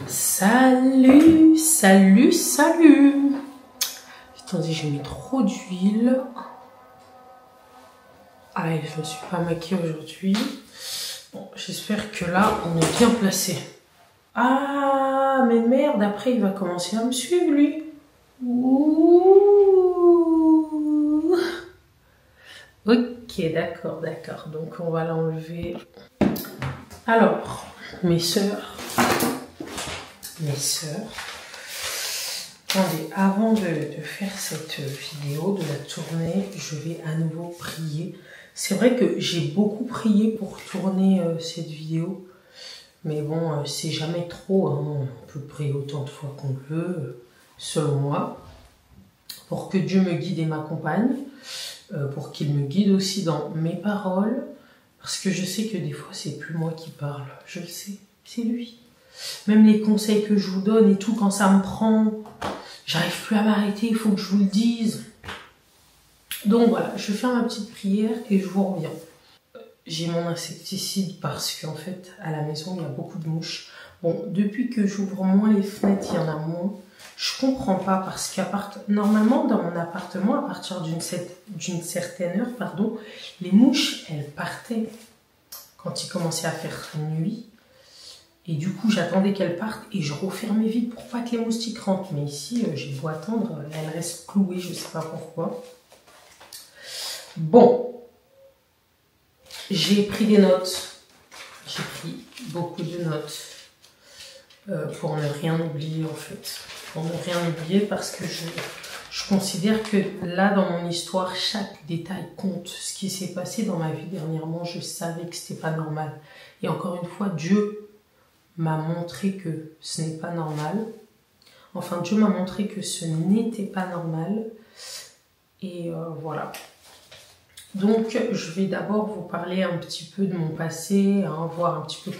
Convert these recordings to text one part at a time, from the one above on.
Salut, salut, salut. Attendez, j'ai mis trop d'huile. Allez, je ne me suis pas maquillée aujourd'hui. Bon, j'espère que là, on est bien placé. Ah, mais merde, après, il va commencer à me suivre, lui. Ouh. Ok, d'accord, d'accord. Donc, on va l'enlever. Alors, mes sœurs. Attendez, avant de faire cette vidéo, de la tourner, je vais à nouveau prier. C'est vrai que j'ai beaucoup prié pour tourner cette vidéo, mais bon, c'est jamais trop, hein. On peut prier autant de fois qu'on veut, selon moi, pour que Dieu me guide et m'accompagne, pour qu'il me guide aussi dans mes paroles, parce que je sais que des fois, c'est plus moi qui parle, je le sais, c'est lui. Même les conseils que je vous donne et tout, quand ça me prend, j'arrive plus à m'arrêter, il faut que je vous le dise. Donc voilà, je vais faire ma petite prière et je vous reviens. J'ai mon insecticide parce qu'en fait, à la maison, il y a beaucoup de mouches. Bon, depuis que j'ouvre moins les fenêtres, il y en a moins. Je comprends pas parce normalement, dans mon appartement, à partir d'une certaine heure, pardon, les mouches, elles partaient quand il commençait à faire nuit. Et du coup, j'attendais qu'elle parte et je refermais vite pour pas que les moustiques rentrent. Mais ici, j'ai beau attendre, elle reste clouée, je sais pas pourquoi. Bon, j'ai pris des notes. J'ai pris beaucoup de notes pour ne rien oublier en fait. Pour ne rien oublier parce que je considère que là, dans mon histoire, chaque détail compte. Ce qui s'est passé dans ma vie dernièrement, je savais que c'était pas normal. Et encore une fois, Dieu m'a montré que ce n'est pas normal. Enfin, Dieu m'a montré que ce n'était pas normal. Et voilà. Donc, je vais d'abord vous parler un petit peu de mon passé, hein, voir un petit peu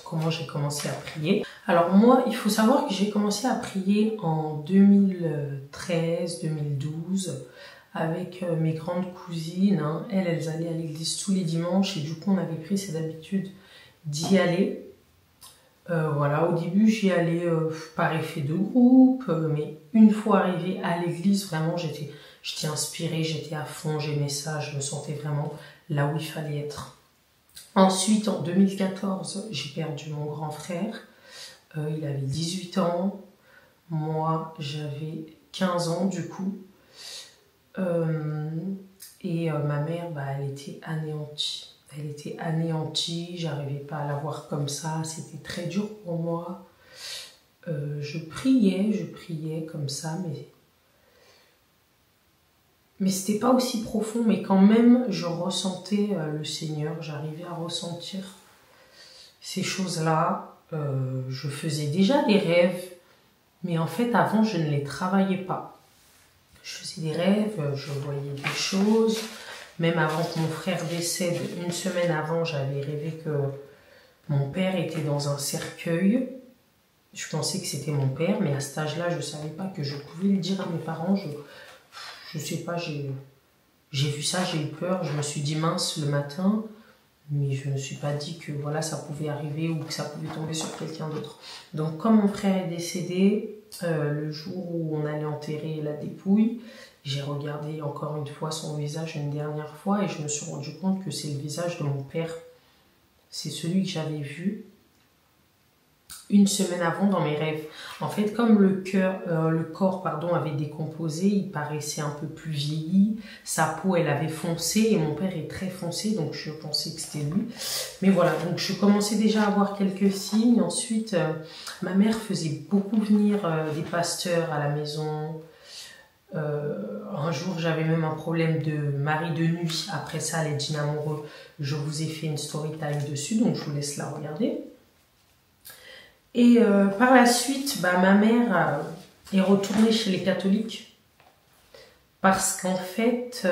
comment j'ai commencé à prier. Alors moi, il faut savoir que j'ai commencé à prier en 2013-2012 avec mes grandes cousines. Hein. Elles allaient à l'église tous les dimanches et du coup, on avait pris cette habitude d'y aller. Voilà, au début j'y allais par effet de groupe, mais une fois arrivée à l'église, vraiment j'étais inspirée, j'étais à fond, j'aimais ça, je me sentais vraiment là où il fallait être. Ensuite, en 2014, j'ai perdu mon grand frère, il avait 18 ans, moi j'avais 15 ans du coup, et ma mère, elle était anéantie. Elle était anéantie, j'arrivais pas à la voir comme ça, c'était très dur pour moi. Je priais comme ça, mais c'était pas aussi profond, mais quand même, je ressentais le Seigneur, j'arrivais à ressentir ces choses-là. Je faisais déjà des rêves, mais en fait, avant, je ne les travaillais pas. Je faisais des rêves, je voyais des choses. Même avant que mon frère décède, une semaine avant, j'avais rêvé que mon père était dans un cercueil. Je pensais que c'était mon père, mais à cet âge-là, je ne savais pas que je pouvais le dire à mes parents. Je sais pas, j'ai vu ça, j'ai eu peur. Je me suis dit mince le matin, mais je ne me suis pas dit que voilà, ça pouvait arriver ou que ça pouvait tomber sur quelqu'un d'autre. Donc, comme mon frère est décédé, le jour où on allait enterrer la dépouille, j'ai regardé encore une fois son visage une dernière fois et je me suis rendu compte que c'est le visage de mon père. C'est celui que j'avais vu une semaine avant dans mes rêves. En fait, comme le corps avait décomposé, il paraissait un peu plus vieilli, sa peau elle avait foncé et mon père est très foncé, donc je pensais que c'était lui. Mais voilà, donc je commençais déjà à avoir quelques signes. Ensuite, ma mère faisait beaucoup venir des pasteurs à la maison. Un jour, j'avais même un problème de mari de nuit. Après ça, les djinns amoureux, je vous ai fait une story time dessus, donc je vous laisse la regarder. Et par la suite, ma mère est retournée chez les catholiques parce qu'en fait,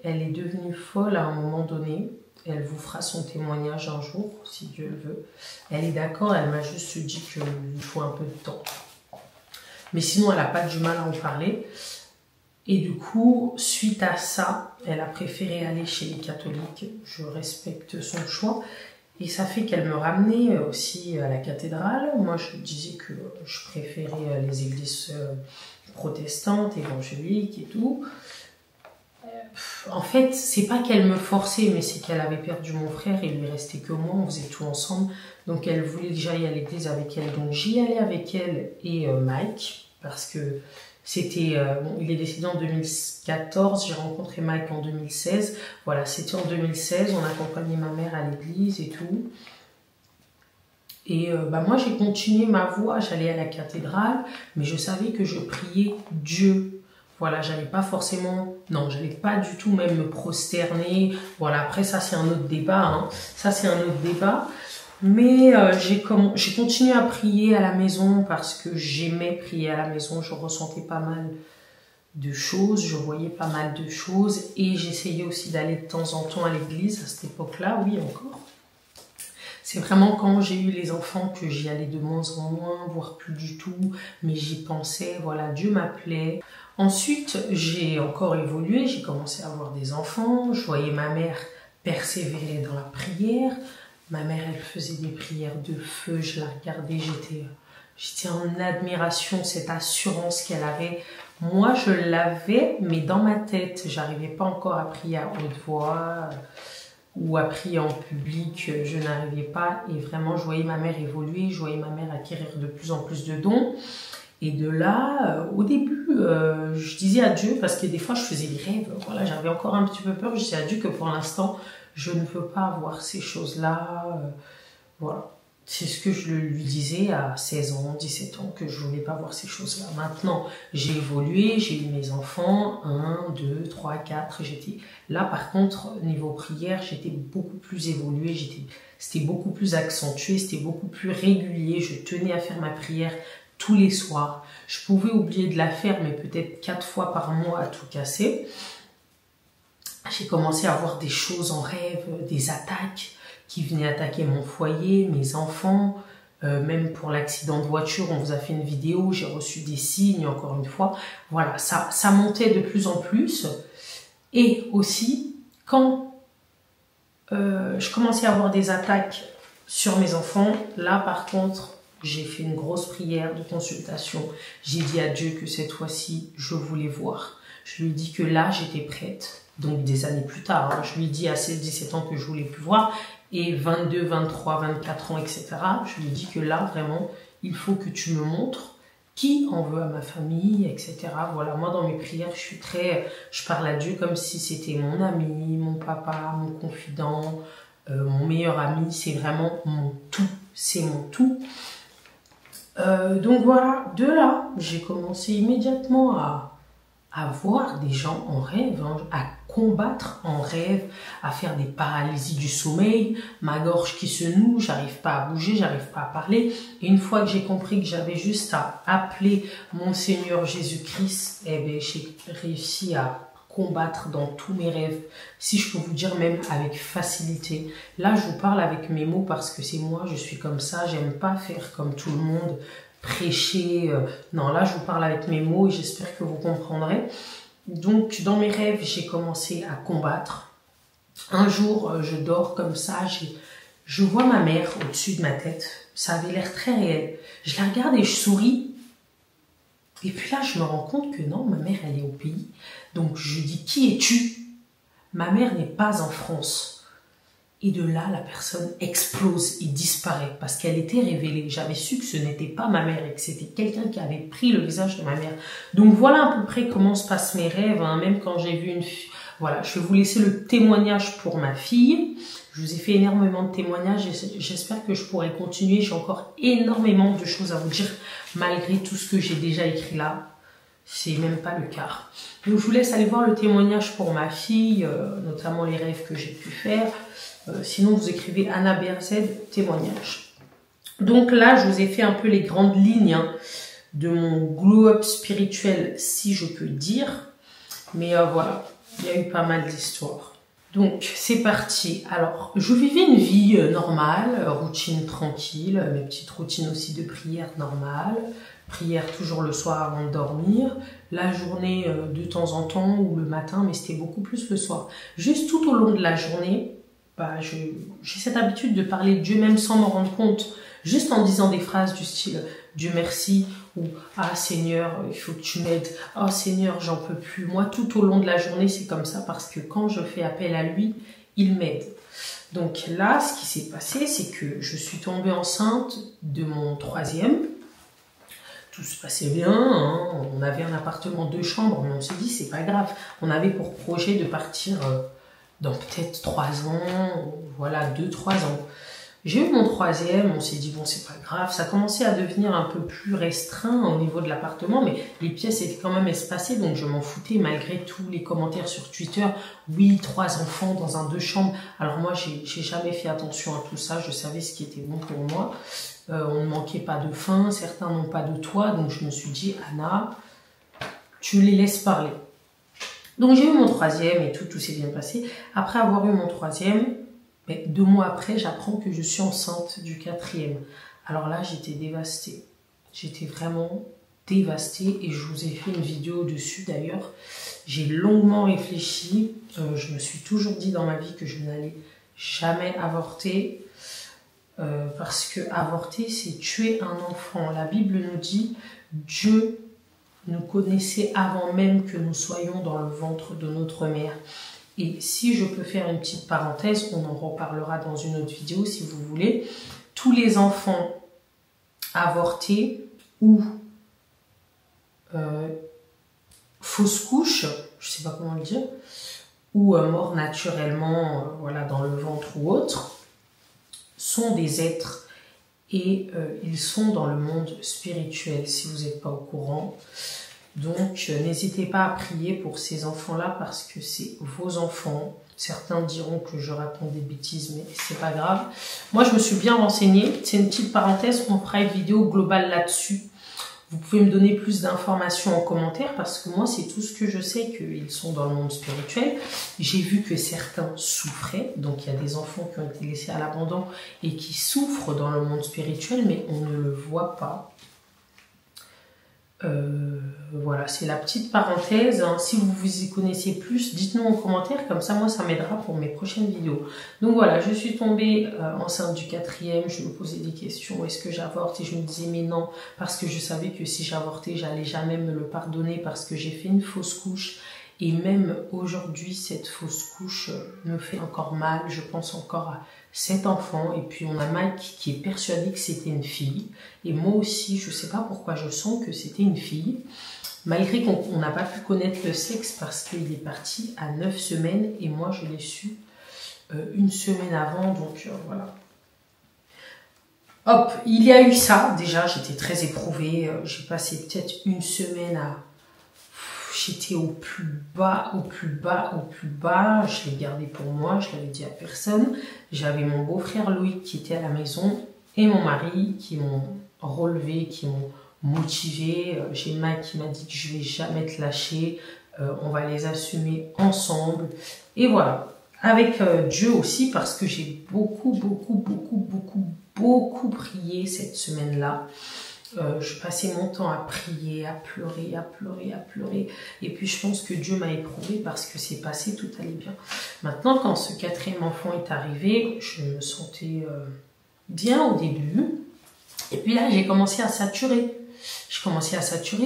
elle est devenue folle à un moment donné. Elle vous fera son témoignage un jour, si Dieu le veut. Elle est d'accord, elle m'a juste dit qu'il faut un peu de temps. Mais sinon, elle n'a pas du mal à en parler. Et du coup, suite à ça, elle a préféré aller chez les catholiques. Je respecte son choix. Et ça fait qu'elle me ramenait aussi à la cathédrale. Moi, je disais que je préférais les églises protestantes, évangéliques et tout. En fait, c'est pas qu'elle me forçait, mais c'est qu'elle avait perdu mon frère et il lui restait que moi, on faisait tout ensemble. Donc elle voulait que j'aille à l'église avec elle. Donc j'y allais avec elle et Mike, parce que c'était... bon, il est décédé en 2014, j'ai rencontré Mike en 2016. Voilà, c'était en 2016, on accompagnait ma mère à l'église et tout. Et moi, j'ai continué ma voie, j'allais à la cathédrale, mais je savais que je priais Dieu. Voilà, j'allais pas forcément, non, j'allais pas du tout même me prosterner. Voilà, après ça c'est un autre débat, hein. Ça c'est un autre débat. Mais j'ai continué à prier à la maison parce que j'aimais prier à la maison. Je ressentais pas mal de choses, je voyais pas mal de choses et j'essayais aussi d'aller de temps en temps à l'église à cette époque-là, oui encore. C'est vraiment quand j'ai eu les enfants que j'y allais de moins en moins, voire plus du tout, mais j'y pensais, voilà, Dieu m'appelait. Ensuite, j'ai encore évolué, j'ai commencé à avoir des enfants, je voyais ma mère persévérer dans la prière. Ma mère, elle faisait des prières de feu, je la regardais, j'étais en admiration, cette assurance qu'elle avait. Moi, je l'avais, mais dans ma tête, j'arrivais pas encore à prier à haute voix ou à prier en public, je n'arrivais pas. Et vraiment, je voyais ma mère évoluer, je voyais ma mère acquérir de plus en plus de dons. Et de là, au début, je disais à Dieu, parce que des fois, je faisais des rêves. Voilà, j'avais encore un petit peu peur. Je disais à Dieu que pour l'instant, je ne peux pas avoir ces choses-là. Voilà. C'est ce que je lui disais à 16 ans, 17 ans, que je ne voulais pas voir ces choses-là. Maintenant, j'ai évolué, j'ai eu mes enfants, 1, 2, 3, 4. Là, par contre, niveau prière, j'étais beaucoup plus évoluée, c'était beaucoup plus accentué, c'était beaucoup plus régulier. Je tenais à faire ma prière tous les soirs. Je pouvais oublier de la faire, mais peut-être 4 fois par mois à tout casser. J'ai commencé à voir des choses en rêve, des attaques qui venaient attaquer mon foyer, mes enfants. Même pour l'accident de voiture, on vous a fait une vidéo, j'ai reçu des signes, encore une fois. Voilà, ça montait de plus en plus. Et aussi, quand je commençais à avoir des attaques sur mes enfants, là par contre, j'ai fait une grosse prière de consultation. J'ai dit à Dieu que cette fois-ci, je voulais voir. Je lui ai dit que là, j'étais prête. Donc des années plus tard, hein, je lui ai dit à 16-17 ans que je voulais plus voir. Et 22, 23, 24 ans, etc. Je lui ai dit que là, vraiment, il faut que tu me montres qui en veut à ma famille, etc. Voilà, moi dans mes prières, je parle à Dieu comme si c'était mon ami, mon papa, mon confident, mon meilleur ami. C'est vraiment mon tout. C'est mon tout. Donc voilà, de là, j'ai commencé immédiatement à voir des gens en rêve, hein, à combattre en rêve, à faire des paralysies du sommeil, ma gorge qui se noue, j'arrive pas à bouger, j'arrive pas à parler. Et une fois que j'ai compris que j'avais juste à appeler mon Seigneur Jésus-Christ, eh ben, j'ai réussi à combattre dans tous mes rêves, si je peux vous dire même avec facilité. Là, je vous parle avec mes mots parce que c'est moi, je suis comme ça, j'aime pas faire comme tout le monde, prêcher. Non, là, je vous parle avec mes mots et j'espère que vous comprendrez. Donc, dans mes rêves, j'ai commencé à combattre. Un jour, je dors comme ça, je vois ma mère au-dessus de ma tête. Ça avait l'air très réel. Je la regarde et je souris. Et puis là, je me rends compte que non, ma mère, elle est au pays. Donc, je dis, qui es-tu? Ma mère n'est pas en France. Et de là, la personne explose et disparaît parce qu'elle était révélée. J'avais su que ce n'était pas ma mère et que c'était quelqu'un qui avait pris le visage de ma mère. Donc, voilà à peu près comment se passent mes rêves. Hein. Même quand j'ai vu une fille. Voilà, je vais vous laisser le témoignage pour ma fille. Je vous ai fait énormément de témoignages et j'espère que je pourrai continuer. J'ai encore énormément de choses à vous dire malgré tout ce que j'ai déjà écrit là. C'est même pas le quart. Donc je vous laisse aller voir le témoignage pour ma fille, notamment les rêves que j'ai pu faire. Sinon vous écrivez Anna BRZ témoignage. Donc là je vous ai fait un peu les grandes lignes hein, de mon glow-up spirituel si je peux dire. Mais voilà, il y a eu pas mal d'histoires. Donc c'est parti. Alors je vivais une vie normale, routine tranquille, mes petites routines aussi de prière normale. Prière toujours le soir avant de dormir, la journée de temps en temps ou le matin, mais c'était beaucoup plus le soir. Juste tout au long de la journée, j'ai cette habitude de parler de Dieu même sans m'en rendre compte, juste en disant des phrases du style « Dieu merci » ou « Ah Seigneur, il faut que tu m'aides. Oh Seigneur, j'en peux plus. » Moi, tout au long de la journée, c'est comme ça parce que quand je fais appel à lui, il m'aide. Donc là, ce qui s'est passé, c'est que je suis tombée enceinte de mon 3e. Tout se passait bien, hein. On avait un appartement 2 chambres, mais on s'est dit, c'est pas grave. On avait pour projet de partir dans peut-être 3 ans, voilà, 2-3 ans. J'ai eu mon 3e, on s'est dit, bon, c'est pas grave. Ça commençait à devenir un peu plus restreint au niveau de l'appartement, mais les pièces étaient quand même espacées, donc je m'en foutais malgré tous les commentaires sur Twitter. Oui, 3 enfants dans un 2 chambres. Alors moi, j'ai jamais fait attention à tout ça, je savais ce qui était bon pour moi. On ne manquait pas de faim, certains n'ont pas de toit, donc je me suis dit, Anna, tu les laisses parler. Donc j'ai eu mon 3e et tout s'est bien passé. Après avoir eu mon 3e, 2 mois après, j'apprends que je suis enceinte du 4e. Alors là, j'étais dévastée. J'étais vraiment dévastée et je vous ai fait une vidéo dessus d'ailleurs. J'ai longuement réfléchi. Je me suis toujours dit dans ma vie que je n'allais jamais avorter. Parce que avorter, c'est tuer un enfant. La Bible nous dit, Dieu nous connaissait avant même que nous soyons dans le ventre de notre mère. Et si je peux faire une petite parenthèse, on en reparlera dans une autre vidéo si vous voulez. Tous les enfants avortés ou fausse couche, je ne sais pas comment le dire, ou morts naturellement, voilà, dans le ventre ou autre, sont des êtres et ils sont dans le monde spirituel si vous n'êtes pas au courant. Donc n'hésitez pas à prier pour ces enfants-là parce que c'est vos enfants. Certains diront que je raconte des bêtises, mais c'est pas grave. Moi, je me suis bien renseignée. C'est une petite parenthèse, on fera une vidéo globale là-dessus. Vous pouvez me donner plus d'informations en commentaire parce que moi, c'est tout ce que je sais, qu'ils sont dans le monde spirituel. J'ai vu que certains souffraient, donc il y a des enfants qui ont été laissés à l'abandon et qui souffrent dans le monde spirituel, mais on ne le voit pas. Voilà, c'est la petite parenthèse. Hein. Si vous vous y connaissez plus, dites-nous en commentaire, comme ça moi ça m'aidera pour mes prochaines vidéos. Donc voilà, je suis tombée enceinte du 4e, je me posais des questions, est-ce que j'avorte? Et je me disais mais non, parce que je savais que si j'avortais, j'allais jamais me le pardonner parce que j'ai fait une fausse couche. Et même aujourd'hui, cette fausse couche me fait encore mal, je pense encore à 7 enfants. Et puis on a Mike qui est persuadé que c'était une fille. Et moi aussi, je ne sais pas pourquoi je sens que c'était une fille. Malgré qu'on n'a pas pu connaître le sexe parce qu'il est parti à 9 semaines. Et moi, je l'ai su 1 semaine avant. Donc voilà. Hop, il y a eu ça. Déjà, j'étais très éprouvée. J'ai passé peut-être 1 semaine à... J'étais au plus bas, au plus bas, au plus bas. Je l'ai gardé pour moi, je l'avais dit à personne. J'avais mon beau-frère Loïc qui était à la maison et mon mari qui m'ont relevé, qui m'ont motivé. J'ai Mike qui m'a dit que je vais jamais te lâcher. On va les assumer ensemble. Et voilà. Avec Dieu aussi parce que j'ai beaucoup prié cette semaine-là. Je passais mon temps à prier, à pleurer. Et puis je pense que Dieu m'a éprouvée parce que c'est passé, tout allait bien. Maintenant, quand ce 4e enfant est arrivé, je me sentais bien au début. Et puis là, j'ai commencé à saturer.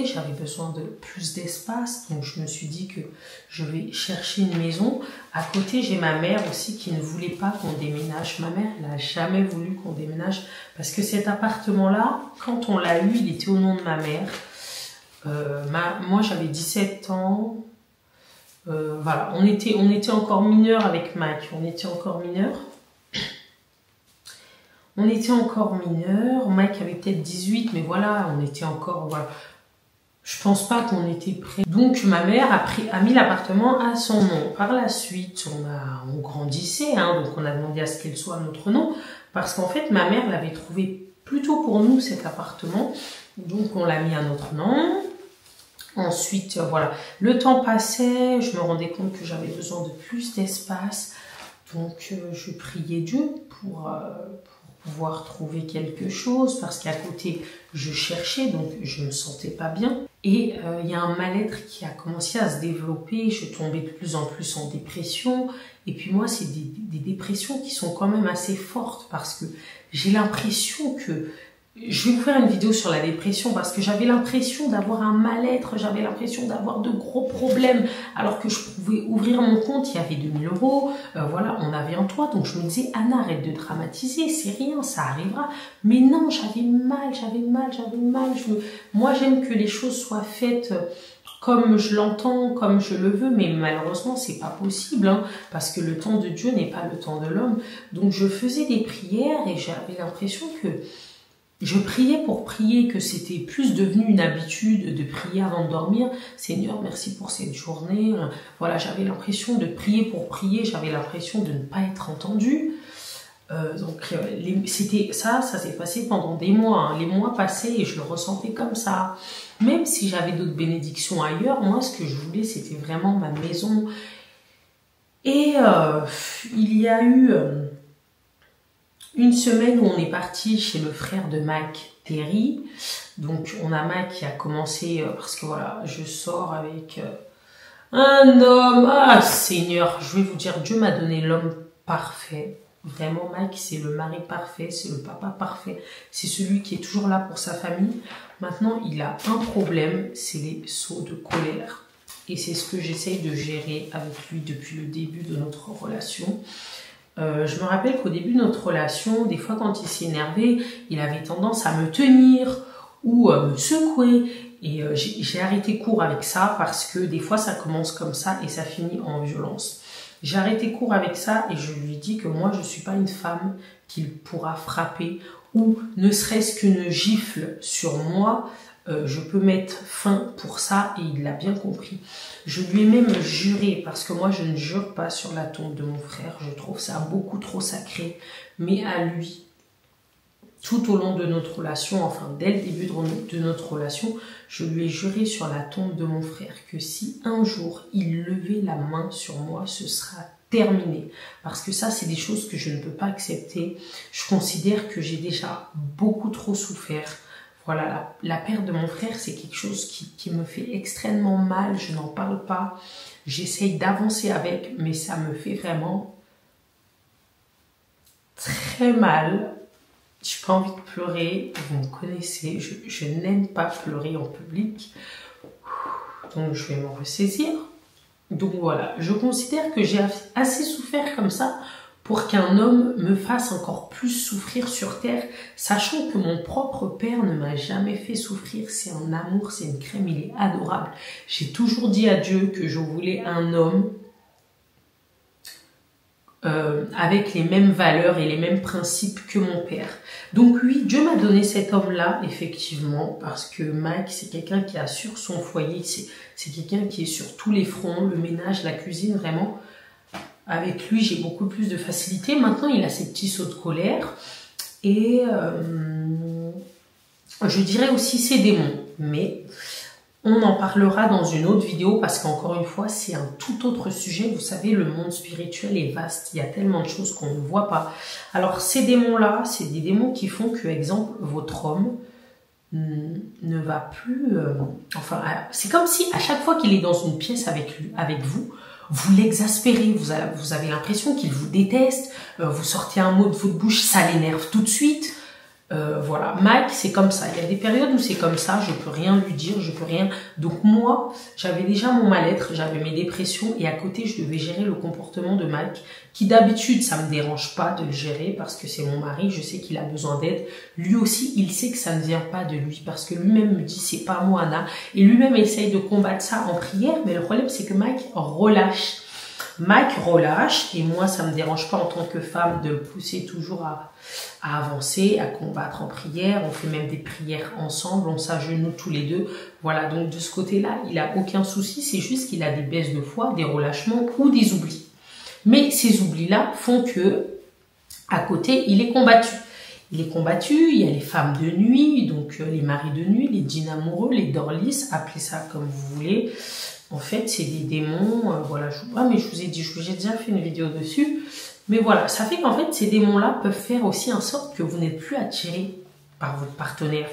J'avais besoin de plus d'espace. Donc je me suis dit que je vais chercher une maison. À côté, j'ai ma mère aussi qui ne voulait pas qu'on déménage. Ma mère, elle n'a jamais voulu qu'on déménage. Parce que cet appartement-là, quand on l'a eu, il était au nom de ma mère. Moi, j'avais 17 ans. Voilà, on était encore mineurs avec Mike. On était encore mineurs. Mike avait peut-être 18, mais voilà, on était encore... Voilà. Je pense pas qu'on était prêts. Donc ma mère a mis l'appartement à son nom. Par la suite, on grandissait, hein, donc on a demandé à ce qu'elle soit à notre nom. Parce qu'en fait, ma mère l'avait trouvé plutôt pour nous, cet appartement. Donc on l'a mis à notre nom. Ensuite, voilà, le temps passait, je me rendais compte que j'avais besoin de plus d'espace. Donc je priais Dieu pour pouvoir trouver quelque chose parce qu'à côté je cherchais, donc je me sentais pas bien. Et il y a un mal-être qui a commencé à se développer. Je tombais de plus en plus en dépression. Et puis moi, c'est des dépressions qui sont quand même assez fortes parce que j'ai l'impression que... Je vais vous faire une vidéo sur la dépression parce que j'avais l'impression d'avoir un mal-être, j'avais l'impression d'avoir de gros problèmes alors que je pouvais ouvrir mon compte, il y avait 2000 €, voilà, on avait un toit, donc je me disais Anna, arrête de dramatiser, c'est rien, ça arrivera. Mais non, j'avais mal. Moi, j'aime que les choses soient faites comme je l'entends, comme je le veux, mais malheureusement, c'est pas possible, hein, parce que le temps de Dieu n'est pas le temps de l'homme. Donc, je faisais des prières et j'avais l'impression que je priais pour prier, que c'était plus devenu une habitude de prier avant de dormir. Seigneur, merci pour cette journée. Voilà, j'avais l'impression de prier pour prier, j'avais l'impression de ne pas être entendue. C'était ça s'est passé pendant des mois. Hein. Les mois passaient et je le ressentais comme ça. Même si j'avais d'autres bénédictions ailleurs, moi, ce que je voulais, c'était vraiment ma maison. Et il y a eu... une semaine où on est parti chez le frère de Mac, Terry. Donc on a Mac qui a commencé, parce que voilà, je sors avec un homme. Ah Seigneur, je vais vous dire, Dieu m'a donné l'homme parfait. Vraiment, Mac, c'est le mari parfait, c'est le papa parfait. C'est celui qui est toujours là pour sa famille. Maintenant, il a un problème, c'est les sauts de colère. Et c'est ce que j'essaye de gérer avec lui depuis le début de notre relation. Je me rappelle qu'au début de notre relation, des fois quand il s'énervait, il avait tendance à me tenir ou à me secouer. Et j'ai arrêté court avec ça parce que des fois ça commence comme ça et ça finit en violence. J'ai arrêté court avec ça et je lui dis que moi je ne suis pas une femme qu'il pourra frapper ou ne serait-ce qu'une gifle sur moi. Je peux mettre fin pour ça et il l'a bien compris. Je lui ai même juré, parce que moi je ne jure pas sur la tombe de mon frère, je trouve ça beaucoup trop sacré, mais à lui, tout au long de notre relation, enfin dès le début de notre relation, je lui ai juré sur la tombe de mon frère que si un jour il levait la main sur moi, ce sera terminé. Parce que ça, c'est des choses que je ne peux pas accepter. Je considère que j'ai déjà beaucoup trop souffert. Voilà, la perte de mon frère, c'est quelque chose qui me fait extrêmement mal. Je n'en parle pas. J'essaye d'avancer avec, mais ça me fait vraiment très mal. Je n'ai pas envie de pleurer. Vous me connaissez, je n'aime pas pleurer en public. Donc, je vais m'en ressaisir. Donc, voilà, je considère que j'ai assez souffert comme ça pour qu'un homme me fasse encore plus souffrir sur terre, sachant que mon propre père ne m'a jamais fait souffrir. C'est un amour, c'est une crème, il est adorable. J'ai toujours dit à Dieu que je voulais un homme avec les mêmes valeurs et les mêmes principes que mon père. Donc oui, Dieu m'a donné cet homme-là, effectivement, parce que Mac, c'est quelqu'un qui assure son foyer, c'est quelqu'un qui est sur tous les fronts, le ménage, la cuisine, vraiment. Avec lui, j'ai beaucoup plus de facilité. Maintenant, il a ses petits sauts de colère. Et je dirais aussi ses démons. Mais on en parlera dans une autre vidéo parce qu'encore une fois, c'est un tout autre sujet. Vous savez, le monde spirituel est vaste. Il y a tellement de choses qu'on ne voit pas. Alors, ces démons-là, c'est des démons qui font que, exemple, votre homme ne va plus... c'est comme si à chaque fois qu'il est dans une pièce avec vous, vous l'exaspérez, vous avez l'impression qu'il vous déteste, vous sortez un mot de votre bouche, ça l'énerve tout de suite. Voilà, Mike, c'est comme ça. Il y a des périodes où c'est comme ça, je peux rien lui dire, je peux rien. Donc moi, j'avais déjà mon mal-être, j'avais mes dépressions et à côté, je devais gérer le comportement de Mike, qui d'habitude, ça me dérange pas de le gérer parce que c'est mon mari, je sais qu'il a besoin d'aide. Lui aussi, il sait que ça ne vient pas de lui parce que lui-même me dit c'est pas moi, Anna. Et lui-même essaye de combattre ça en prière, mais le problème, c'est que Mike relâche. Mike relâche et moi ça me dérange pas en tant que femme de le pousser toujours à avancer, à combattre en prière. On fait même des prières ensemble, on s'agenouille tous les deux. Voilà, donc de ce côté-là, il a aucun souci, c'est juste qu'il a des baisses de foi, des relâchements ou des oublis. Mais ces oublis-là font que à côté, il est combattu. Il est combattu, il y a les femmes de nuit, donc les maris de nuit, les djinns amoureux, les dorlis, appelez ça comme vous voulez. En fait, c'est des démons, voilà, je vous ai dit, j'ai déjà fait une vidéo dessus. Mais voilà, ça fait qu'en fait, ces démons-là peuvent faire aussi en sorte que vous n'êtes plus attiré par votre partenaire.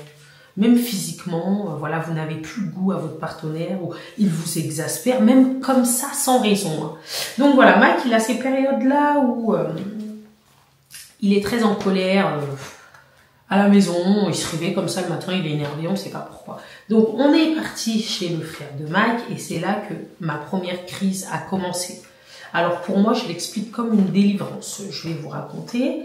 même physiquement, voilà, vous n'avez plus goût à votre partenaire ou il vous exaspère, même comme ça, sans raison. Hein. Donc voilà, Mike, il a ces périodes-là où il est très en colère à la maison, il se réveille comme ça le matin, il est énervé, on ne sait pas pourquoi. Donc on est parti chez le frère de Mike et c'est là que ma première crise a commencé. Alors pour moi, je l'explique comme une délivrance. Je vais vous raconter.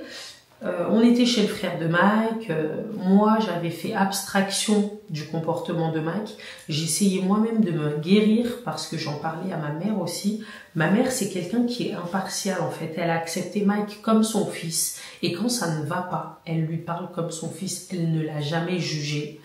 On était chez le frère de Mike. Moi, j'avais fait abstraction du comportement de Mike. J'essayais moi-même de me guérir parce que j'en parlais à ma mère aussi. Ma mère, c'est quelqu'un qui est impartial en fait. Elle a accepté Mike comme son fils. Et quand ça ne va pas, elle lui parle comme son fils. Elle ne l'a jamais jugé.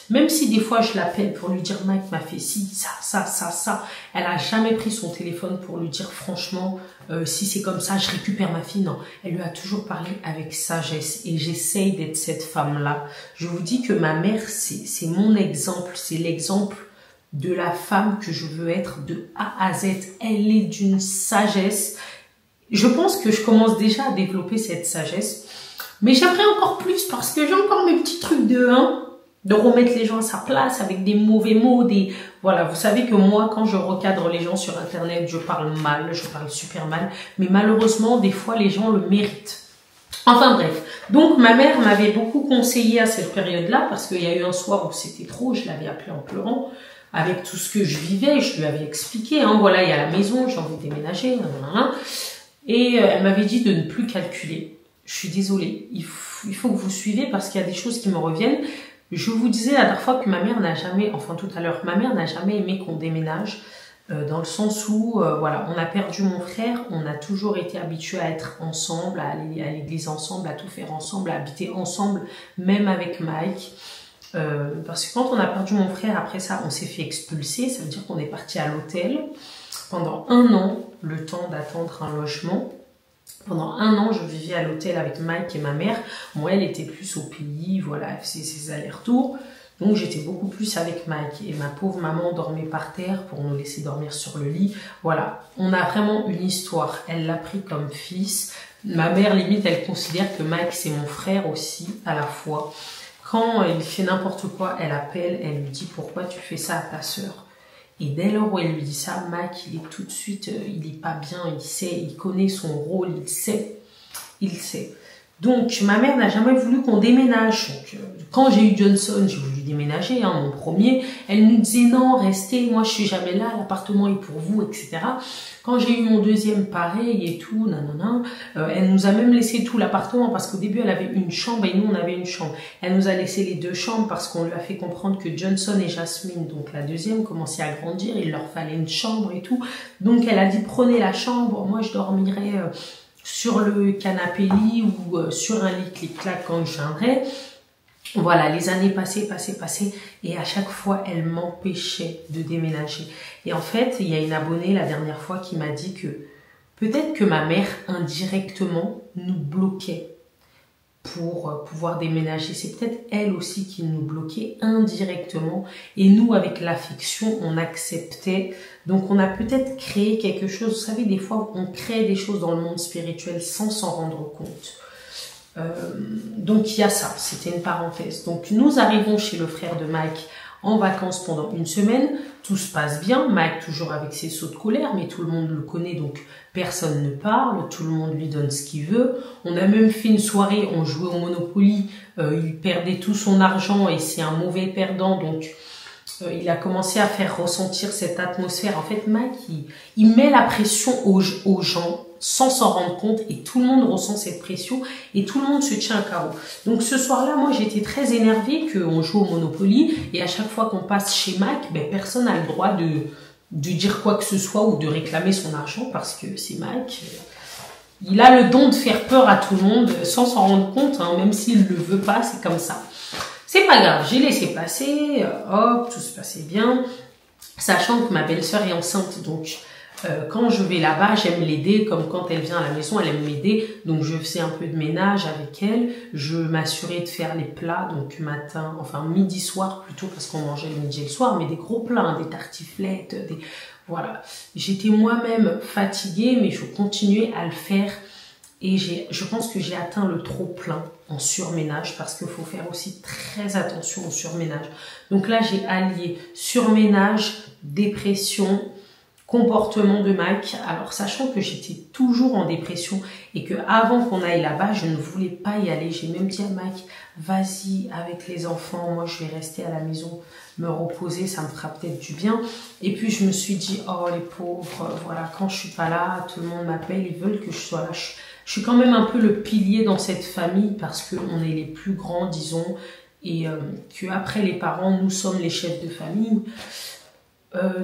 Même si des fois je l'appelle pour lui dire Mike m'a fait ci, ça, elle a jamais pris son téléphone pour lui dire franchement si c'est comme ça je récupère ma fille. Non, elle lui a toujours parlé avec sagesse et j'essaye d'être cette femme-là. Je vous dis que ma mère c'est mon exemple, c'est l'exemple de la femme que je veux être de A à Z. Elle est d'une sagesse. Je pense que je commence déjà à développer cette sagesse, mais j'aimerais encore plus parce que j'ai encore mes petits trucs de remettre les gens à sa place avec des mauvais mots, voilà, vous savez que moi, quand je recadre les gens sur Internet, je parle mal, je parle super mal, mais malheureusement, des fois, les gens le méritent. Enfin bref, donc ma mère m'avait beaucoup conseillé à cette période-là, parce qu'il y a eu un soir où c'était trop, je l'avais appelée en pleurant, avec tout ce que je vivais, je lui avais expliqué, hein, voilà, il y a la maison, j'ai envie de déménager, et elle m'avait dit de ne plus calculer. Je suis désolée, il faut que vous suivez parce qu'il y a des choses qui me reviennent. Je vous disais la dernière fois que ma mère n'a jamais, enfin tout à l'heure, ma mère n'a jamais aimé qu'on déménage, dans le sens où, voilà, on a perdu mon frère, on a toujours été habitués à être ensemble, à aller à l'église ensemble, à tout faire ensemble, à habiter ensemble, même avec Mike. Parce que quand on a perdu mon frère, après ça, on s'est fait expulser, ça veut dire qu'on est parti à l'hôtel pendant 1 an, le temps d'attendre un logement. Pendant 1 an, je vivais à l'hôtel avec Mike et ma mère. Moi, elle était plus au pays, voilà, elle faisait ses allers-retours. Donc, j'étais beaucoup plus avec Mike. Et ma pauvre maman dormait par terre pour nous laisser dormir sur le lit. Voilà, on a vraiment une histoire. Elle l'a pris comme fils. Ma mère, limite, elle considère que Mike, c'est mon frère aussi, à la fois. Quand il fait n'importe quoi, elle appelle, elle lui dit « Pourquoi tu fais ça à ta sœur ?» Et dès lors où elle lui dit ça, Mike, il est tout de suite, il est pas bien, il sait, il connaît son rôle, il sait. Donc, ma mère n'a jamais voulu qu'on déménage. Donc, quand j'ai eu Johnson, j'ai voulu déménager, hein, mon premier. Elle nous disait non, restez, moi je suis jamais là, l'appartement est pour vous, etc. Quand j'ai eu mon deuxième, pareil et tout, nanana. Elle nous a même laissé tout l'appartement parce qu'au début elle avait une chambre et nous on avait une chambre. Elle nous a laissé les 2 chambres parce qu'on lui a fait comprendre que Johnson et Jasmine, donc la deuxième, commençaient à grandir, il leur fallait une chambre et tout. Donc elle a dit prenez la chambre, moi je dormirai sur le canapé lit ou sur un lit clic-clac quand je viendrai. Voilà, les années passaient, et à chaque fois, elle m'empêchait de déménager. Et en fait, il y a une abonnée la dernière fois qui m'a dit que peut-être que ma mère, indirectement, nous bloquait pour pouvoir déménager. C'est peut-être elle aussi qui nous bloquait indirectement. Et nous, avec l'affection, on acceptait. Donc, on a peut-être créé quelque chose. Vous savez, des fois, on crée des choses dans le monde spirituel sans s'en rendre compte. Donc il y a ça, c'était une parenthèse. Donc nous arrivons chez le frère de Mike en vacances pendant 1 semaine, tout se passe bien, Mike toujours avec ses sauts de colère, mais tout le monde le connaît donc personne ne parle, tout le monde lui donne ce qu'il veut. On a même fait une soirée, on jouait au Monopoly, il perdait tout son argent et c'est un mauvais perdant, donc il a commencé à faire ressentir cette atmosphère. En fait, Mike, il met la pression aux gens sans s'en rendre compte et tout le monde ressent cette pression et tout le monde se tient à carreau. Donc ce soir-là, moi j'étais très énervée qu'on joue au Monopoly et à chaque fois qu'on passe chez Mike, ben, personne n'a le droit de dire quoi que ce soit ou de réclamer son argent parce que c'est Mike. Il a le don de faire peur à tout le monde sans s'en rendre compte, hein, même s'il ne le veut pas, c'est comme ça. C'est pas grave, j'ai laissé passer, hop, tout se passait bien, sachant que ma belle-sœur est enceinte, donc quand je vais là-bas, j'aime l'aider, comme quand elle vient à la maison, elle aime m'aider, donc je faisais un peu de ménage avec elle, je m'assurais de faire les plats, donc matin, enfin midi soir plutôt, parce qu'on mangeait le midi et le soir, mais des gros plats, hein, des tartiflettes, voilà. J'étais moi-même fatiguée, mais je continuais à le faire Et je pense que j'ai atteint le trop plein en surménage parce qu'il faut faire aussi très attention au surménage. Donc là, j'ai allié surménage, dépression, comportement de Mike. Alors, sachant que j'étais toujours en dépression et que avant qu'on aille là-bas, je ne voulais pas y aller. J'ai même dit à Mike, vas-y avec les enfants, moi je vais rester à la maison, me reposer, ça me fera peut-être du bien. Et puis je me suis dit, oh les pauvres, voilà, quand je suis pas là, tout le monde m'appelle, ils veulent que je sois là. Je suis quand même un peu le pilier dans cette famille parce qu'on est les plus grands, disons, et qu'après les parents, nous sommes les chefs de famille.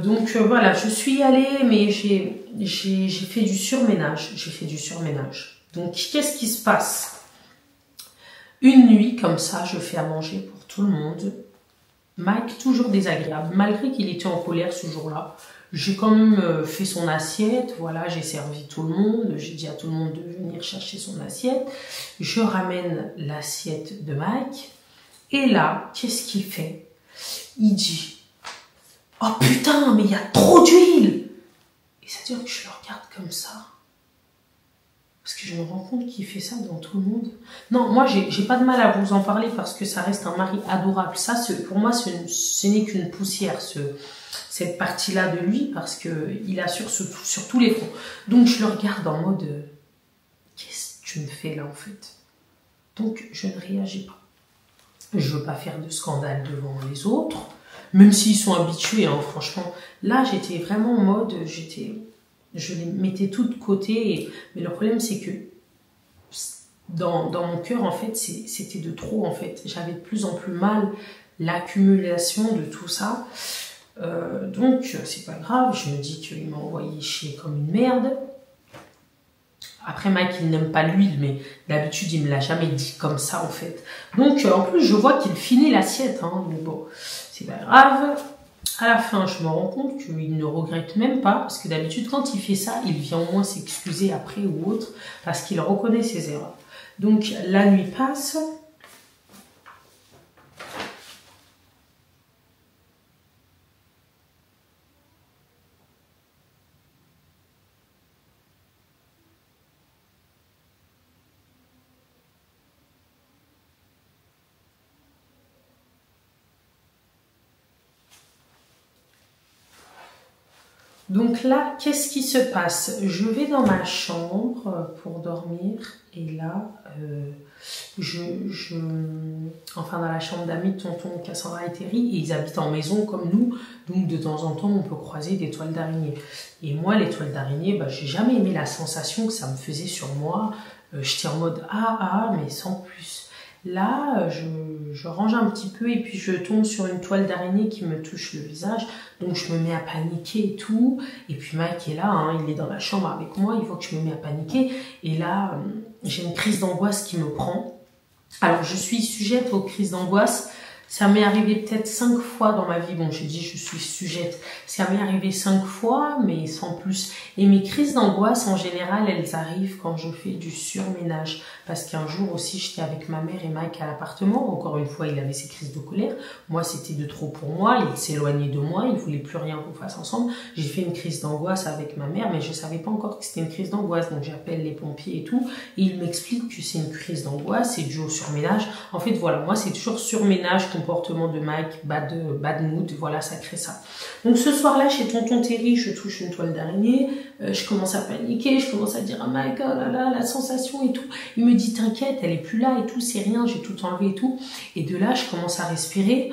Donc voilà, je suis allée, mais j'ai fait du surménage. J'ai fait du surménage. Donc qu'est-ce qui se passe? Une nuit, comme ça, je fais à manger pour tout le monde. Mike, toujours désagréable, malgré qu'il était en colère ce jour-là. J'ai quand même fait son assiette, voilà, j'ai servi tout le monde, j'ai dit à tout le monde de venir chercher son assiette. Je ramène l'assiette de Mike, et là, qu'est-ce qu'il fait? Il dit, oh putain, mais il y a trop d'huile! Et c'est-à-dire que je le regarde comme ça. Parce que je me rends compte qu'il fait ça dans tout le monde. Non, moi, j'ai pas de mal à vous en parler parce que ça reste un mari adorable. Ça, pour moi, ce n'est qu'une poussière, cette partie-là de lui, parce qu'il assure sur tous les fronts. Donc, je le regarde en mode, qu'est-ce que tu me fais là, en fait? Donc, je ne réagis pas. Je veux pas faire de scandale devant les autres, même s'ils sont habitués, hein, franchement. Là, j'étais vraiment en mode, je les mettais tout de côté, mais le problème c'est que dans mon cœur en fait c'était de trop en fait. J'avais de plus en plus mal l'accumulation de tout ça. Donc c'est pas grave, je me dis qu'il m'a envoyé chier comme une merde. Après Mike il n'aime pas l'huile, mais d'habitude il me l'a jamais dit comme ça en fait. Donc en plus je vois qu'il finit l'assiette, hein, mais bon c'est pas grave. À la fin, je me rends compte qu'il ne regrette même pas, parce que d'habitude, quand il fait ça, il vient au moins s'excuser après ou autre, parce qu'il reconnaît ses erreurs. Donc, la nuit passe. Donc là, qu'est-ce qui se passe? Je vais dans ma chambre pour dormir et là, enfin dans la chambre d'amis de tonton Cassandra et Terry, et ils habitent en maison comme nous, donc de temps en temps on peut croiser des toiles d'araignée. Et moi, les toiles d'araignée, j'ai jamais aimé la sensation que ça me faisait sur moi. J'étais en mode mais sans plus. Là, je range un petit peu et puis je tombe sur une toile d'araignée qui me touche le visage. Donc je me mets à paniquer et tout. Et puis Mike est là, hein, il est dans la chambre avec moi, il voit que je me mets à paniquer. Et là, j'ai une crise d'angoisse qui me prend. Alors je suis sujette aux crises d'angoisse. Ça m'est arrivé peut-être 5 fois dans ma vie. Bon, j'ai dit je suis sujette. Ça m'est arrivé 5 fois, mais sans plus. Et mes crises d'angoisse, en général, elles arrivent quand je fais du surménage. Parce qu'un jour aussi, j'étais avec ma mère et Mike à l'appartement. Encore une fois, il avait ses crises de colère. Moi, c'était de trop pour moi. Il s'éloignait de moi. Il voulait plus rien qu'on fasse ensemble. J'ai fait une crise d'angoisse avec ma mère, mais je savais pas encore que c'était une crise d'angoisse. Donc, j'appelle les pompiers et tout. Et il m'explique que c'est une crise d'angoisse. C'est dû au surménage. En fait, voilà. Moi, c'est toujours surménage, comportement de Mike, bad mood. Voilà, ça crée ça. Donc, ce soir-là, chez tonton Terry, je touche une toile d'araignée. Je commence à paniquer. Je commence à dire à Mike, oh là là, la sensation et tout. Il me dit t'inquiète, elle est plus là et tout, c'est rien, j'ai tout enlevé et tout. Et de là, je commence à respirer.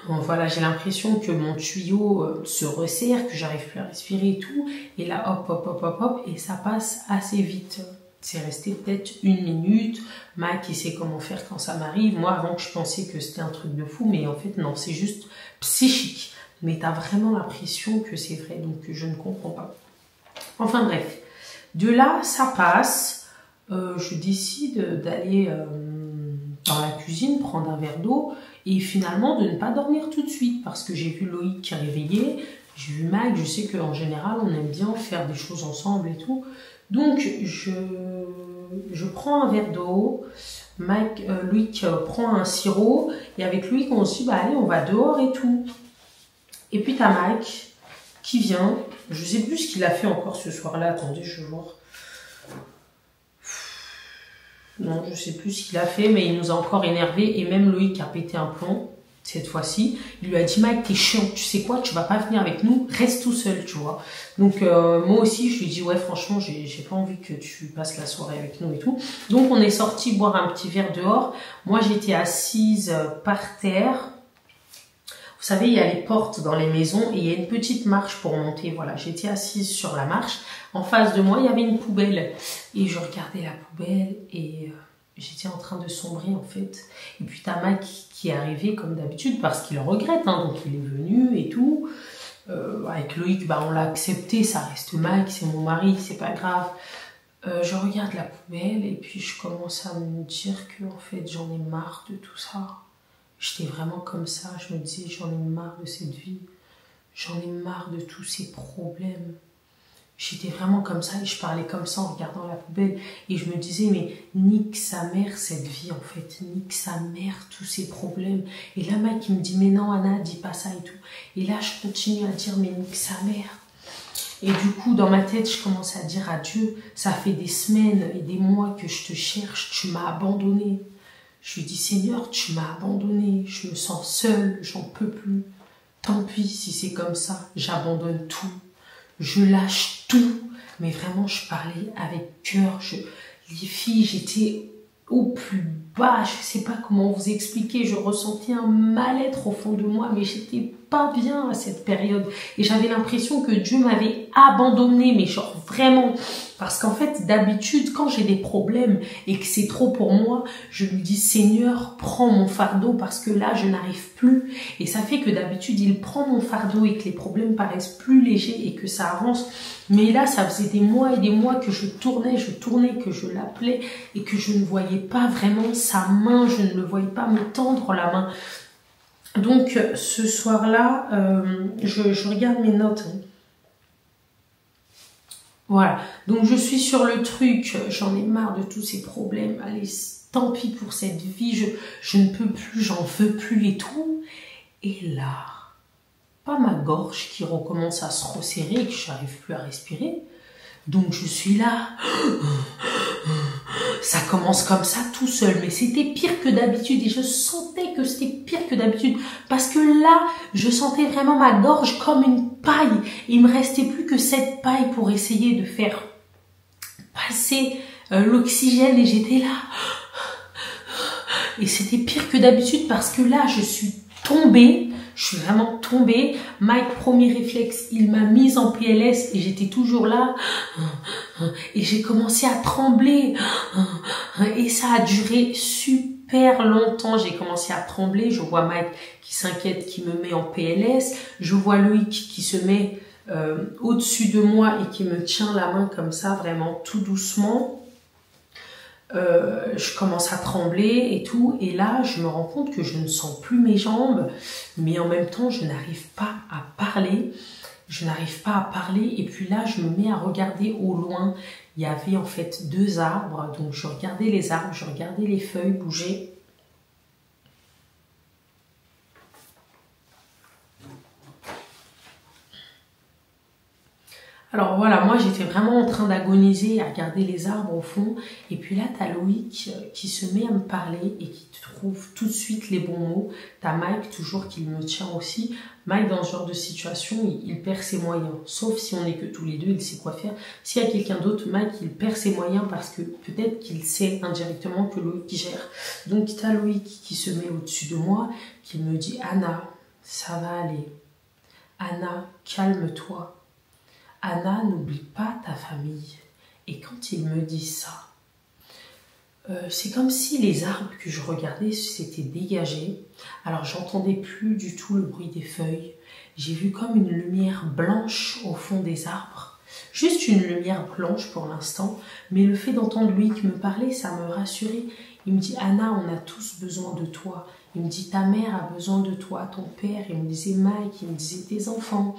Bon, voilà, j'ai l'impression que mon tuyau se resserre, que j'arrive plus à respirer et tout. Et là, hop, hop, hop, hop, hop, et ça passe assez vite. C'est resté peut-être 1 minute. Mike, il sait comment faire quand ça m'arrive. Moi, avant, je pensais que c'était un truc de fou, mais en fait, non, c'est juste psychique. Mais t'as vraiment l'impression que c'est vrai, donc je ne comprends pas. Enfin bref. De là, ça passe, je décide d'aller dans la cuisine, prendre un verre d'eau et finalement de ne pas dormir tout de suite parce que j'ai vu Loïc qui est réveillé, j'ai vu Mike, je sais qu'en général on aime bien faire des choses ensemble et tout. Donc je prends un verre d'eau, Loïc prend un sirop et avec Loïc on se dit allez on va dehors et tout. Et puis t'as Mike qui vient. Je sais plus ce qu'il a fait encore ce soir-là. Attendez, je vais voir. Non, je sais plus ce qu'il a fait, mais il nous a encore énervé. Et même Loïc a pété un plomb, cette fois-ci. Il lui a dit, Mike, t'es chiant, tu sais quoi, tu vas pas venir avec nous, reste tout seul, tu vois. Donc, moi aussi, je lui ai dit, ouais, franchement, j'ai pas envie que tu passes la soirée avec nous et tout. Donc, on est sorti boire un petit verre dehors. Moi, j'étais assise par terre. Vous savez, il y a les portes dans les maisons et il y a une petite marche pour monter. Voilà, j'étais assise sur la marche. En face de moi, il y avait une poubelle. Et je regardais la poubelle et j'étais en train de sombrer, en fait. Et puis, t'as Mike qui est arrivé, comme d'habitude, parce qu'il regrette. Hein, donc, il est venu et tout. Avec Loïc, bah, on l'a accepté. Ça reste Mike, c'est mon mari, c'est pas grave. Je regarde la poubelle et puis je commence à me dire que, en fait, j'en ai marre de tout ça. J'étais vraiment comme ça, je me disais j'en ai marre de cette vie, j'en ai marre de tous ces problèmes. J'étais vraiment comme ça et je parlais comme ça en regardant la poubelle et je me disais mais nique sa mère cette vie en fait, nique sa mère tous ces problèmes. Et là Mike il me dit mais non Anna dis pas ça et tout. Et là je continue à dire mais nique sa mère. Et du coup dans ma tête je commence à dire à Dieu, ça fait des semaines et des mois que je te cherche, tu m'as abandonnée. Je lui dis, Seigneur, tu m'as abandonné, je me sens seule, j'en peux plus. Tant pis si c'est comme ça, j'abandonne tout, je lâche tout. Mais vraiment, je parlais avec cœur. Les filles, j'étais au plus bas, je sais pas comment vous expliquer, je ressentais un mal-être au fond de moi, mais j'étais pas bien à cette période. Et j'avais l'impression que Dieu m'avait abandonnée, mais genre vraiment. Parce qu'en fait, d'habitude, quand j'ai des problèmes et que c'est trop pour moi, je lui dis, Seigneur, prends mon fardeau parce que là, je n'arrive plus. Et ça fait que d'habitude, il prend mon fardeau et que les problèmes paraissent plus légers et que ça avance. Mais là, ça faisait des mois et des mois que je tournais, que je l'appelais et que je ne voyais pas vraiment sa main, je ne le voyais pas me tendre la main. Donc, ce soir-là, je regarde mes notes. Voilà, donc je suis sur le truc, j'en ai marre de tous ces problèmes, allez, tant pis pour cette vie, je ne peux plus, j'en veux plus et tout. Et là, pas ma gorge qui recommence à se resserrer et que je n'arrive plus à respirer. Donc je suis là, ça commence comme ça tout seul, mais c'était pire que d'habitude et je sentais que c'était pire que d'habitude parce que là, je sentais vraiment ma gorge comme une paille. Il me restait plus que cette paille pour essayer de faire passer l'oxygène et j'étais là. Et c'était pire que d'habitude parce que là, je suis tombée. Je suis vraiment tombée. Mike, premier réflexe, il m'a mise en PLS et j'étais toujours là. Et j'ai commencé à trembler. Et ça a duré super longtemps. J'ai commencé à trembler. Je vois Mike qui s'inquiète, qui me met en PLS. Je vois Loïc qui se met au-dessus de moi et qui me tient la main comme ça, vraiment tout doucement. Je commence à trembler et tout, et là je me rends compte que je ne sens plus mes jambes, mais en même temps je n'arrive pas à parler, et puis là je me mets à regarder au loin. Il y avait en fait 2 arbres, donc je regardais les arbres, je regardais les feuilles bouger. Alors voilà, moi j'étais vraiment en train d'agoniser à regarder les arbres au fond. Et puis là, t'as Loïc qui se met à me parler et qui trouve tout de suite les bons mots. T'as Mike toujours qui me tient aussi. Mike, dans ce genre de situation, il perd ses moyens. Sauf si on n'est que tous les deux, il sait quoi faire. S'il y a quelqu'un d'autre, Mike, il perd ses moyens parce que peut-être qu'il sait indirectement que Loïc gère. Donc t'as Loïc qui se met au-dessus de moi, qui me dit « Anna, ça va aller. Anna, calme-toi. Anna, n'oublie pas ta famille. » Et quand il me dit ça, c'est comme si les arbres que je regardais s'étaient dégagés. Alors j'entendais plus du tout le bruit des feuilles. J'ai vu comme une lumière blanche au fond des arbres. Juste une lumière blanche pour l'instant. Mais le fait d'entendre Loïc me parler, ça me rassurait. Il me dit « Anna, on a tous besoin de toi. » Il me dit « Ta mère a besoin de toi, ton père. » Il me disait « Mike, il me disait tes enfants. »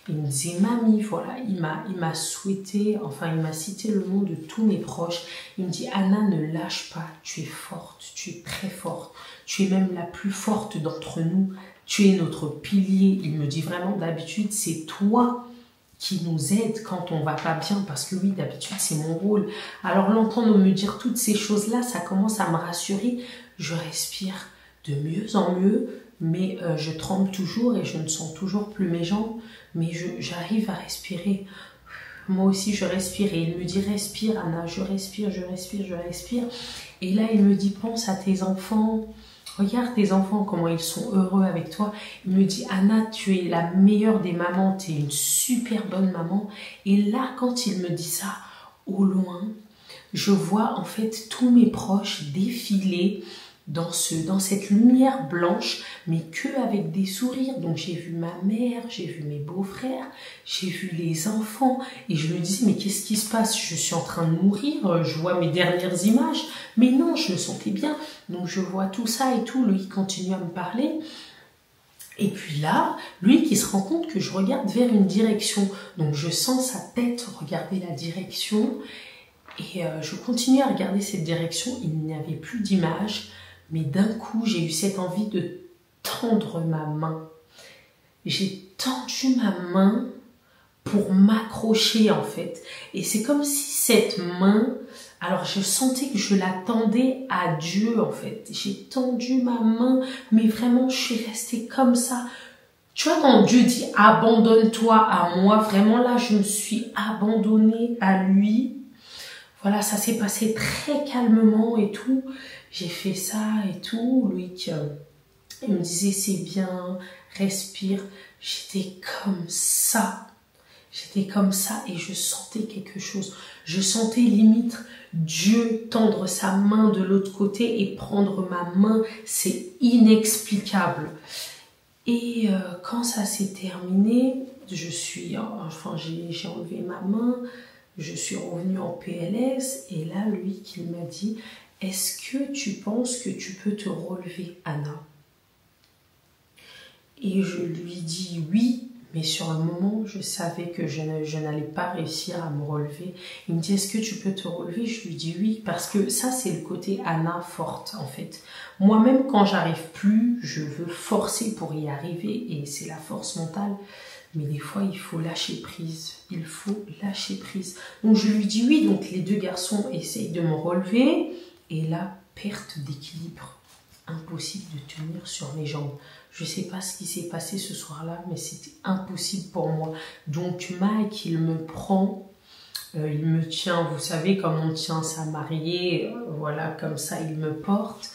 Il me disait mamie, voilà, il m'a souhaité, enfin il m'a cité le nom de tous mes proches. Il me dit Anna, ne lâche pas, tu es forte, tu es très forte, tu es même la plus forte d'entre nous, tu es notre pilier. Il me dit vraiment d'habitude c'est toi qui nous aide quand on va pas bien, parce que oui, d'habitude, c'est mon rôle. Alors, l'entendre me dire toutes ces choses-là, ça commence à me rassurer. Je respire de mieux en mieux, mais je tremble toujours et je ne sens toujours plus mes jambes, mais j'arrive à respirer. Moi aussi, je respire et il me dit, respire, Anna, je respire, je respire, je respire. Et là, il me dit, pense à tes enfants. Regarde tes enfants, comment ils sont heureux avec toi. Il me dit, Anna, tu es la meilleure des mamans, tu es une super bonne maman. Et là, quand il me dit ça, au loin, je vois en fait tous mes proches défiler dans cette lumière blanche, mais que avec des sourires. Donc j'ai vu ma mère, j'ai vu mes beaux-frères, j'ai vu les enfants, et je me disais, mais qu'est-ce qui se passe? Je suis en train de mourir, je vois mes dernières images, mais non, je me sentais bien. Donc je vois tout ça et tout, lui continue à me parler. Et puis là, lui qui se rend compte que je regarde vers une direction. Donc je sens sa tête regarder la direction, et je continue à regarder cette direction, il n'y avait plus d'image. Mais d'un coup, j'ai eu cette envie de tendre ma main. J'ai tendu ma main pour m'accrocher en fait. Et c'est comme si cette main, alors je sentais que je la tendais à Dieu en fait. J'ai tendu ma main, mais vraiment je suis restée comme ça. Tu vois, quand Dieu dit abandonne-toi à moi, vraiment là je me suis abandonnée à lui. Voilà, ça s'est passé très calmement et tout. J'ai fait ça et tout. Lui, il me disait c'est bien, respire. J'étais comme ça. J'étais comme ça et je sentais quelque chose. Je sentais limite Dieu tendre sa main de l'autre côté et prendre ma main. C'est inexplicable. Et quand ça s'est terminé, j'ai enlevé ma main. Je suis revenue en PLS et là, lui, qui m'a dit, est-ce que tu penses que tu peux te relever, Anna? Et je lui dis oui, mais sur le moment, je savais que je n'allais pas réussir à me relever. Il me dit, est-ce que tu peux te relever? Je lui dis oui, parce que ça, c'est le côté Anna forte, en fait. Moi-même, quand j'arrive plus, je veux forcer pour y arriver et c'est la force mentale. Mais des fois, il faut lâcher prise. Il faut lâcher prise. Donc, je lui dis oui. Donc, les deux garçons essayent de me relever. Et là, perte d'équilibre. Impossible de tenir sur mes jambes. Je ne sais pas ce qui s'est passé ce soir-là, mais c'était impossible pour moi. Donc, Mike, il me prend. Il me tient, vous savez, comme on tient sa mariée. Voilà, comme ça, il me porte.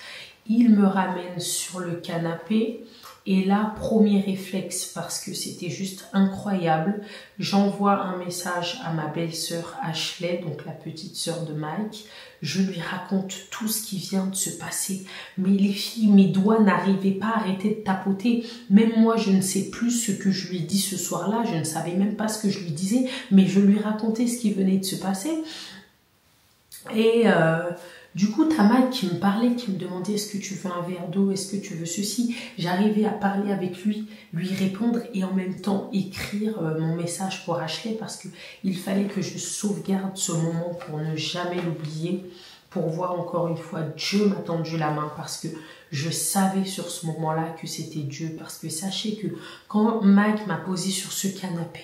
Il me ramène sur le canapé. Et là, premier réflexe, parce que c'était juste incroyable, j'envoie un message à ma belle-sœur Ashley, donc la petite sœur de Mike. Je lui raconte tout ce qui vient de se passer. Mais les filles, mes doigts n'arrivaient pas à arrêter de tapoter. Même moi, je ne sais plus ce que je lui ai dit ce soir-là. Je ne savais même pas ce que je lui disais, mais je lui racontais ce qui venait de se passer. Et du coup, t'as Mike qui me parlait, qui me demandait est-ce que tu veux un verre d'eau, est-ce que tu veux ceci. J'arrivais à parler avec lui répondre et en même temps écrire mon message pour Ashley parce qu'il fallait que je sauvegarde ce moment pour ne jamais l'oublier, pour voir encore une fois Dieu m'a tendu la main parce que je savais sur ce moment-là que c'était Dieu. Parce que sachez que quand Mike m'a posé sur ce canapé,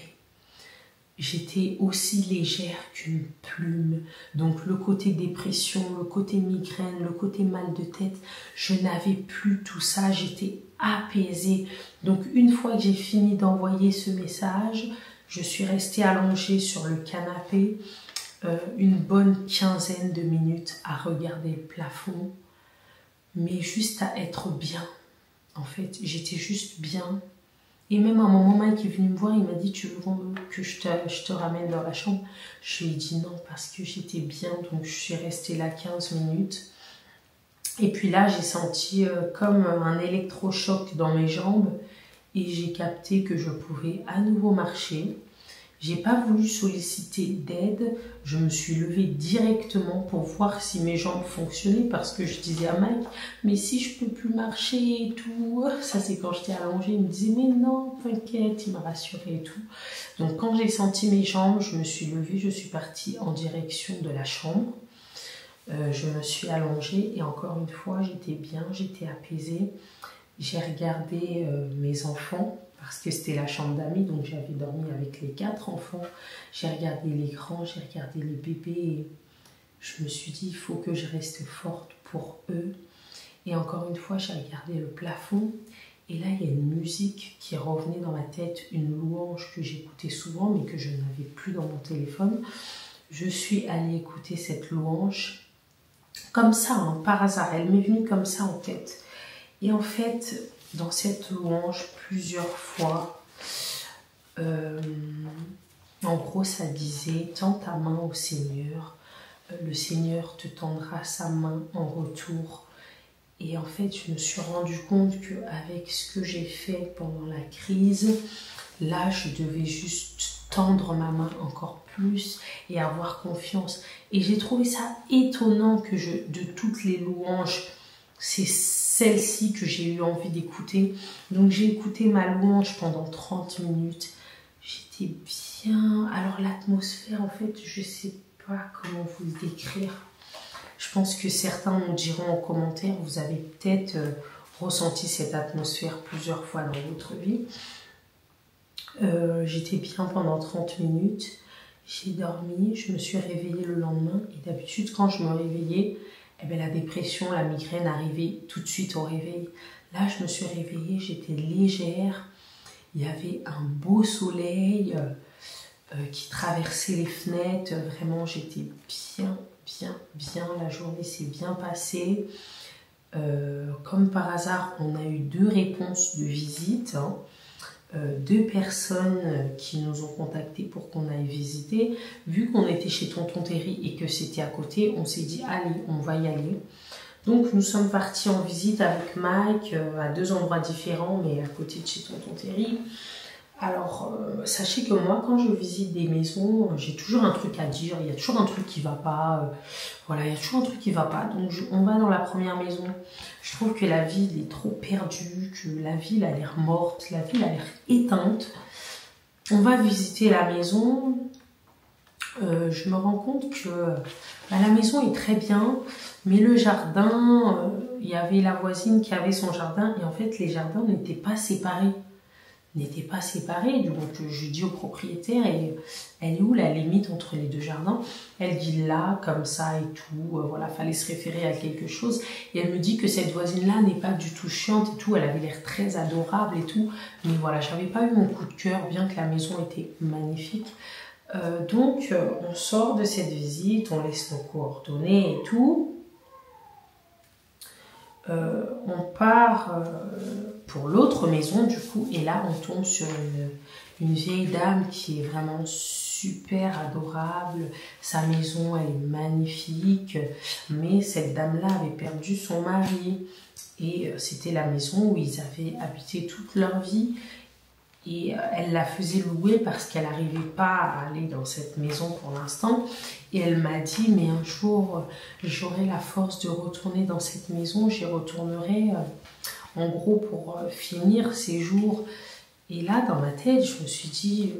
j'étais aussi légère qu'une plume. Donc le côté dépression, le côté migraine, le côté mal de tête, je n'avais plus tout ça, j'étais apaisée. Donc une fois que j'ai fini d'envoyer ce message, je suis restée allongée sur le canapé une bonne quinzaine de minutes à regarder le plafond, mais juste à être bien. En fait, j'étais juste bien. Et même à un moment, Mike est venu me voir, il m'a dit, tu veux que je te ramène dans la chambre? Je lui ai dit non parce que j'étais bien, donc je suis restée là 15 minutes. Et puis là, j'ai senti comme un électrochoc dans mes jambes et j'ai capté que je pouvais à nouveau marcher. J'ai pas voulu solliciter d'aide, je me suis levée directement pour voir si mes jambes fonctionnaient parce que je disais à Mike, mais si je peux plus marcher et tout, ça c'est quand j'étais allongée, il me disait mais non, t'inquiète, il m'a rassurée et tout. Donc quand j'ai senti mes jambes, je me suis levée, je suis partie en direction de la chambre. Je me suis allongée et encore une fois, j'étais bien, j'étais apaisée. j'ai regardé mes enfants, parce que c'était la chambre d'amis, donc j'avais dormi avec les 4 enfants. J'ai regardé les grands, j'ai regardé les bébés. Et je me suis dit, il faut que je reste forte pour eux. Et encore une fois, j'ai regardé le plafond. Et là, il y a une musique qui revenait dans ma tête, une louange que j'écoutais souvent, mais que je n'avais plus dans mon téléphone. Je suis allée écouter cette louange, comme ça, hein, par hasard. Elle m'est venue comme ça en tête. Et en fait, dans cette louange, plusieurs fois, en gros, ça disait « Tends ta main au Seigneur, le Seigneur te tendra sa main en retour. » Et en fait, je me suis rendu compte qu'avec ce que j'ai fait pendant la crise, là, je devais juste tendre ma main encore plus et avoir confiance. Et j'ai trouvé ça étonnant que de toutes les louanges, c'est celle-ci que j'ai eu envie d'écouter. Donc, j'ai écouté ma louange pendant 30 minutes. J'étais bien. Alors, l'atmosphère, en fait, je ne sais pas comment vous le décrire. Je pense que certains nous diront en commentaire, vous avez peut-être ressenti cette atmosphère plusieurs fois dans votre vie. J'étais bien pendant 30 minutes, j'ai dormi, je me suis réveillée le lendemain et d'habitude quand je me réveillais, eh bien, la dépression, la migraine arrivait tout de suite au réveil. Là, je me suis réveillée, j'étais légère, il y avait un beau soleil qui traversait les fenêtres, vraiment j'étais bien, la journée s'est bien passée. Comme par hasard, on a eu 2 réponses de visite, hein. 2 personnes qui nous ont contactés pour qu'on aille visiter. Vu qu'on était chez Tonton Terry et que c'était à côté, on s'est dit allez, on va y aller. Donc nous sommes partis en visite avec Mike à 2 endroits différents, mais à côté de chez Tonton Terry. Alors, sachez que moi, quand je visite des maisons, j'ai toujours un truc à dire. Il y a toujours un truc qui va pas. Voilà, il y a toujours un truc qui va pas. Donc, on va dans la première maison. Je trouve que la ville est trop perdue, que la ville a l'air morte, la ville a l'air éteinte. On va visiter la maison. Je me rends compte que la maison est très bien, mais le jardin, il y avait la voisine qui avait son jardin et en fait, les jardins n'étaient pas séparés. Donc je dis au propriétaire, elle est où la limite entre les 2 jardins? Elle dit là, comme ça et tout, voilà, fallait se référer à quelque chose. Et elle me dit que cette voisine-là n'est pas du tout chiante et tout, elle avait l'air très adorable et tout. Mais voilà, j'avais pas eu mon coup de cœur, bien que la maison était magnifique. Donc on sort de cette visite, on laisse nos coordonnées et tout. On part pour l'autre maison du coup et là on tombe sur une vieille dame qui est vraiment super adorable. Sa maison elle est magnifique, mais cette dame là avait perdu son mari et c'était la maison où ils avaient habité toute leur vie et elle la faisait louer parce qu'elle n'arrivait pas à aller dans cette maison pour l'instant. Et elle m'a dit, mais un jour, j'aurai la force de retourner dans cette maison, j'y retournerai en gros pour finir ces jours. Et là, dans ma tête, je me suis dit,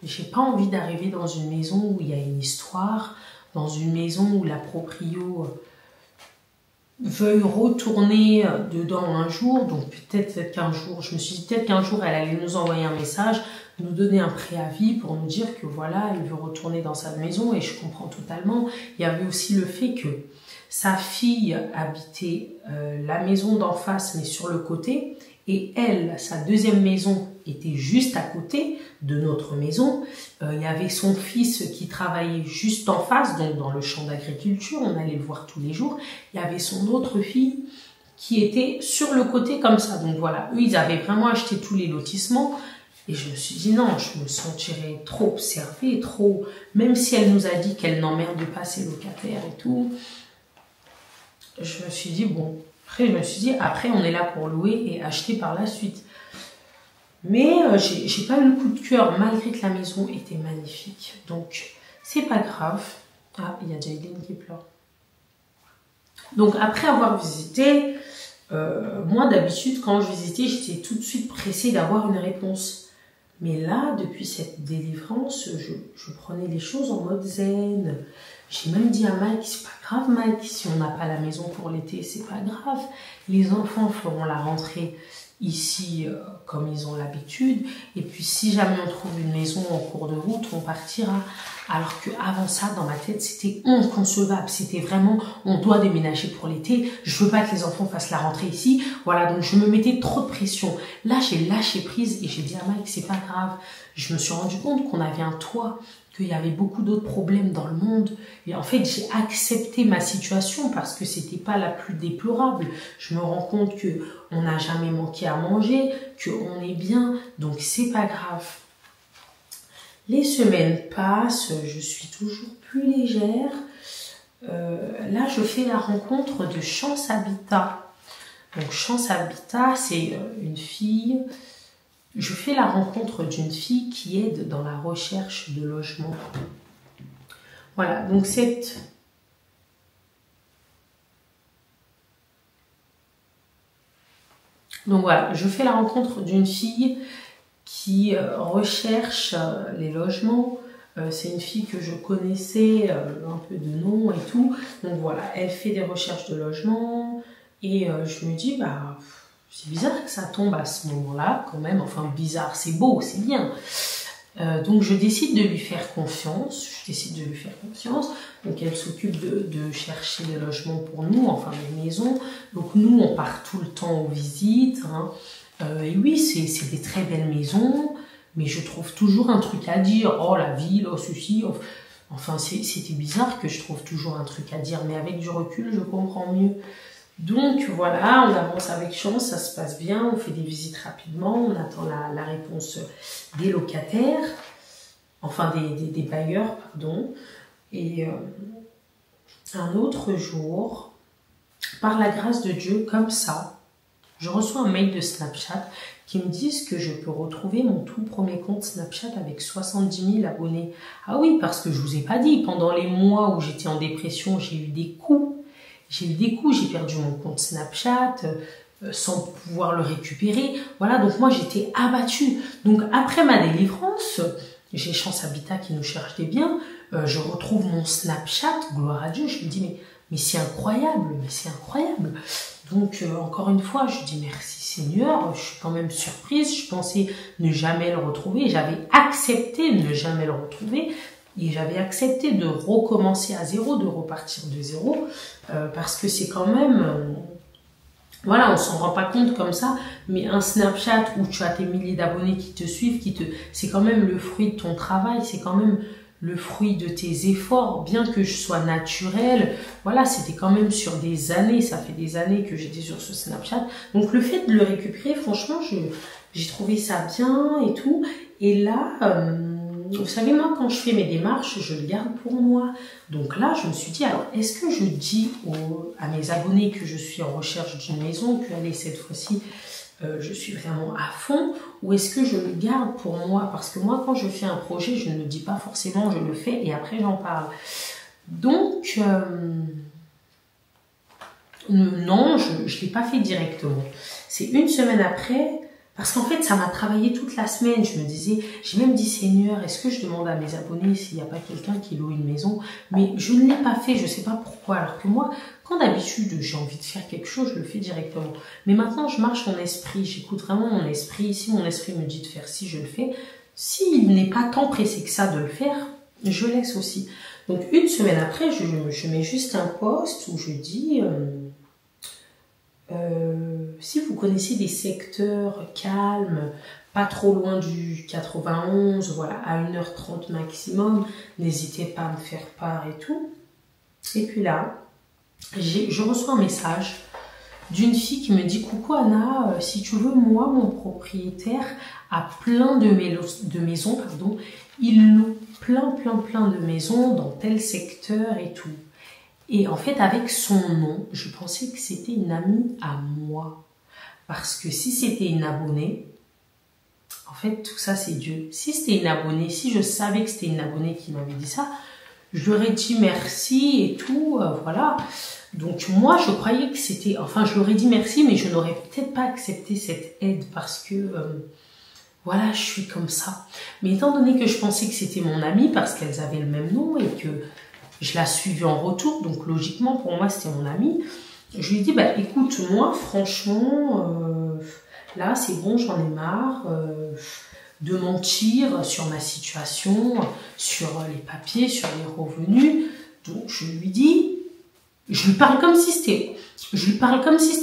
j'ai pas envie d'arriver dans une maison où il y a une histoire, dans une maison où la proprio veuille retourner dedans un jour, donc peut-être qu'un jour, je me suis dit peut-être qu'un jour elle allait nous envoyer un message, nous donner un préavis pour nous dire que voilà, elle veut retourner dans sa maison et je comprends totalement. Il y avait aussi le fait que sa fille habitait la maison d'en face mais sur le côté et elle, sa deuxième maison était juste à côté de notre maison. Il y avait son fils qui travaillait juste en face, donc dans le champ d'agriculture, on allait le voir tous les jours. Il y avait son autre fille qui était sur le côté comme ça. Donc voilà, eux, ils avaient vraiment acheté tous les lotissements. Et je me suis dit non, je me sentirais trop observée, trop... Même si elle nous a dit qu'elle n'emmerde pas ses locataires et tout. Je me suis dit bon... Après, on est là pour louer et acheter par la suite. Mais j'ai pas eu le coup de cœur, malgré que la maison était magnifique. Donc, c'est pas grave. Ah, il y a Jaylin qui pleure. Donc, après avoir visité, moi, d'habitude, quand je visitais, j'étais tout de suite pressée d'avoir une réponse. Mais là, depuis cette délivrance, je prenais les choses en mode zen. J'ai même dit à Mike, c'est pas grave Mike, si on n'a pas la maison pour l'été, c'est pas grave. Les enfants feront la rentrée ici comme ils ont l'habitude. Et puis si jamais on trouve une maison en cours de route, on partira. Alors qu'avant ça, dans ma tête, c'était inconcevable. C'était vraiment, on doit déménager pour l'été. Je veux pas que les enfants fassent la rentrée ici. Voilà, donc je me mettais trop de pression. Là, j'ai lâché prise et j'ai dit à Mike, c'est pas grave. Je me suis rendu compte qu'on avait un toit, qu'il y avait beaucoup d'autres problèmes dans le monde. Et en fait, j'ai accepté ma situation parce que c'était pas la plus déplorable. Je me rends compte que on n'a jamais manqué à manger, qu'on est bien, donc c'est pas grave. Les semaines passent, je suis toujours plus légère. Là, je fais la rencontre de Chance Habitat. Donc, Chance Habitat, c'est une fille. Je fais la rencontre d'une fille qui aide dans la recherche de logement. Voilà, donc Donc voilà, je fais la rencontre d'une fille qui recherche les logements. C'est une fille que je connaissais un peu de nom et tout. Donc voilà, elle fait des recherches de logement. Et je me dis, bah, c'est bizarre que ça tombe à ce moment-là, quand même. Enfin, bizarre, c'est beau, c'est bien. Donc je décide de lui faire confiance. Donc elle s'occupe de chercher des logements pour nous, enfin des maisons. Donc nous, on part tout le temps aux visites. Hein. Et oui, c'est des très belles maisons, mais je trouve toujours un truc à dire. Oh, la ville, oh, ceci. Oh. Enfin, c'était bizarre que je trouve toujours un truc à dire, mais avec du recul, je comprends mieux. Donc voilà, on avance avec Chance, ça se passe bien, on fait des visites rapidement, on attend la réponse des locataires, enfin des bailleurs, pardon. Et un autre jour, par la grâce de Dieu, comme ça, je reçois un mail de Snapchat qui me disent que je peux retrouver mon tout premier compte Snapchat avec 70 000 abonnés. Ah oui, parce que je vous ai pas dit, pendant les mois où j'étais en dépression, j'ai eu des coups. J'ai perdu mon compte Snapchat sans pouvoir le récupérer. Voilà, donc moi j'étais abattue. Donc après ma délivrance, j'ai Chance Habitat qui nous cherche des biens. Je retrouve mon Snapchat, gloire à Dieu. Je me dis mais c'est incroyable, Donc encore une fois, je dis merci Seigneur. Je suis quand même surprise. Je pensais ne jamais le retrouver. J'avais accepté de ne jamais le retrouver. Et j'avais accepté de recommencer à zéro, de repartir de zéro, parce que c'est quand même... voilà, on s'en rend pas compte comme ça, mais un Snapchat où tu as tes milliers d'abonnés qui te suivent, c'est quand même le fruit de ton travail, c'est quand même le fruit de tes efforts, bien que je sois naturelle. Voilà, c'était quand même sur des années, ça fait des années que j'étais sur ce Snapchat. Donc le fait de le récupérer, franchement, j'ai trouvé ça bien et tout. Et là... vous savez, moi, quand je fais mes démarches, je le garde pour moi. Donc là, je me suis dit, alors, est-ce que je dis à mes abonnés que je suis en recherche d'une maison, que allez, cette fois-ci, je suis vraiment à fond, ou est-ce que je le garde pour moi? Parce que moi, quand je fais un projet, je ne le dis pas forcément, je le fais et après, j'en parle. Donc, non, je ne l'ai pas fait directement. C'est une semaine après... Parce qu'en fait, ça m'a travaillé toute la semaine. Je me disais, j'ai même dit, Seigneur, est-ce que je demande à mes abonnés s'il n'y a pas quelqu'un qui loue une maison? Mais je ne l'ai pas fait, je ne sais pas pourquoi. Alors que moi, quand d'habitude, j'ai envie de faire quelque chose, je le fais directement. Mais maintenant, je marche mon esprit, j'écoute vraiment mon esprit. Si mon esprit me dit de faire ci, je le fais. S'il n'est pas tant pressé que ça de le faire, je laisse aussi. Donc, une semaine après, je mets juste un post où je dis... si vous connaissez des secteurs calmes, pas trop loin du 91, voilà, à 1h30 maximum, n'hésitez pas à me faire part et tout. Et puis là, je reçois un message d'une fille qui me dit « Coucou Anna, si tu veux, moi, mon propriétaire a plein de maisons, pardon, il loue plein de maisons dans tel secteur et tout. » Et en fait, avec son nom, je pensais que c'était une amie à moi. Parce que si c'était une abonnée, en fait, tout ça, c'est Dieu. Si c'était une abonnée, si je savais que c'était une abonnée qui m'avait dit ça, je lui aurais dit merci et tout, voilà. Donc moi, je croyais que c'était... Enfin, je lui aurais dit merci, mais je n'aurais peut-être pas accepté cette aide parce que... voilà, je suis comme ça. Mais étant donné que je pensais que c'était mon amie, parce qu'elles avaient le même nom et que... Je l'ai suivi en retour, donc logiquement, pour moi, c'était mon ami. Je lui ai dit, bah, écoute, moi, franchement, là, c'est bon, j'en ai marre de mentir sur ma situation, sur les papiers, sur les revenus. Donc, je lui dis, je lui parle comme si c'était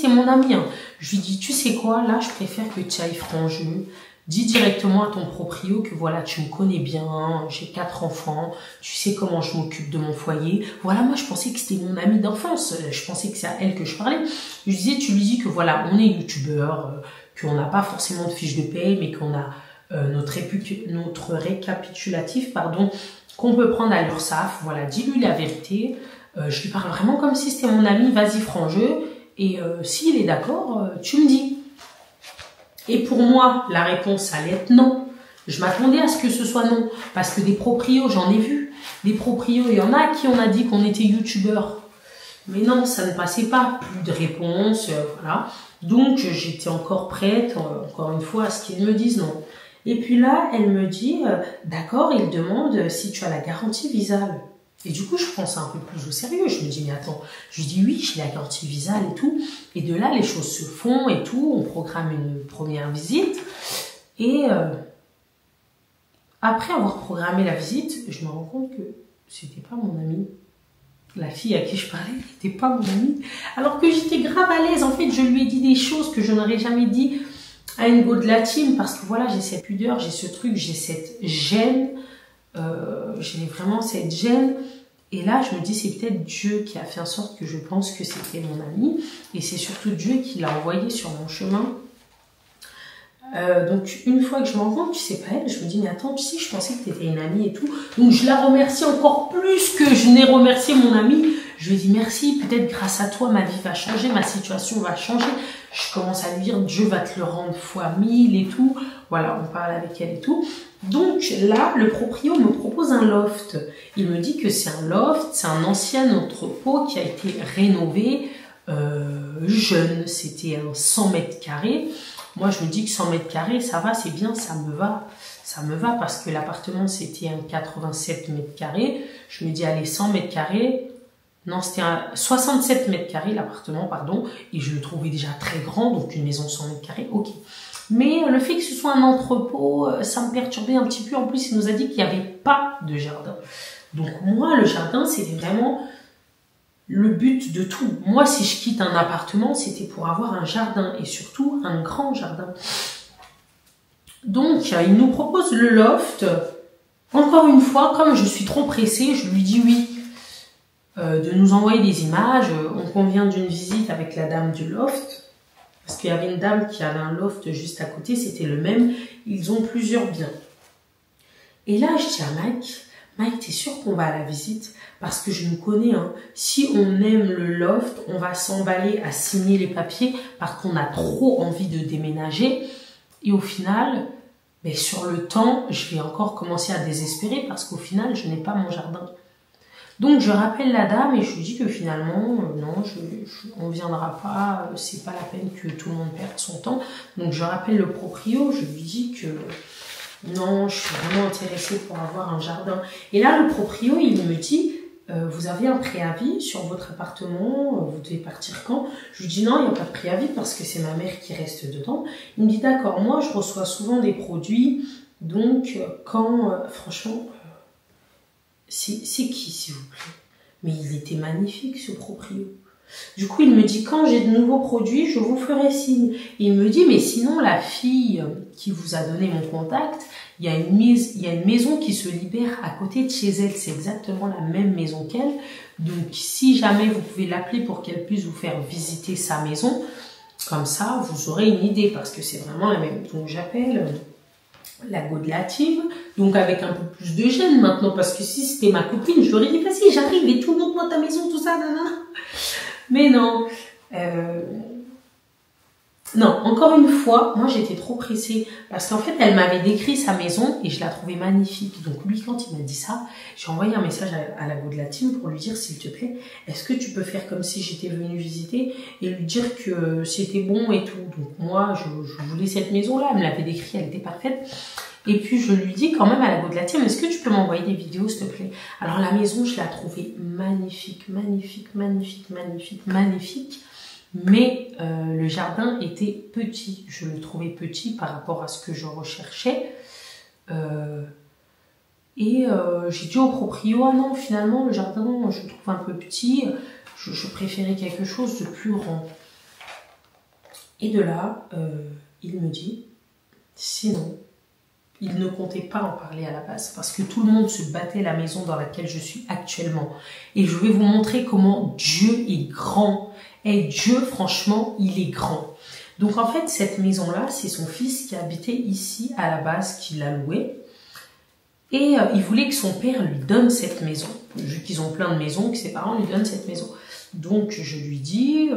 mon ami. Hein. Je lui dis, tu sais quoi, là, je préfère que tu ailles franc jeu. Dis directement à ton proprio que voilà, tu me connais bien, j'ai 4 enfants, tu sais comment je m'occupe de mon foyer. Voilà, moi, je pensais que c'était mon amie d'enfance. Je pensais que c'est à elle que je parlais. Je lui disais, tu lui dis que voilà, on est youtubeur, qu'on n'a pas forcément de fiche de paye, mais qu'on a notre récapitulatif, pardon, qu'on peut prendre à l'URSSAF. Voilà, dis-lui la vérité. Je lui parle vraiment comme si c'était mon ami, vas-y franc jeu. Et s'il est d'accord, tu me dis. Et pour moi, la réponse allait être non. Je m'attendais à ce que ce soit non. Parce que des proprios, j'en ai vu. Des proprios, il y en a à qui on a dit qu'on était youtubeur. Mais non, ça ne passait pas. Plus de réponse, voilà. Donc, j'étais encore prête, encore une fois, à ce qu'ils me disent non. Et puis là, elle me dit, d'accord, il demande si tu as la garantie Visale. Et du coup, je prends ça un peu plus au sérieux. Je me dis, mais attends, je dis oui, j'ai la garantie Visale et tout. Et de là, les choses se font et tout. On programme une première visite. Et après avoir programmé la visite, je me rends compte que c'était pas mon amie. La fille à qui je parlais n'était pas mon amie. Alors que j'étais grave à l'aise. En fait, je lui ai dit des choses que je n'aurais jamais dit à une go de la team. Parce que voilà, j'ai cette pudeur, j'ai ce truc, j'ai cette gêne. J'ai vraiment cette gêne. Et là, je me dis, c'est peut-être Dieu qui a fait en sorte que je pense que c'était mon ami. Et c'est surtout Dieu qui l'a envoyé sur mon chemin. Donc, une fois que je me rends compte que c'est pas elle, je me dis, mais attends, tu sais, je pensais que tu étais une amie et tout. Donc, je la remercie encore plus que je n'ai remercié mon amie. Je lui dis merci, peut-être grâce à toi, ma vie va changer, ma situation va changer. Je commence à lui dire, Dieu va te le rendre fois 1000 et tout. Voilà, on parle avec elle et tout. Donc là, le proprio me propose un loft. Il me dit que c'est un loft, c'est un ancien entrepôt qui a été rénové jeune. C'était un 100 mètres carrés. Moi, je me dis que 100 mètres carrés, ça va, c'est bien, ça me va. Ça me va parce que l'appartement, c'était un 87 mètres carrés. Je me dis, allez, 100 mètres carrés. Non, c'était un 67 mètres carrés, l'appartement, pardon. Et je le trouvais déjà très grand, donc une maison 100 mètres carrés, ok. Mais le fait que ce soit un entrepôt, ça me perturbait un petit peu. En plus, il nous a dit qu'il n'y avait pas de jardin. Donc moi, le jardin, c'était vraiment le but de tout. Moi, si je quitte un appartement, c'était pour avoir un jardin. Et surtout, un grand jardin. Donc, il nous propose le loft. Encore une fois, comme je suis trop pressée, je lui dis oui. De nous envoyer des images. On convient d'une visite avec la dame du loft. Parce qu'il y avait une dame qui avait un loft juste à côté, c'était le même. Ils ont plusieurs biens. Et là, je dis à Mike, t'es sûr qu'on va à la visite? Parce que je nous connais, hein. Si on aime le loft, on va s'emballer à signer les papiers parce qu'on a trop envie de déménager. Et au final, ben, sur le temps, je vais encore commencer à désespérer parce qu'au final, je n'ai pas mon jardin. Donc je rappelle la dame et je lui dis que finalement, non, on ne viendra pas, c'est pas la peine que tout le monde perde son temps. Donc je rappelle le proprio, je lui dis que non, je suis vraiment intéressée pour avoir un jardin. Et là, le proprio, il me dit, vous avez un préavis sur votre appartement, vous devez partir quand? Je lui dis non, il n'y a pas de préavis parce que c'est ma mère qui reste dedans. Il me dit d'accord, moi je reçois souvent des produits, donc quand, franchement... C'est qui, s'il vous plaît? Mais il était magnifique, ce proprio. Du coup, il me dit, quand j'ai de nouveaux produits, je vous ferai signe. Et il me dit, mais sinon, la fille qui vous a donné mon contact, il y a une maison qui se libère à côté de chez elle. C'est exactement la même maison qu'elle. Donc, si jamais vous pouvez l'appeler pour qu'elle puisse vous faire visiter sa maison, comme ça, vous aurez une idée, parce que c'est vraiment la même. Donc, j'appelle... la go de la team, donc avec un peu plus de gêne maintenant, parce que si c'était ma copine, je lui aurais dit, vas-y, j'arrive et tout, montre-moi ta maison, tout ça, nanana. Mais non, non, encore une fois, moi j'étais trop pressée, parce qu'en fait, elle m'avait décrit sa maison et je la trouvais magnifique. Donc lui, quand il m'a dit ça, j'ai envoyé un message à la go de la team pour lui dire, s'il te plaît, est-ce que tu peux faire comme si j'étais venue visiter et lui dire que c'était bon et tout. Donc moi, je voulais cette maison-là, elle me l'avait décrit, elle était parfaite. Et puis je lui dis quand même à la go de la team, est-ce que tu peux m'envoyer des vidéos s'il te plaît? Alors la maison, je l'ai trouvée magnifique, magnifique, magnifique, magnifique, magnifique. Mais le jardin était petit. Je le trouvais petit par rapport à ce que je recherchais. J'ai dit au proprio, ah non, finalement, le jardin, je le trouve un peu petit. Je préférais quelque chose de plus grand. Et de là, il me dit, sinon, il ne comptait pas en parler à la base parce que tout le monde se battait la maison dans laquelle je suis actuellement. Et je vais vous montrer comment Dieu est grand. Et Dieu, franchement, il est grand. Donc en fait, cette maison-là, c'est son fils qui habitait ici à la base, qui l'a louée. Et il voulait que son père lui donne cette maison. Vu qu'ils ont plein de maisons, que ses parents lui donnent cette maison. Donc je lui dis,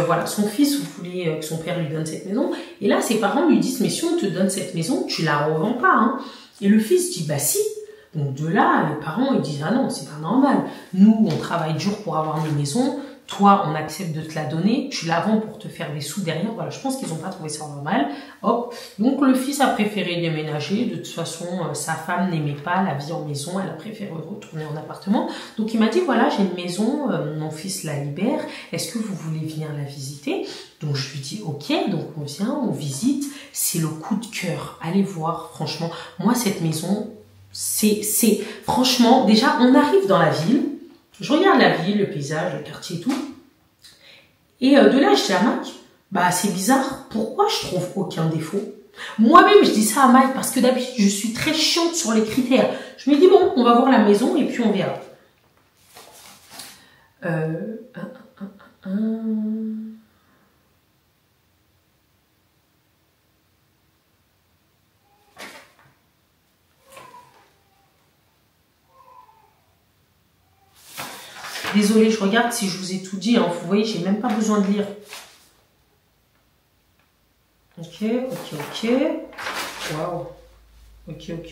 voilà, son fils voulait que son père lui donne cette maison. Et là, ses parents lui disent, mais si on te donne cette maison, tu la revends pas, hein. Et le fils dit, bah si. Donc de là, les parents, ils disent, ah non, c'est pas normal. Nous, on travaille dur pour avoir une maison. Toi, on accepte de te la donner. Tu la vends pour te faire des sous derrière. Voilà, je pense qu'ils n'ont pas trouvé ça normal. Hop. Donc le fils a préféré déménager. De toute façon, sa femme n'aimait pas la vie en maison. Elle a préféré retourner en appartement. Donc il m'a dit, voilà, j'ai une maison. Mon fils la libère. Est-ce que vous voulez venir la visiter? Donc je lui dis, ok. Donc on vient, on visite. C'est le coup de cœur. Allez voir, franchement. Moi, cette maison, franchement, déjà, on arrive dans la ville. Je regarde la ville, le paysage, le quartier et tout. Et de là, je dis à Mike, bah c'est bizarre, pourquoi je trouve aucun défaut? Moi-même, je dis ça à Mike parce que d'habitude, je suis très chiante sur les critères. Je me dis, bon, on va voir la maison et puis on verra. Désolée, je regarde si je vous ai tout dit. Hein. Vous voyez, j'ai même pas besoin de lire. Ok. Waouh. Ok. Ok,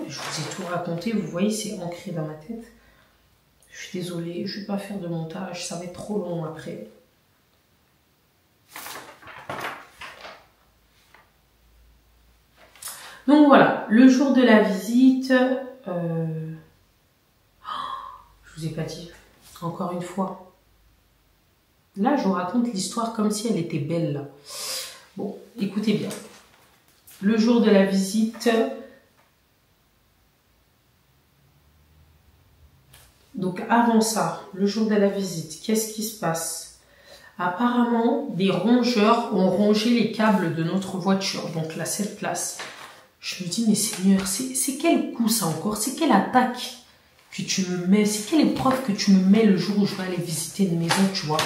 je vous ai tout raconté. Vous voyez, c'est ancré dans ma tête. Je suis désolée, je vais pas faire de montage. Ça va être trop long après. Donc voilà, le jour de la visite, je vous ai pas dit, encore une fois. Là, je vous raconte l'histoire comme si elle était belle. Là. Bon, écoutez bien. Le jour de la visite, donc avant ça, le jour de la visite, qu'est-ce qui se passe? Apparemment, des rongeurs ont rongé les câbles de notre voiture, donc la 7 places. Je me dis, mais Seigneur, c'est quel coup ça encore? C'est quelle attaque que tu me mets? C'est quelle épreuve que tu me mets le jour où je vais aller visiter une maison, tu vois?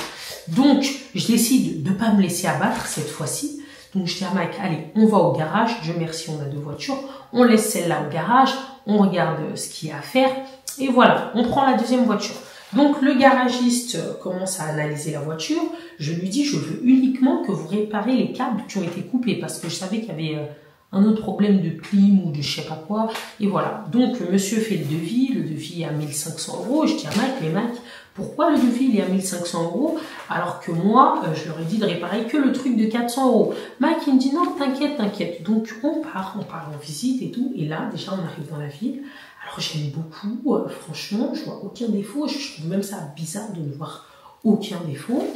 Donc, je décide de ne pas me laisser abattre cette fois-ci. Donc, je dis à Mike, allez, on va au garage. Dieu merci, on a 2 voitures. On laisse celle-là au garage. On regarde ce qu'il y a à faire. Et voilà, on prend la 2e voiture. Donc, le garagiste commence à analyser la voiture. Je lui dis, je veux uniquement que vous réparez les câbles qui ont été coupés parce que je savais qu'il y avait un autre problème de clim ou de je sais pas quoi. Et voilà. Donc, le monsieur fait le devis. Le devis est à 1500 €. Je dis à Mike, mais Mike, pourquoi le devis il est à 1500 € alors que moi, je leur ai dit de réparer que le truc de 400 €. Mike, il me dit non, t'inquiète. Donc, on part en visite et tout. Et là, déjà, on arrive dans la ville. Alors, j'aime beaucoup. Franchement, je vois aucun défaut. Je trouve même ça bizarre de ne voir aucun défaut.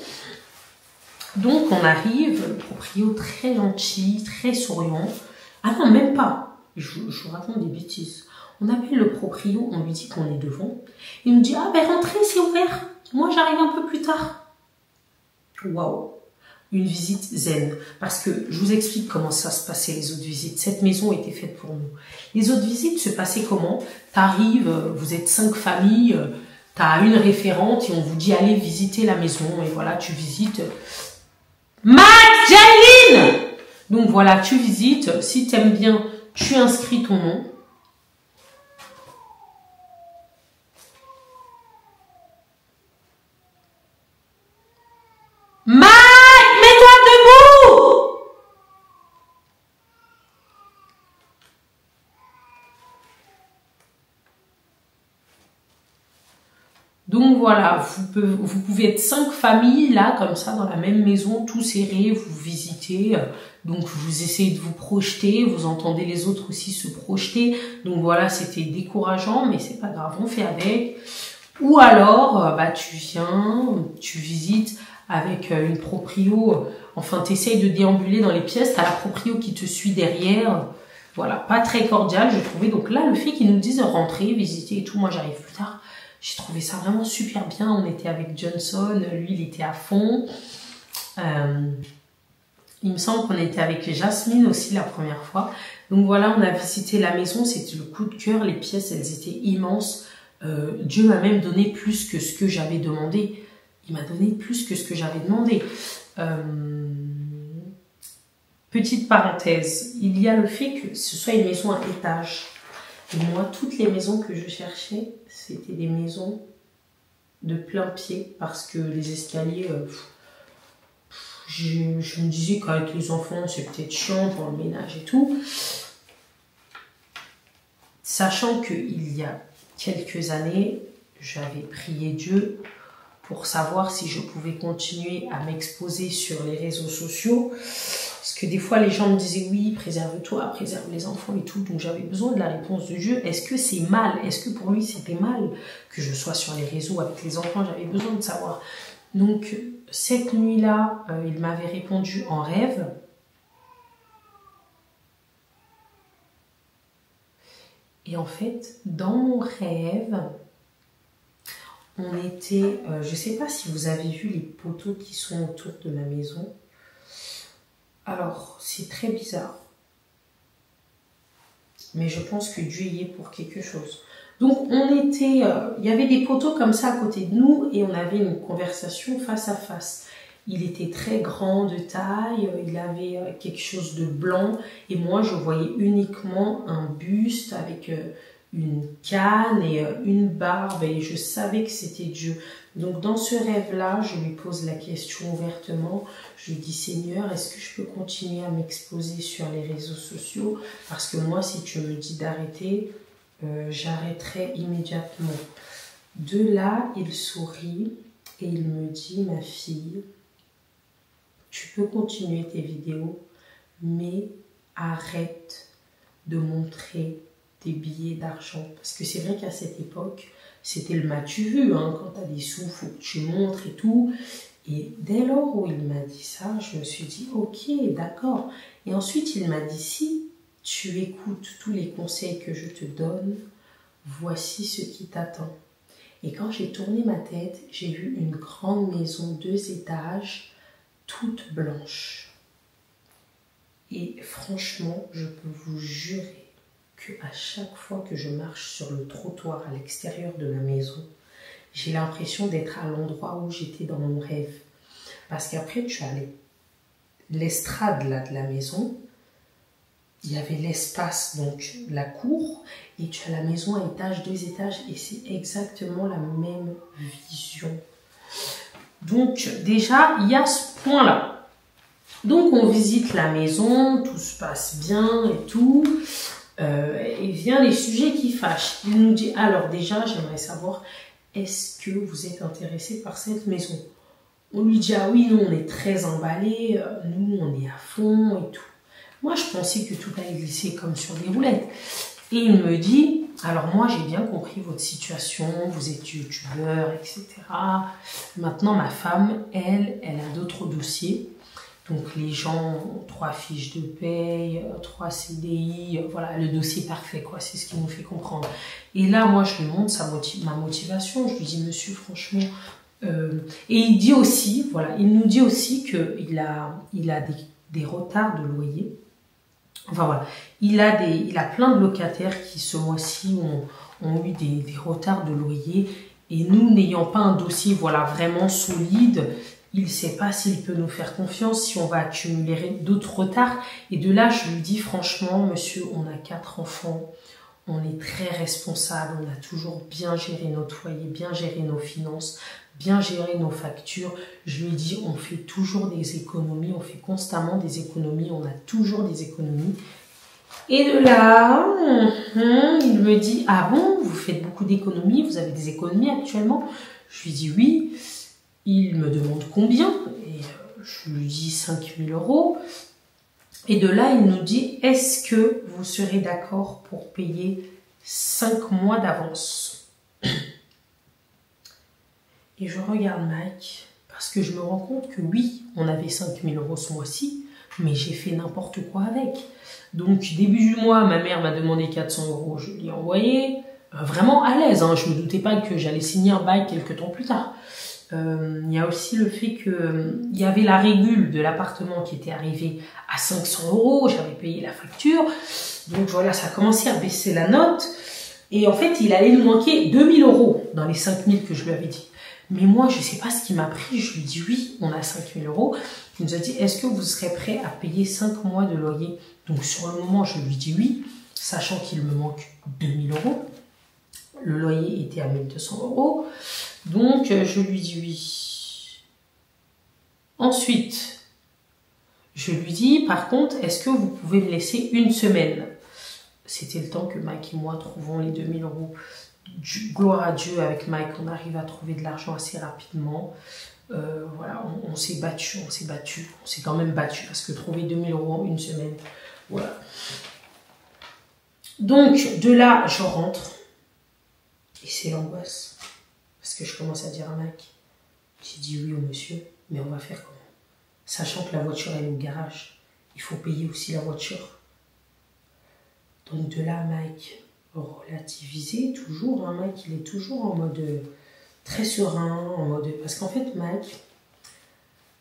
Donc, on arrive, le proprio très gentil, très souriant. Ah non, même pas. Je vous raconte des bêtises. On appelle le proprio, on lui dit qu'on est devant. Il me dit, ah ben rentrez, c'est ouvert. Moi, j'arrive un peu plus tard. Waouh. Une visite zen. Parce que je vous explique comment ça se passait les autres visites. Cette maison était faite pour nous. Les autres visites se passaient comment? T'arrives, vous êtes 5 familles, t'as une référente et on vous dit, allez visiter la maison. Et voilà, tu visites. Max, Jaline! Donc voilà, tu visites. Si tu aimes bien, tu inscris ton nom. Mike, mets-toi debout! Donc voilà, vous pouvez être 5 familles là, comme ça, dans la même maison, tout serré, vous visitez. Donc vous essayez de vous projeter, vous entendez les autres aussi se projeter. Donc voilà, c'était décourageant, mais c'est pas grave, on fait avec. Ou alors, tu viens, tu visites avec une proprio, enfin t'essayes de déambuler dans les pièces, t'as la proprio qui te suit derrière. Voilà, pas très cordial, je trouvais. Donc là, le fait qu'ils nous disent rentrer, visiter et tout, moi j'arrive plus tard. J'ai trouvé ça vraiment super bien. On était avec Johnson, lui il était à fond. Il me semble qu'on était avec Jasmine aussi la première fois. Donc voilà, on a visité la maison, c'était le coup de cœur. Les pièces, elles étaient immenses. Dieu m'a même donné plus que ce que j'avais demandé. Il m'a donné plus que ce que j'avais demandé. Petite parenthèse, il y a le fait que ce soit une maison à étage. Et moi, toutes les maisons que je cherchais, c'était des maisons de plein pied. Parce que les escaliers, je me disais qu'avec les enfants, c'est peut-être chiant pour le ménage et tout. Sachant qu'il y a quelques années, j'avais prié Dieu pour savoir si je pouvais continuer à m'exposer sur les réseaux sociaux. Parce que des fois, les gens me disaient, oui, préserve-toi, préserve les enfants et tout. Donc, j'avais besoin de la réponse de Dieu. Est-ce que c'est mal? Est-ce que pour lui, c'était mal que je sois sur les réseaux avec les enfants? J'avais besoin de savoir. Donc, cette nuit-là, il m'avait répondu en rêve. Et en fait, dans mon rêve, on était... je ne sais pas si vous avez vu les poteaux qui sont autour de ma maison. Alors, c'est très bizarre. Mais je pense que Dieu y est pour quelque chose. Donc, il y avait des poteaux comme ça à côté de nous et on avait une conversation face à face. Il était très grand de taille, il avait quelque chose de blanc et moi, je voyais uniquement un buste avec une canne et une barbe et je savais que c'était Dieu. Donc, dans ce rêve-là, je lui pose la question ouvertement. Je lui dis, Seigneur, est-ce que je peux continuer à m'exposer sur les réseaux sociaux? Parce que moi, si tu me dis d'arrêter, j'arrêterai immédiatement. De là, il sourit et il me dit, ma fille, tu peux continuer tes vidéos, mais arrête de montrer tes billets d'argent. Parce que c'est vrai qu'à cette époque, c'était le m'as-tu vu, hein, quand tu as des sous, il faut que tu montres et tout. Et dès lors où il m'a dit ça, je me suis dit, ok, d'accord. Et ensuite, il m'a dit, si tu écoutes tous les conseils que je te donne, voici ce qui t'attend. Et quand j'ai tourné ma tête, j'ai vu une grande maison, 2 étages, toute blanche. Et franchement, je peux vous jurer qu'à chaque fois que je marche sur le trottoir à l'extérieur de la maison, j'ai l'impression d'être à l'endroit où j'étais dans mon rêve. Parce qu'après, tu as l'estrade là de la maison, il y avait l'espace, donc la cour, et tu as la maison à étage, 2 étages, et c'est exactement la même vision. Donc déjà, il y a ce point-là. Donc on visite la maison, tout se passe bien et tout. Et vient les sujets qui fâchent. Il nous dit, alors déjà, j'aimerais savoir, est-ce que vous êtes intéressé par cette maison? On lui dit, ah oui, nous, on est très emballés, nous, on est à fond et tout. Moi, je pensais que tout allait glisser comme sur des roulettes. Et il me dit, alors moi, j'ai bien compris votre situation, vous êtes youtubeur, etc. Maintenant, ma femme, elle a d'autres dossiers. Donc les gens ont 3 fiches de paye, 3 CDI, voilà, le dossier parfait, quoi, c'est ce qui nous fait comprendre. Et là, moi, je lui montre ma motivation, je lui dis, monsieur, franchement... et il dit aussi, voilà, il nous dit aussi qu'il a des retards de loyer. Enfin voilà, il a plein de locataires qui, ce mois-ci, ont eu des retards de loyer. Et nous, n'ayant pas un dossier, voilà, vraiment solide, il ne sait pas s'il peut nous faire confiance, si on va accumuler d'autres retards. Et de là, je lui dis franchement, monsieur, on a 4 enfants, on est très responsable, on a toujours bien géré notre foyer, bien géré nos finances, bien gérer nos factures. Je lui dis, on fait toujours des économies, on fait constamment des économies, on a toujours des économies. Et de là, il me dit, ah bon, vous faites beaucoup d'économies, vous avez des économies actuellement? Je lui dis oui. Il me demande combien et je lui dis 5 000 €. Et de là, il nous dit, est-ce que vous serez d'accord pour payer 5 mois d'avance? Et je regarde Mike parce que je me rends compte que oui, on avait 5 000 € ce mois-ci, mais j'ai fait n'importe quoi avec. Donc, début du mois, ma mère m'a demandé 400 €, je lui ai envoyé. Vraiment à l'aise, hein. Je ne me doutais pas que j'allais signer un bail quelques temps plus tard. Il y a aussi le fait que il y avait la régule de l'appartement qui était arrivée à 500 €, j'avais payé la facture, donc voilà, ça a commencé à baisser la note, et en fait, il allait nous manquer 2 000 € dans les 5 000 que je lui avais dit. Mais moi, je sais pas ce qui m'a pris, je lui dis oui, on a 5 000 €. Il nous a dit, est-ce que vous serez prêt à payer 5 mois de loyer? Donc sur le moment, je lui dis oui, sachant qu'il me manque 2 000 €. Le loyer était à 1 200 €. Donc, je lui dis oui. Ensuite, je lui dis, par contre, est-ce que vous pouvez me laisser une semaine? C'était le temps que Mike et moi trouvons les 2 000 €. Gloire à Dieu, avec Mike, on arrive à trouver de l'argent assez rapidement. Voilà, on s'est battu, on s'est quand même battu, parce que trouver 2 000 € en une semaine, voilà. Donc, de là, je rentre, et c'est l'angoisse. Parce que je commence à dire à Mike, j'ai dit oui au monsieur, mais on va faire comment? Sachant que la voiture elle est au garage, il faut payer aussi la voiture. Donc de là, Mike, relativisé, toujours, hein, Mike il est toujours en mode très serein, en mode... Parce qu'en fait, Mike,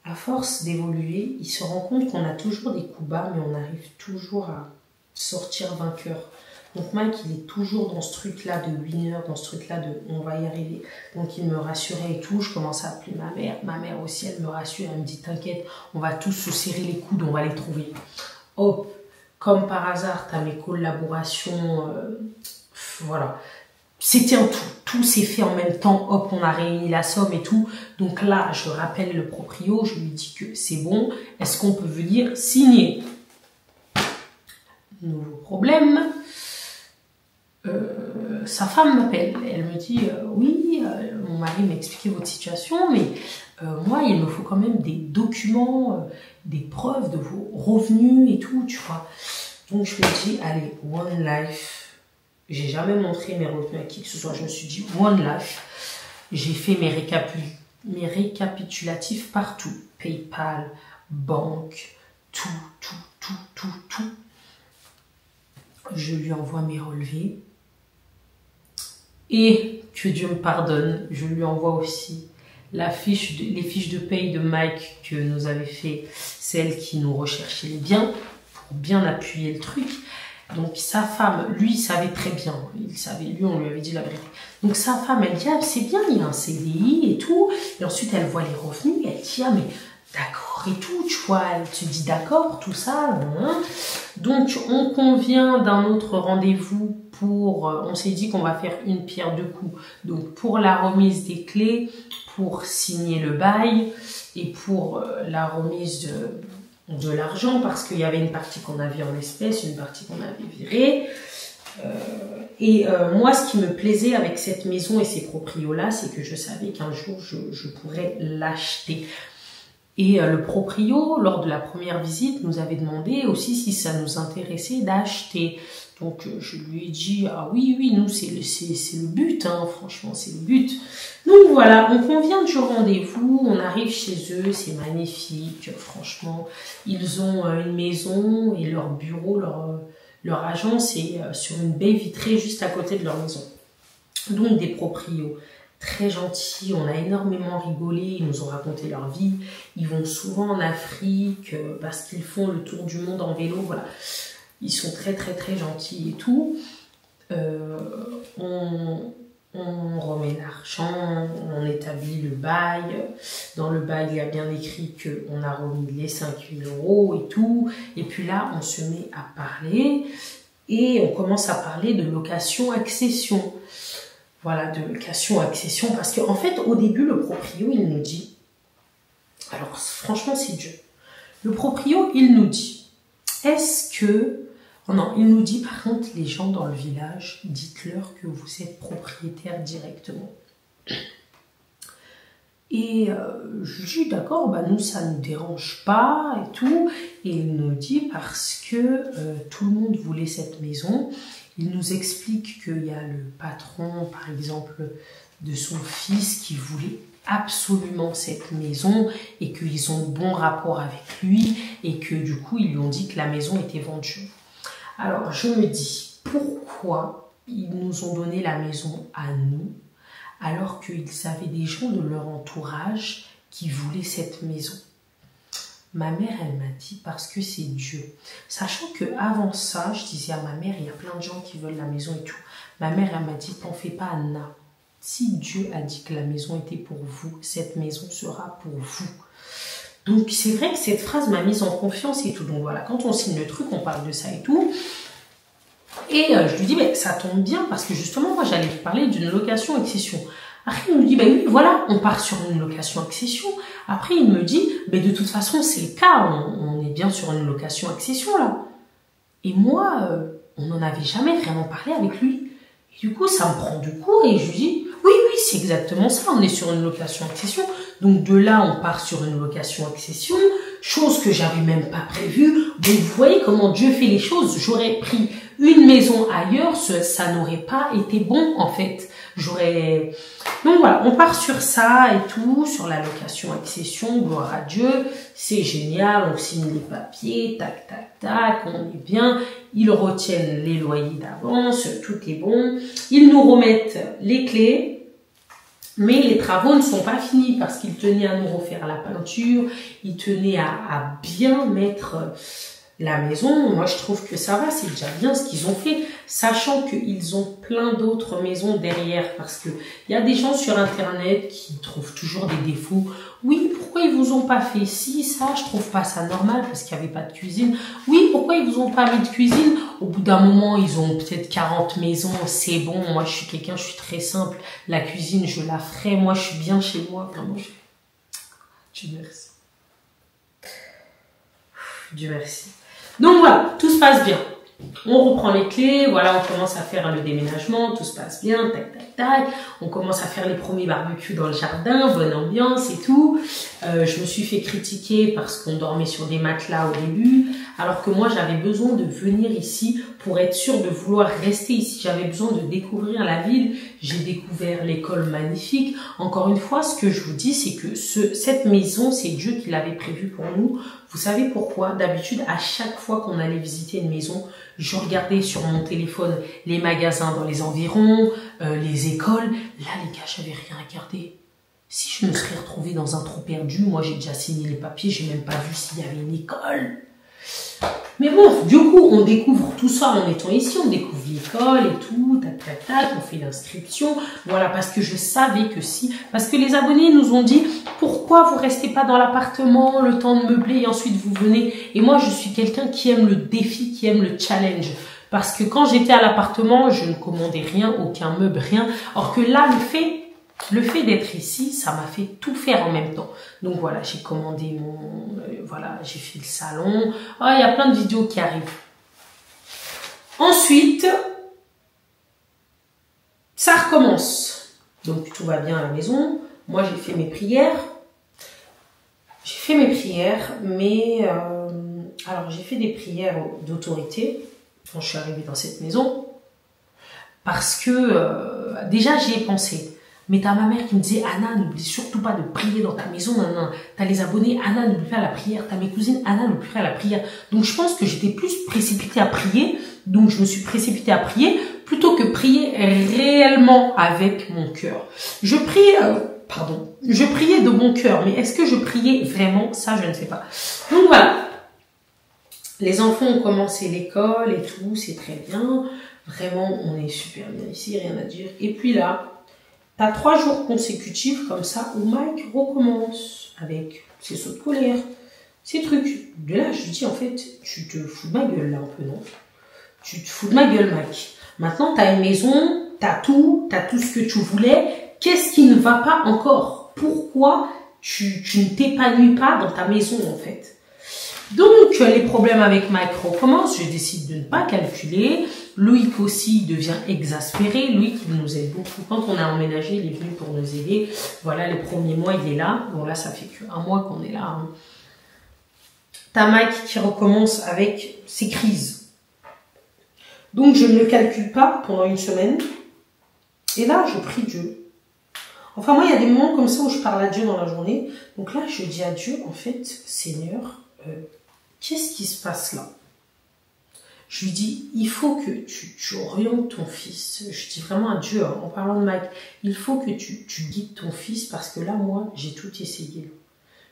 à force d'évoluer, il se rend compte qu'on a toujours des coups bas, mais on arrive toujours à sortir vainqueur. Donc Mike, il est toujours dans ce truc-là de winner, dans ce truc-là de on va y arriver. Donc il me rassurait et tout, je commence à appeler ma mère. Ma mère aussi, elle me rassure, elle me dit t'inquiète, on va tous se serrer les coudes, on va les trouver. Hop, comme par hasard, tu as mes collaborations, voilà. C'était un tout, tout s'est fait en même temps, hop, on a réuni la somme et tout. Donc là, je rappelle le proprio, je lui dis que c'est bon, est-ce qu'on peut venir signer? Nouveau problème. Sa femme m'appelle, elle me dit oui, mon mari m'a expliqué votre situation, mais moi il me faut quand même des documents, des preuves de vos revenus et tout, tu vois. Donc je lui ai dit allez, One Life, j'ai jamais montré mes revenus à qui que ce soit, je me suis dit One Life, j'ai fait mes récapitulatifs partout, PayPal, banque, tout. Je lui envoie mes relevés. Et que Dieu me pardonne, je lui envoie aussi les fiches de paye de Mike que nous avait fait, celle qui nous recherchait les biens, pour bien appuyer le truc. Donc sa femme, lui, il savait très bien, il savait, lui, on lui avait dit la vérité. Donc sa femme, elle dit, ah, c'est bien, il y a un CDI et tout. Et ensuite, elle voit les revenus, et elle dit, ah, mais d'accord et tout, tu vois, elle te dit d'accord, tout ça. Hein. Donc, on convient d'un autre rendez-vous pour, on s'est dit qu'on va faire une pierre deux coups. Donc, pour la remise des clés, pour signer le bail et pour la remise de l'argent, parce qu'il y avait une partie qu'on avait en espèces, une partie qu'on avait virée. Moi, ce qui me plaisait avec cette maison et ces proprios-là, c'est que je savais qu'un jour, je pourrais l'acheter. Et le proprio, lors de la première visite, nous avait demandé aussi si ça nous intéressait d'acheter. Donc, je lui ai dit, ah oui, nous, c'est le but, hein, franchement, c'est le but. Donc, voilà, on convient du rendez-vous, on arrive chez eux, c'est magnifique, franchement. Ils ont une maison et leur bureau, leur agence est sur une baie vitrée juste à côté de leur maison. Donc, des proprios très gentils, on a énormément rigolé, ils nous ont raconté leur vie. Ils vont souvent en Afrique parce qu'ils font le tour du monde en vélo, voilà. Ils sont très gentils et tout. On remet l'argent, on établit le bail. Dans le bail, il y a bien écrit qu'on a remis les 5 000 € et tout. Et puis là, on se met à parler et on commence à parler de location-accession. Voilà, de location-accession. Parce qu'en fait, au début, le proprio, il nous dit... Alors, franchement, c'est Dieu. Le proprio, il nous dit... Est-ce que... Oh non, il nous dit, par contre, les gens dans le village, dites-leur que vous êtes propriétaire directement. Et je lui dis, d'accord, bah nous, ça ne nous dérange pas et tout. Et il nous dit, parce que tout le monde voulait cette maison. Il nous explique qu'il y a le patron, par exemple, de son fils qui voulait absolument cette maison et qu'ils ont bon rapport avec lui et que du coup, ils lui ont dit que la maison était vendue. Alors, je me dis, pourquoi ils nous ont donné la maison à nous alors qu'ils avaient des gens de leur entourage qui voulaient cette maison? Ma mère, elle m'a dit parce que c'est Dieu. Sachant que avant ça, je disais à ma mère, il y a plein de gens qui veulent la maison et tout. Ma mère, elle m'a dit, t'en fais pas, Anna. Si Dieu a dit que la maison était pour vous, cette maison sera pour vous. Donc c'est vrai que cette phrase m'a mise en confiance et tout. Donc voilà, quand on signe le truc, on parle de ça et tout. Et je lui dis, mais ça tombe bien parce que justement, moi, j'allais vous parler d'une location-accession. Après, il me dit, ben oui, voilà, on part sur une location-accession. Après, il me dit, ben de toute façon, c'est le cas, on est bien sur une location-accession, là. Et moi, on n'en avait jamais vraiment parlé avec lui. Et du coup, ça me prend de court et je lui dis, oui, c'est exactement ça, on est sur une location-accession. Donc, de là, on part sur une location-accession, chose que j'avais même pas prévue. Donc, vous voyez comment Dieu fait les choses. J'aurais pris une maison ailleurs, ça n'aurait pas été bon, en fait. Donc voilà, on part sur ça et tout, sur la location-accession, gloire à Dieu, c'est génial, on signe les papiers, tac, tac, tac, on est bien, ils retiennent les loyers d'avance, tout est bon, ils nous remettent les clés, mais les travaux ne sont pas finis parce qu'ils tenaient à nous refaire la peinture, ils tenaient à bien mettre la maison. Moi je trouve que ça va, c'est déjà bien ce qu'ils ont fait, sachant qu'ils ont plein d'autres maisons derrière, parce que il y a des gens sur internet qui trouvent toujours des défauts. Oui, pourquoi ils vous ont pas fait ci, ça, je trouve pas ça normal parce qu'il n'y avait pas de cuisine. Oui, pourquoi ils vous ont pas mis de cuisine? Au bout d'un moment, ils ont peut-être 40 maisons, c'est bon, moi je suis très simple, la cuisine je la ferai, moi je suis bien chez moi, vraiment. Dieu merci. Dieu merci. Donc voilà, tout se passe bien. On reprend les clés, voilà, on commence à faire le déménagement, tout se passe bien, tac, tac, tac. On commence à faire les premiers barbecues dans le jardin, bonne ambiance et tout. Je me suis fait critiquer parce qu'on dormait sur des matelas au début, alors que moi j'avais besoin de venir ici pour être sûre de vouloir rester ici. J'avais besoin de découvrir la ville, j'ai découvert l'école magnifique. Encore une fois, ce que je vous dis, c'est que cette maison, c'est Dieu qui l'avait prévue pour nous. Vous savez pourquoi? D'habitude, à chaque fois qu'on allait visiter une maison, je regardais sur mon téléphone les magasins dans les environs, les écoles. Là, les gars, j'avais rien regardé. Si je me serais retrouvée dans un trou perdu, moi, j'ai déjà signé les papiers, j'ai même pas vu s'il y avait une école. Mais bon, du coup, on découvre tout ça en étant ici, on découvre l'école et tout, tac, tac, tac, on fait l'inscription. Voilà, parce que je savais que parce que les abonnés nous ont dit, pourquoi vous restez pas dans l'appartement, le temps de meubler et ensuite vous venez. Et moi, je suis quelqu'un qui aime le défi, qui aime le challenge. Parce que quand j'étais à l'appartement, je ne commandais rien, aucun meuble, rien. Or que là, le fait d'être ici, ça m'a fait tout faire en même temps. Donc voilà, j'ai commandé voilà, j'ai fait le salon. Oh, il y a plein de vidéos qui arrivent. Ensuite, ça recommence. Donc tout va bien à la maison. Moi, j'ai fait mes prières. Mais alors j'ai fait des prières d'autorité quand je suis arrivée dans cette maison. Parce que déjà, j'y ai pensé. Mais t'as ma mère qui me disait, Anna, n'oublie surtout pas de prier dans ta maison. T'as les abonnés, Anna, n'oublie pas la prière. T'as mes cousines, Anna, n'oublie pas la prière. Donc, je pense que j'étais plus précipitée à prier. Donc, je me suis précipitée à prier plutôt que prier réellement avec mon cœur. Je priais de mon cœur. Mais est-ce que je priais vraiment? Ça, je ne sais pas. Donc, voilà. Les enfants ont commencé l'école et tout. C'est très bien. Vraiment, on est super bien ici, rien à dire. Et puis là, t'as 3 jours consécutifs comme ça où Mike recommence avec ses sauts de colère, ces trucs. De là, je lui dis en fait, tu te fous de ma gueule là un peu, non? Tu te fous de ma gueule, Mike. Maintenant, t'as une maison, t'as tout ce que tu voulais. Qu'est-ce qui ne va pas encore? Pourquoi tu ne t'épanouis pas dans ta maison en fait? Donc, les problèmes avec Mike recommencent. Je décide de ne pas calculer. Loïc aussi devient exaspéré. Loïc, il nous aide beaucoup. Quand on a emménagé, il est venu pour nous aider. Voilà, les premiers mois, il est là. Bon, là, ça fait qu'un mois qu'on est là. Hein. T'as Mike qui recommence avec ses crises. Donc, je ne le calcule pas pendant une semaine. Et là, je prie Dieu. Enfin, moi, il y a des moments comme ça où je parle à Dieu dans la journée. Donc là, je dis à Dieu, en fait, Seigneur, qu'est-ce qui se passe là? Je lui dis, il faut que tu orientes ton fils. Je dis vraiment à Dieu, hein, en parlant de Mike, il faut que tu guides ton fils parce que là, moi, j'ai tout essayé.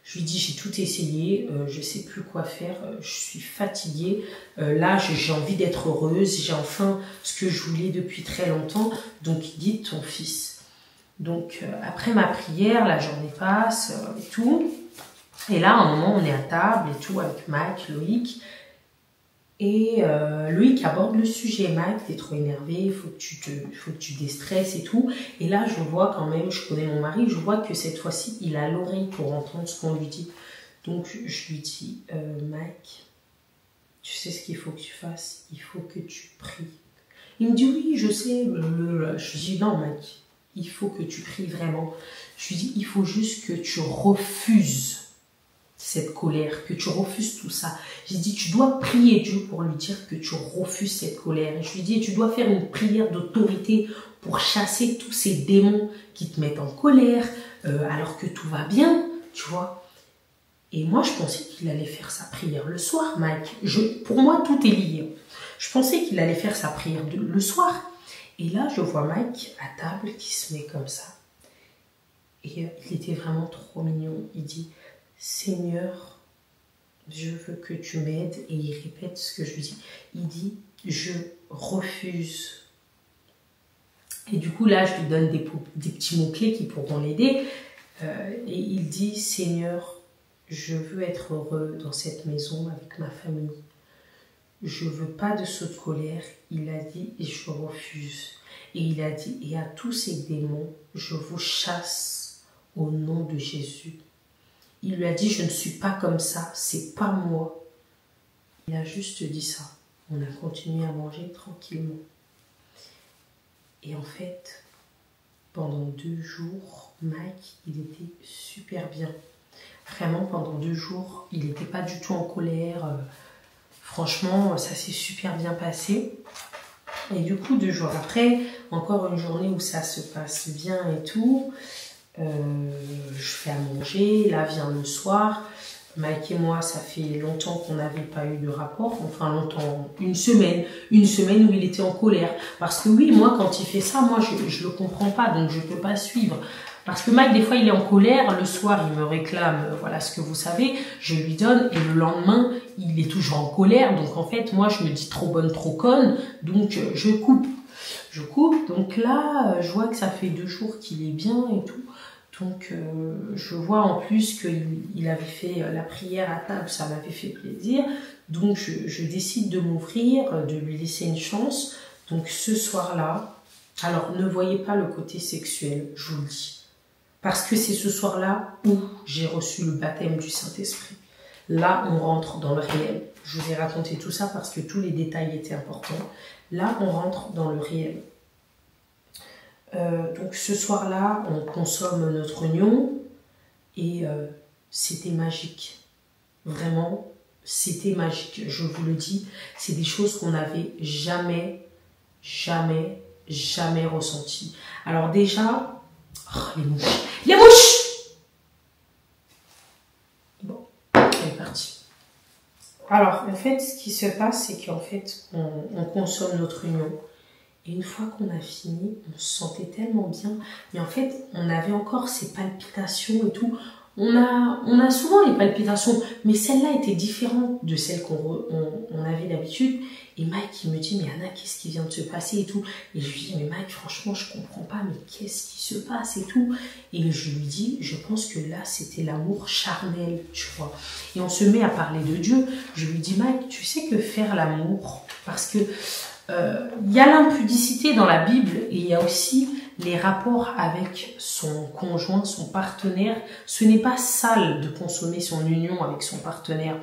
Je lui dis, j'ai tout essayé, je sais plus quoi faire, je suis fatiguée. Là, j'ai envie d'être heureuse, j'ai enfin ce que je voulais depuis très longtemps. Donc, guide ton fils. Donc, après ma prière, la journée passe et tout. Et là, à un moment, on est à table et tout avec Mike, Loïc. Et Loïc aborde le sujet. Mike, t'es trop énervé, il faut que tu déstresses et tout. Et là, je vois quand même, je connais mon mari, je vois que cette fois-ci, il a l'oreille pour entendre ce qu'on lui dit. Donc, je lui dis, Mike, tu sais ce qu'il faut que tu fasses? Il faut que tu pries. Il me dit, oui, je sais. Je lui dis, non, Mike, il faut que tu pries vraiment. Je lui dis, il faut juste que tu refuses cette colère, que tu refuses tout ça. J'ai dit, tu dois prier Dieu pour lui dire que tu refuses cette colère. Et je lui dis, tu dois faire une prière d'autorité pour chasser tous ces démons qui te mettent en colère, alors que tout va bien, tu vois. Et moi, je pensais qu'il allait faire sa prière le soir, Mike. Pour moi, tout est lié. Je pensais qu'il allait faire sa prière le soir. Et là, je vois Mike à table qui se met comme ça. Et il était vraiment trop mignon. Il dit, Seigneur, je veux que tu m'aides. Et il répète ce que je lui dis. Il dit, je refuse. Et du coup, là, je lui donne des petits mots-clés qui pourront l'aider. Et il dit, Seigneur, je veux être heureux dans cette maison avec ma famille. Je veux pas de saut de colère. Il a dit, et je refuse. Et il a dit, et à tous ces démons, je vous chasse au nom de Jésus. Il lui a dit, je ne suis pas comme ça, c'est pas moi. Il a juste dit ça. On a continué à manger tranquillement. Et en fait, pendant 2 jours, Mike, il était super bien. Vraiment, pendant 2 jours, il n'était pas du tout en colère. Franchement, ça s'est super bien passé. Et du coup, 2 jours après, encore une journée où ça se passe bien et tout. Je fais à manger, là vient le soir. Mike et moi, ça fait longtemps qu'on n'avait pas eu de rapport, enfin longtemps, une semaine où il était en colère. Parce que oui, moi quand il fait ça, moi je le comprends pas, donc je peux pas suivre. Parce que Mike, des fois, il est en colère, le soir, il me réclame, voilà ce que vous savez, je lui donne, et le lendemain, il est toujours en colère, donc en fait, moi, je me dis trop bonne, trop conne, donc je coupe. Donc là, je vois que ça fait 2 jours qu'il est bien et tout. Donc, je vois en plus qu'il avait fait la prière à table, ça m'avait fait plaisir. Donc, je décide de m'ouvrir, de lui laisser une chance. Donc, ce soir-là, alors ne voyez pas le côté sexuel, je vous le dis. Parce que c'est ce soir-là où j'ai reçu le baptême du Saint-Esprit. Là, on rentre dans le réel. Je vous ai raconté tout ça parce que tous les détails étaient importants. Là, on rentre dans le réel. Donc ce soir-là, on consomme notre oignon et c'était magique. Vraiment, c'était magique. Je vous le dis, c'est des choses qu'on n'avait jamais ressenties. Alors déjà, oh, les mouches. Bon, elle est partie. Alors, en fait, ce qui se passe, c'est qu'en fait, on consomme notre oignon. Et une fois qu'on a fini, on se sentait tellement bien. Mais en fait, on avait encore ces palpitations et tout. On a souvent les palpitations, mais celle-là était différente de celle qu'on avait d'habitude. Et Mike, il me dit, mais Anna, qu'est-ce qui vient de se passer et tout. Et je lui dis, mais Mike, franchement, je comprends pas, mais qu'est-ce qui se passe et tout. Et je lui dis, je pense que là, c'était l'amour charnel, tu vois. Et on se met à parler de Dieu. Je lui dis, Mike, tu sais que faire l'amour, parce que il y a l'impudicité dans la Bible et il y a aussi les rapports avec son conjoint, son partenaire, ce n'est pas sale de consommer son union avec son partenaire.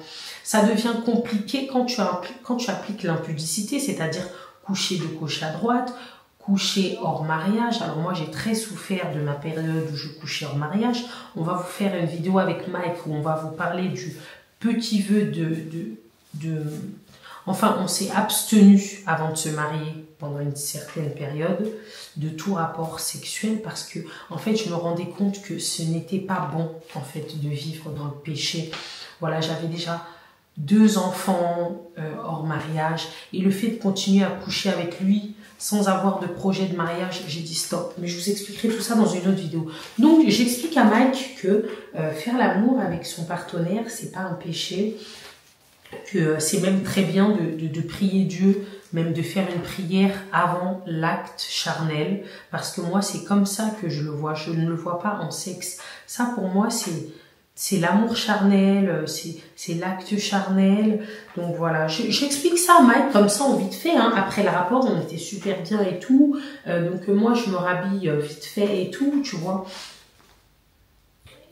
Ça devient compliqué quand tu appliques l'impudicité, c'est-à-dire coucher de gauche à droite, coucher hors mariage. Alors moi j'ai très souffert de ma période où je couchais hors mariage. On va vous faire une vidéo avec Mike où on va vous parler du petit vœu Enfin, on s'est abstenu avant de se marier pendant une certaine période de tout rapport sexuel parce que, en fait, je me rendais compte que ce n'était pas bon, en fait, de vivre dans le péché. Voilà, j'avais déjà 2 enfants hors mariage et le fait de continuer à coucher avec lui sans avoir de projet de mariage, j'ai dit stop. Mais je vous expliquerai tout ça dans une autre vidéo. Donc, j'explique à Mike que faire l'amour avec son partenaire, c'est pas un péché. Que c'est même très bien de prier Dieu, même de faire une prière avant l'acte charnel, parce que moi c'est comme ça que je le vois, je ne le vois pas en sexe. Ça pour moi c'est l'amour charnel, c'est l'acte charnel. Donc voilà, j'explique ça à Mike comme ça en vite fait, hein. Après le rapport on était super bien et tout, donc moi je me rhabille vite fait et tout, tu vois.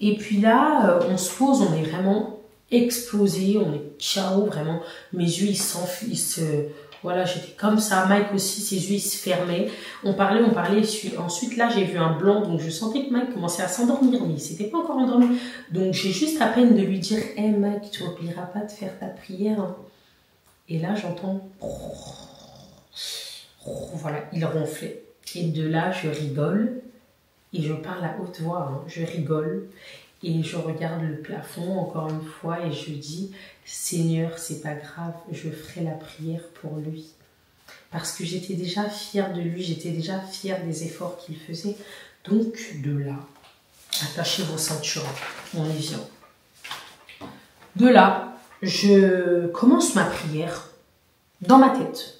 Et puis là on se pose, on est vraiment explosé, on est KO vraiment, mes yeux voilà, j'étais comme ça, Mike aussi, ses yeux ils se fermaient, on parlait, ensuite là j'ai vu un blanc, donc je sentais que Mike commençait à s'endormir, mais il s'était pas encore endormi, donc j'ai juste à peine de lui dire « Hey Mike, tu n'oublieras pas de faire ta prière hein. » Et là j'entends, voilà, il ronflait, et de là je rigole, et je parle à haute voix, hein, je rigole, et je regarde le plafond encore une fois et je dis « Seigneur, c'est pas grave, je ferai la prière pour lui. » Parce que j'étais déjà fière de lui, j'étais déjà fière des efforts qu'il faisait. Donc de là, attachez vos ceintures, on y vient. De là, je commence ma prière dans ma tête.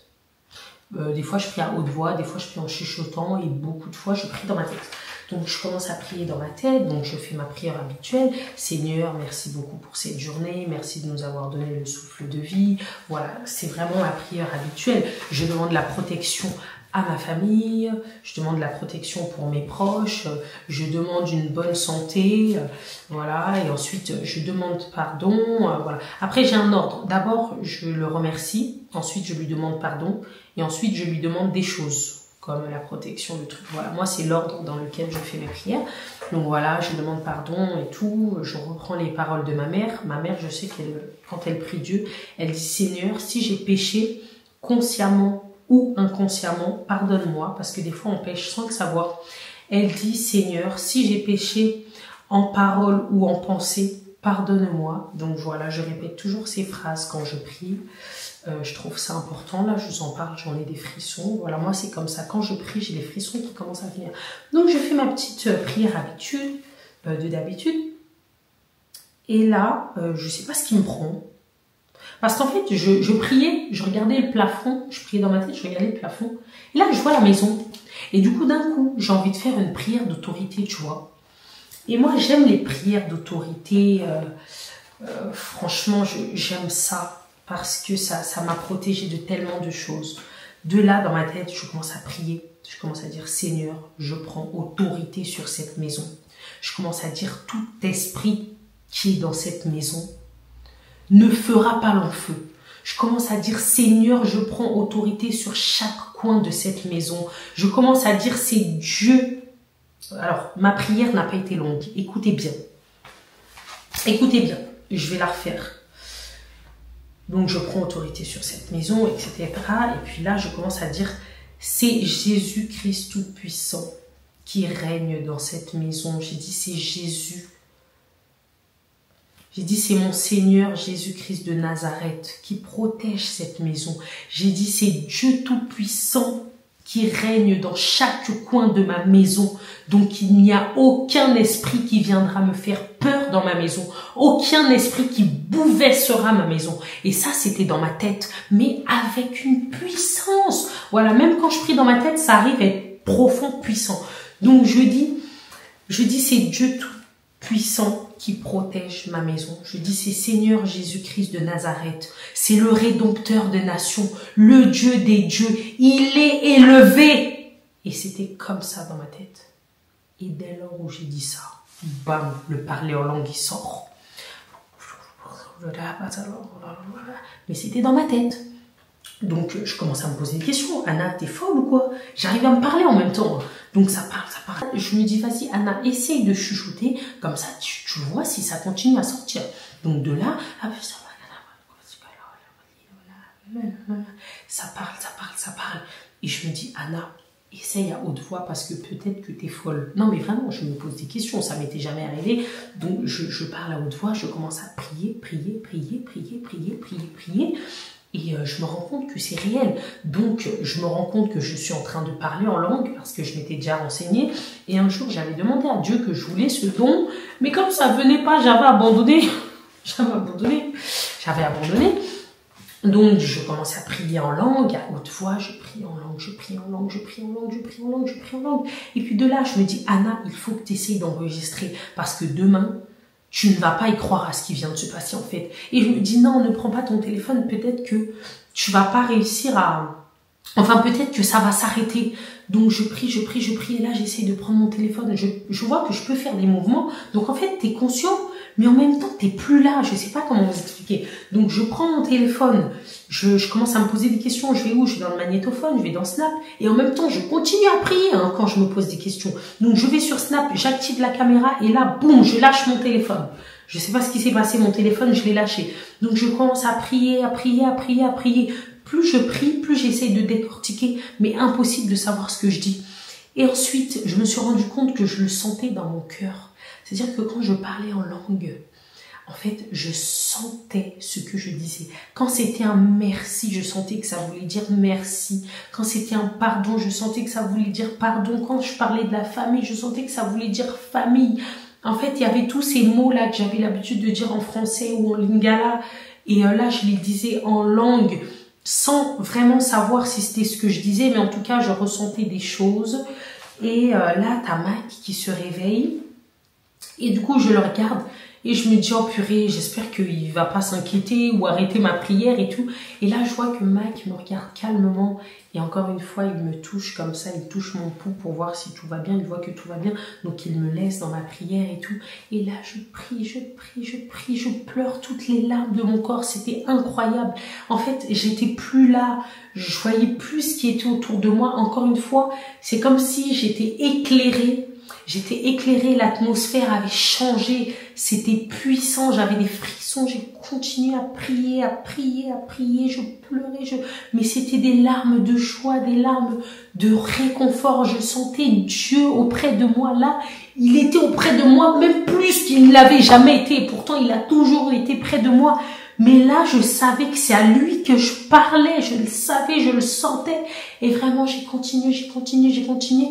Des fois, je prie à haute voix, des fois, je prie en chuchotant et beaucoup de fois, je prie dans ma tête. Donc, je commence à prier dans ma tête, donc je fais ma prière habituelle. Seigneur, merci beaucoup pour cette journée, merci de nous avoir donné le souffle de vie. Voilà, c'est vraiment ma prière habituelle. Je demande la protection à ma famille, je demande la protection pour mes proches, je demande une bonne santé, voilà, et ensuite je demande pardon, voilà. Après j'ai un ordre, d'abord je le remercie, ensuite je lui demande pardon, et ensuite je lui demande des choses, comme la protection, le truc, voilà. Moi c'est l'ordre dans lequel je fais mes prières, donc voilà, je demande pardon et tout, je reprends les paroles de ma mère, je sais qu'elle, quand elle prie Dieu, elle dit Seigneur, si j'ai péché consciemment, ou inconsciemment, pardonne-moi, parce que des fois on pêche sans le savoir. Elle dit, Seigneur, si j'ai péché en parole ou en pensée, pardonne-moi. Donc voilà, je répète toujours ces phrases quand je prie. Je trouve ça important, là je vous en parle, j'en ai des frissons. Voilà, moi c'est comme ça, quand je prie, j'ai des frissons qui commencent à venir. Donc je fais ma petite prière d'habitude. Et là, je sais pas ce qui me prend. Parce qu'en fait, je priais, je regardais le plafond, je priais dans ma tête, je regardais le plafond. Et là, je vois la maison. Et du coup, d'un coup, j'ai envie de faire une prière d'autorité, tu vois. Et moi, j'aime les prières d'autorité. Franchement, j'aime ça. Parce que ça m'a protégée de tellement de choses. De là, dans ma tête, je commence à prier. Je commence à dire, Seigneur, je prends autorité sur cette maison. Je commence à dire, tout esprit qui est dans cette maison ne fera pas long feu. Je commence à dire, Seigneur, je prends autorité sur chaque coin de cette maison. Je commence à dire, c'est Dieu. Alors, ma prière n'a pas été longue. Écoutez bien. Écoutez bien. Je vais la refaire. Donc, je prends autorité sur cette maison, etc. Et puis là, je commence à dire, c'est Jésus-Christ Tout-Puissant qui règne dans cette maison. J'ai dit, c'est Jésus. J'ai dit, c'est mon Seigneur Jésus-Christ de Nazareth qui protège cette maison. J'ai dit, c'est Dieu Tout-Puissant qui règne dans chaque coin de ma maison. Donc, il n'y a aucun esprit qui viendra me faire peur dans ma maison. Aucun esprit qui bouleversera ma maison. Et ça, c'était dans ma tête, mais avec une puissance. Voilà, même quand je prie dans ma tête, ça arrive à être profond, puissant. Donc, je dis, c'est Dieu Tout-Puissant qui protège ma maison. Je dis, c'est Seigneur Jésus-Christ de Nazareth. C'est le Rédempteur des nations, le Dieu des dieux. Il est élevé. Et c'était comme ça dans ma tête. Et dès lors où j'ai dit ça, bam, le parler en langue, il sort. Mais c'était dans ma tête. Donc, je commence à me poser des questions. Anna, t'es folle ou quoi? J'arrive à me parler en même temps. Donc, ça parle, ça parle. Je me dis, vas-y, Anna, essaye de chuchoter. Comme ça, tu vois si ça continue à sortir. Donc, de là, ça parle, ça parle, ça parle. Et je me dis, Anna, essaye à haute voix parce que peut-être que t'es folle. Non, mais vraiment, je me pose des questions. Ça m'était jamais arrivé. Donc, je parle à haute voix. Je commence à prier, prier, prier, prier, prier, prier, prier. Et je me rends compte que c'est réel. Donc, je me rends compte que je suis en train de parler en langue parce que je m'étais déjà renseignée. Et un jour, j'avais demandé à Dieu que je voulais ce don. Mais comme ça venait pas, j'avais abandonné. J'avais abandonné. Donc, je commençais à prier en langue, à haute voix. Je prie en langue, je prie en langue, je prie en langue, je prie en langue, je prie en langue. Et puis de là, je me dis, Anna, il faut que tu essayes d'enregistrer. Parce que demain, tu ne vas pas y croire à ce qui vient de se passer en fait. Et je me dis non, ne prends pas ton téléphone, peut-être que tu vas pas réussir à... Enfin, peut-être que ça va s'arrêter. Donc je prie, je prie, je prie, et là j'essaie de prendre mon téléphone. Je vois que je peux faire des mouvements. Donc en fait, tu es conscient, mais en même temps, tu n'es plus là. Je sais pas comment vous expliquer. Donc je prends mon téléphone, je commence à me poser des questions. Je vais où? Je vais dans le magnétophone, je vais dans Snap. Et en même temps, je continue à prier quand je me pose des questions. Donc je vais sur Snap, j'active la caméra et là, boum, je lâche mon téléphone. Je sais pas ce qui s'est passé, mon téléphone, je l'ai lâché. Donc je commence à prier, à prier, à prier, à prier. Plus je prie, plus j'essaie de décortiquer, mais impossible de savoir ce que je dis. Et ensuite, je me suis rendu compte que je le sentais dans mon cœur. C'est-à-dire que quand je parlais en langue, en fait, je sentais ce que je disais. Quand c'était un merci, je sentais que ça voulait dire merci. Quand c'était un pardon, je sentais que ça voulait dire pardon. Quand je parlais de la famille, je sentais que ça voulait dire famille. En fait, il y avait tous ces mots-là que j'avais l'habitude de dire en français ou en lingala. Et là, je les disais en langue sans vraiment savoir si c'était ce que je disais. Mais en tout cas, je ressentais des choses. Et là, t'as Mac qui se réveille. Et du coup, je le regarde. Et je me dis, oh purée, j'espère qu'il va pas s'inquiéter ou arrêter ma prière et tout. Et là, je vois que Mac me regarde calmement. Et encore une fois, il me touche comme ça. Il touche mon pouls pour voir si tout va bien. Il voit que tout va bien. Donc, il me laisse dans ma prière et tout. Et là, je prie, je prie, je prie. Je pleure toutes les larmes de mon corps. C'était incroyable. En fait, j'étais plus là. Je voyais plus ce qui était autour de moi. Encore une fois, c'est comme si j'étais éclairée. J'étais éclairée, l'atmosphère avait changé, c'était puissant, j'avais des frissons, j'ai continué à prier, à prier, à prier, je pleurais, mais c'était des larmes de joie, des larmes de réconfort, je sentais Dieu auprès de moi, là, il était auprès de moi, même plus qu'il ne l'avait jamais été, pourtant il a toujours été près de moi, mais là, je savais que c'est à lui que je parlais, je le savais, je le sentais, et vraiment, j'ai continué, j'ai continué, j'ai continué.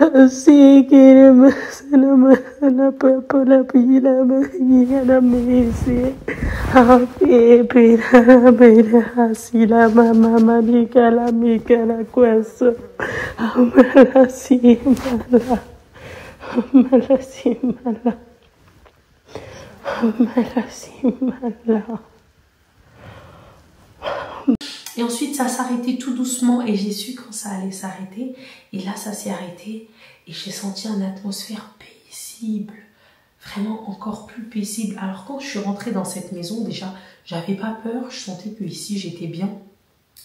Así que la papa la pila mañana me dice así la mamá marica la mica la cuesa amala si mala amala si mala amala si mala Et ensuite, ça s'arrêtait tout doucement et j'ai su quand ça allait s'arrêter. Et là, ça s'est arrêté et j'ai senti une atmosphère paisible, vraiment encore plus paisible. Alors quand je suis rentrée dans cette maison, déjà, j'avais pas peur, je sentais que ici j'étais bien.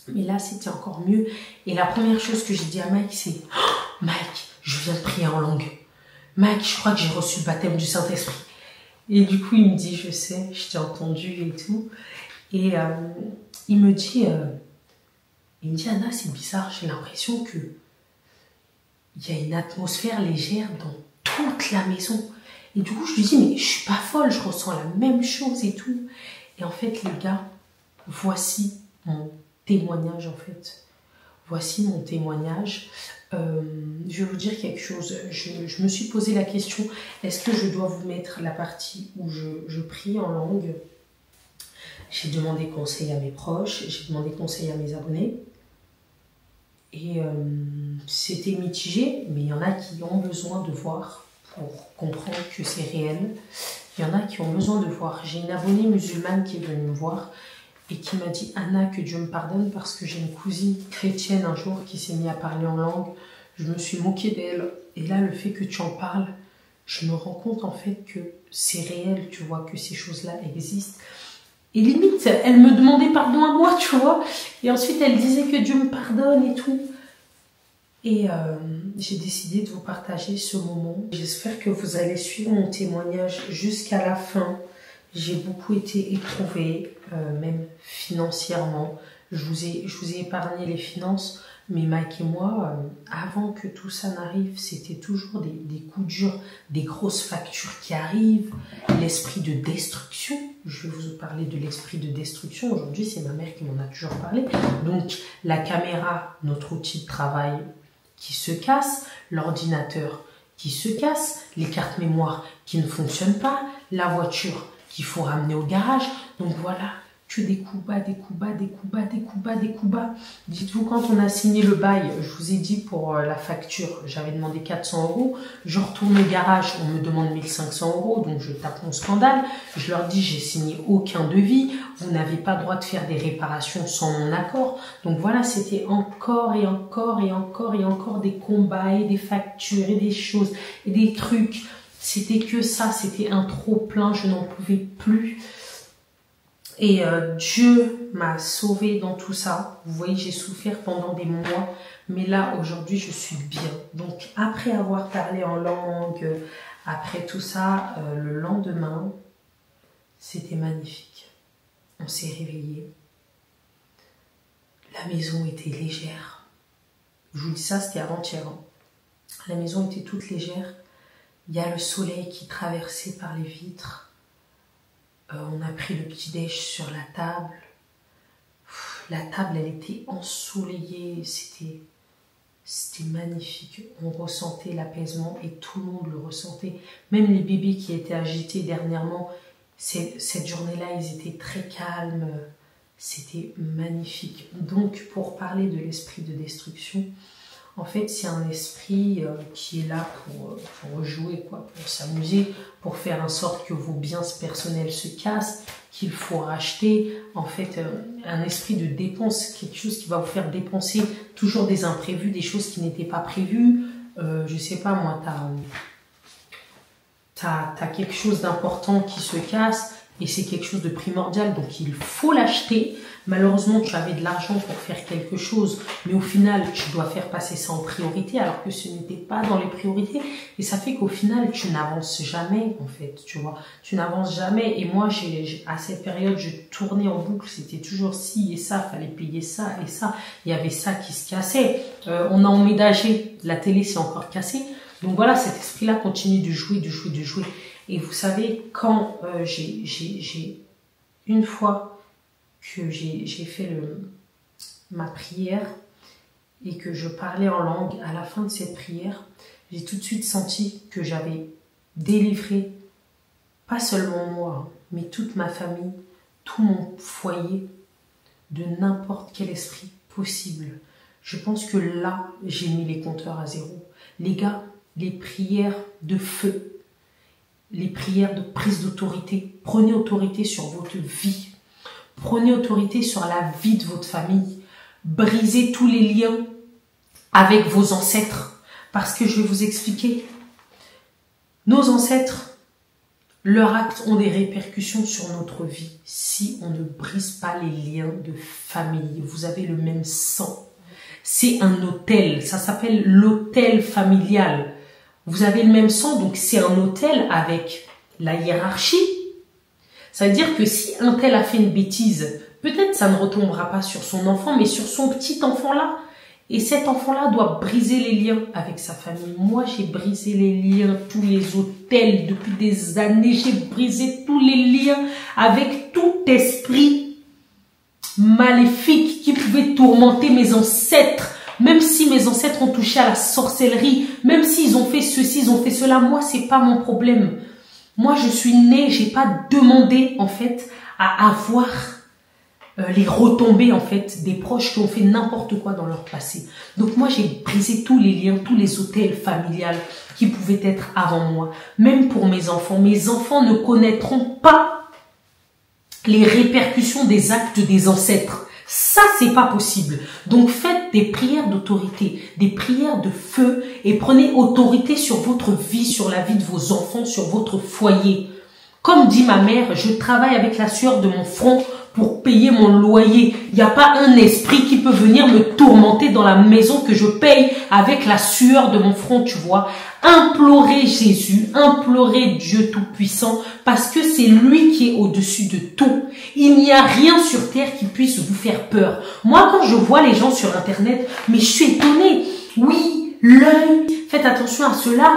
Mais là, c'était encore mieux. Et la première chose que j'ai dit à Mike, c'est oh, Mike, je viens de prier en langue. Mike, je crois que j'ai reçu le baptême du Saint-Esprit. Et du coup, il me dit, je sais, je t'ai entendu et tout. Et il me dit, Anna, c'est bizarre, j'ai l'impression que il y a une atmosphère légère dans toute la maison. Et du coup, je lui dis, mais je suis pas folle, je ressens la même chose et tout. Et en fait, les gars, voici mon témoignage, en fait. Voici mon témoignage. Je vais vous dire quelque chose. Je me suis posé la question, est-ce que je dois vous mettre la partie où je prie en langue? J'ai demandé conseil à mes proches, j'ai demandé conseil à mes abonnés. Et c'était mitigé, mais il y en a qui ont besoin de voir pour comprendre que c'est réel. Il y en a qui ont besoin de voir. J'ai une abonnée musulmane qui est venue me voir et qui m'a dit « Anna, que Dieu me pardonne parce que j'ai une cousine chrétienne un jour qui s'est mise à parler en langue. Je me suis moquée d'elle. Et là, le fait que tu en parles, je me rends compte en fait que c'est réel, tu vois, que ces choses-là existent. » Et limite, elle me demandait pardon à moi, tu vois. Et ensuite, elle disait que Dieu me pardonne et tout. Et j'ai décidé de vous partager ce moment. J'espère que vous allez suivre mon témoignage jusqu'à la fin. J'ai beaucoup été éprouvée, même financièrement. Je vous ai épargné les finances, mais Mike et moi, avant que tout ça n'arrive, c'était toujours des coups durs, des grosses factures qui arrivent, l'esprit de destruction. Je vais vous parler de l'esprit de destruction. Aujourd'hui, c'est ma mère qui m'en a toujours parlé. Donc, la caméra, notre outil de travail qui se casse, l'ordinateur qui se casse, les cartes mémoire qui ne fonctionnent pas, la voiture qu'il faut ramener au garage. Donc voilà, que des coups bas, des coups bas, des coups bas, des coups bas, des coups bas. Dites-vous, quand on a signé le bail, je vous ai dit pour la facture, j'avais demandé 400 €. Je retourne au garage, on me demande 1500 €, donc je tape mon scandale. Je leur dis, j'ai signé aucun devis, vous n'avez pas le droit de faire des réparations sans mon accord. Donc voilà, c'était encore et encore et encore et encore des combats et des factures et des choses et des trucs. C'était que ça, c'était un trop plein, je n'en pouvais plus. Et Dieu m'a sauvée dans tout ça. Vous voyez, j'ai souffert pendant des mois, mais là, aujourd'hui, je suis bien. Donc, après avoir parlé en langue, après tout ça, le lendemain, c'était magnifique. On s'est réveillés. La maison était légère. Je vous dis ça, c'était avant-hier. La maison était toute légère. Il y a le soleil qui traversait par les vitres. On a pris le petit-déj sur la table. La table, elle était ensoleillée. C'était magnifique. On ressentait l'apaisement et tout le monde le ressentait. Même les bébés qui étaient agités dernièrement, cette journée-là, ils étaient très calmes. C'était magnifique. Donc, pour parler de l'esprit de destruction, en fait, c'est un esprit qui est là pour jouer, quoi, pour s'amuser, pour faire en sorte que vos biens personnels se cassent, qu'il faut racheter. En fait, un esprit de dépense, quelque chose qui va vous faire dépenser toujours des imprévus, des choses qui n'étaient pas prévues. Je sais pas, moi, t'as quelque chose d'important qui se casse et c'est quelque chose de primordial, donc il faut l'acheter. Malheureusement, tu avais de l'argent pour faire quelque chose, mais au final, tu dois faire passer ça en priorité, alors que ce n'était pas dans les priorités. Et ça fait qu'au final, tu n'avances jamais, en fait, tu vois. Tu n'avances jamais. Et moi, à cette période, je tournais en boucle. C'était toujours ci et ça, fallait payer ça et ça. Il y avait ça qui se cassait. On a emménagé, la télé s'est encore cassée. Donc voilà, cet esprit-là continue de jouer, de jouer, de jouer. Et vous savez, quand j'ai une fois que j'ai fait ma prière et que je parlais en langue, à la fin de cette prière, j'ai tout de suite senti que j'avais délivré, pas seulement moi, mais toute ma famille, tout mon foyer, de n'importe quel esprit possible. Je pense que là, j'ai mis les compteurs à zéro. Les gars, les prières de feu, les prières de prise d'autorité, prenez autorité sur votre vie. Prenez autorité sur la vie de votre famille. briser tous les liens avec vos ancêtres. Parce que je vais vous expliquer. Nos ancêtres, leurs actes ont des répercussions sur notre vie si on ne brise pas les liens de famille. Vous avez le même sang. C'est un autel. Ça s'appelle l'autel familial. Vous avez le même sang, donc c'est un autel avec la hiérarchie. Ça veut dire que si un tel a fait une bêtise, peut-être ça ne retombera pas sur son enfant, mais sur son petit enfant-là. Et cet enfant-là doit briser les liens avec sa famille. Moi, j'ai brisé les liens, tous les autels depuis des années. J'ai brisé tous les liens avec tout esprit maléfique qui pouvait tourmenter mes ancêtres. Même si mes ancêtres ont touché à la sorcellerie, même s'ils ont fait ceci, ils ont fait cela, moi, c'est pas mon problème. Moi, je suis née, j'ai pas demandé, en fait, à avoir les retombées, en fait, des proches qui ont fait n'importe quoi dans leur passé. Donc, moi, j'ai brisé tous les liens, tous les autels familiales qui pouvaient être avant moi. Même pour mes enfants. Mes enfants ne connaîtront pas les répercussions des actes des ancêtres. Ça, c'est pas possible. Donc, faites des prières d'autorité, des prières de feu et prenez autorité sur votre vie, sur la vie de vos enfants, sur votre foyer. Comme dit ma mère, je travaille avec la sueur de mon front pour payer mon loyer. Il n'y a pas un esprit qui peut venir me tourmenter dans la maison que je paye avec la sueur de mon front, tu vois. Implorez Jésus, implorez Dieu Tout-Puissant, parce que c'est lui qui est au-dessus de tout. Il n'y a rien sur terre qui puisse vous faire peur. Moi, quand je vois les gens sur Internet, mais je suis étonnée. Oui, l'œil, faites attention à cela.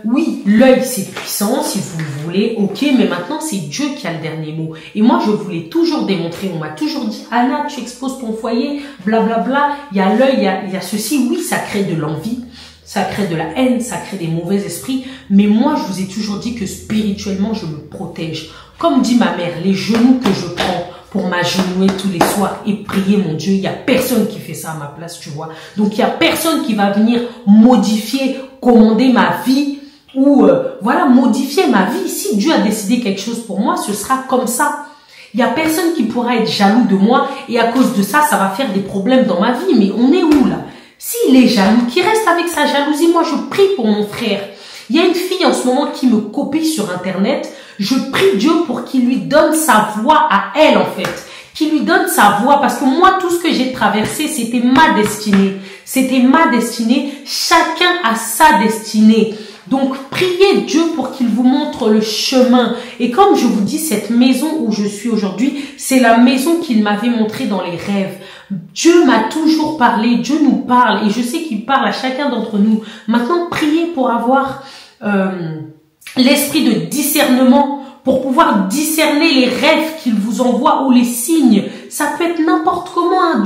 Oui, l'œil, c'est puissant, si vous le voulez, ok, mais maintenant, c'est Dieu qui a le dernier mot. Et moi, je vous l'ai toujours démontré. On m'a toujours dit, Anna, tu exposes ton foyer, blablabla. Il y a l'œil, il y a ceci. Oui, ça crée de l'envie. Ça crée de la haine, ça crée des mauvais esprits. Mais moi, je vous ai toujours dit que spirituellement, je me protège. Comme dit ma mère, les genoux que je prends pour m'agenouiller tous les soirs et prier mon Dieu, il n'y a personne qui fait ça à ma place, tu vois. Donc, il n'y a personne qui va venir modifier, commander ma vie ou, voilà, modifier ma vie. Si Dieu a décidé quelque chose pour moi, ce sera comme ça. Il n'y a personne qui pourra être jaloux de moi et à cause de ça, ça va faire des problèmes dans ma vie. Mais on est où là? S'il est jaloux, qu'il reste avec sa jalousie, moi je prie pour mon frère. Il y a une fille en ce moment qui me copie sur Internet. Je prie Dieu pour qu'il lui donne sa voix à elle en fait. Qu'il lui donne sa voix parce que moi tout ce que j'ai traversé c'était ma destinée. C'était ma destinée. Chacun a sa destinée. Donc, priez Dieu pour qu'il vous montre le chemin. Et comme je vous dis, cette maison où je suis aujourd'hui, c'est la maison qu'il m'avait montrée dans les rêves. Dieu m'a toujours parlé, Dieu nous parle et je sais qu'il parle à chacun d'entre nous. Maintenant, priez pour avoir l'esprit de discernement, pour pouvoir discerner les rêves qu'il vous envoie ou les signes. Ça peut être n'importe comment, hein.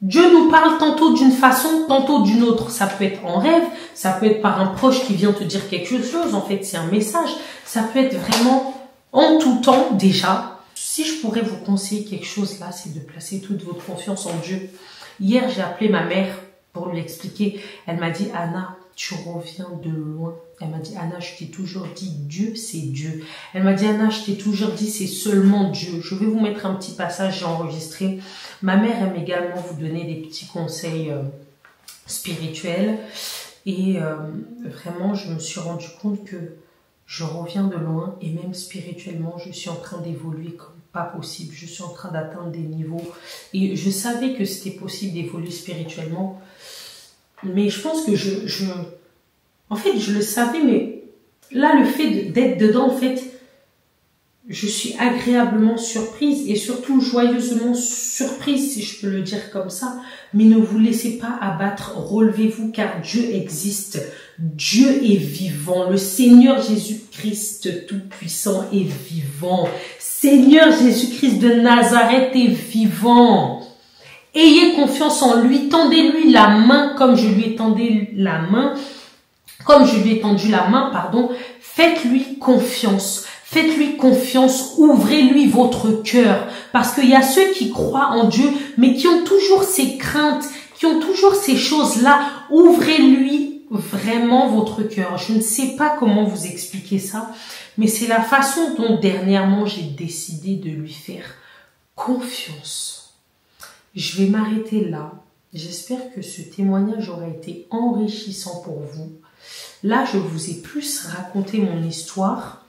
Dieu nous parle tantôt d'une façon, tantôt d'une autre. Ça peut être en rêve, ça peut être par un proche qui vient te dire quelque chose. En fait, c'est un message. Ça peut être vraiment en tout temps déjà. Si je pourrais vous conseiller quelque chose là, c'est de placer toute votre confiance en Dieu. Hier, j'ai appelé ma mère pour lui expliquer. Elle m'a dit, Anna, tu reviens de loin. Elle m'a dit, Anna, je t'ai toujours dit, Dieu, c'est Dieu. Elle m'a dit, Anna, je t'ai toujours dit, c'est seulement Dieu. Je vais vous mettre un petit passage, j'ai enregistré. Ma mère aime également vous donner des petits conseils spirituels. Et vraiment, je me suis rendu compte que je reviens de loin. Et même spirituellement, je suis en train d'évoluer comme pas possible. Je suis en train d'atteindre des niveaux. Et je savais que c'était possible d'évoluer spirituellement. Mais je pense que en fait, je le savais, mais là, le fait d'être dedans, en fait, je suis agréablement surprise et surtout joyeusement surprise, si je peux le dire comme ça. Mais ne vous laissez pas abattre, relevez-vous car Dieu existe. Dieu est vivant. Le Seigneur Jésus-Christ Tout-Puissant est vivant. Seigneur Jésus-Christ de Nazareth est vivant. Ayez confiance en lui, tendez-lui la main comme je lui ai tendu la main, pardon. Faites-lui confiance. Faites-lui confiance, ouvrez-lui votre cœur. Parce qu'il y a ceux qui croient en Dieu, mais qui ont toujours ces craintes, qui ont toujours ces choses-là. Ouvrez-lui vraiment votre cœur. Je ne sais pas comment vous expliquer ça, mais c'est la façon dont dernièrement j'ai décidé de lui faire confiance. Je vais m'arrêter là. J'espère que ce témoignage aura été enrichissant pour vous. Là, je vous ai plus raconté mon histoire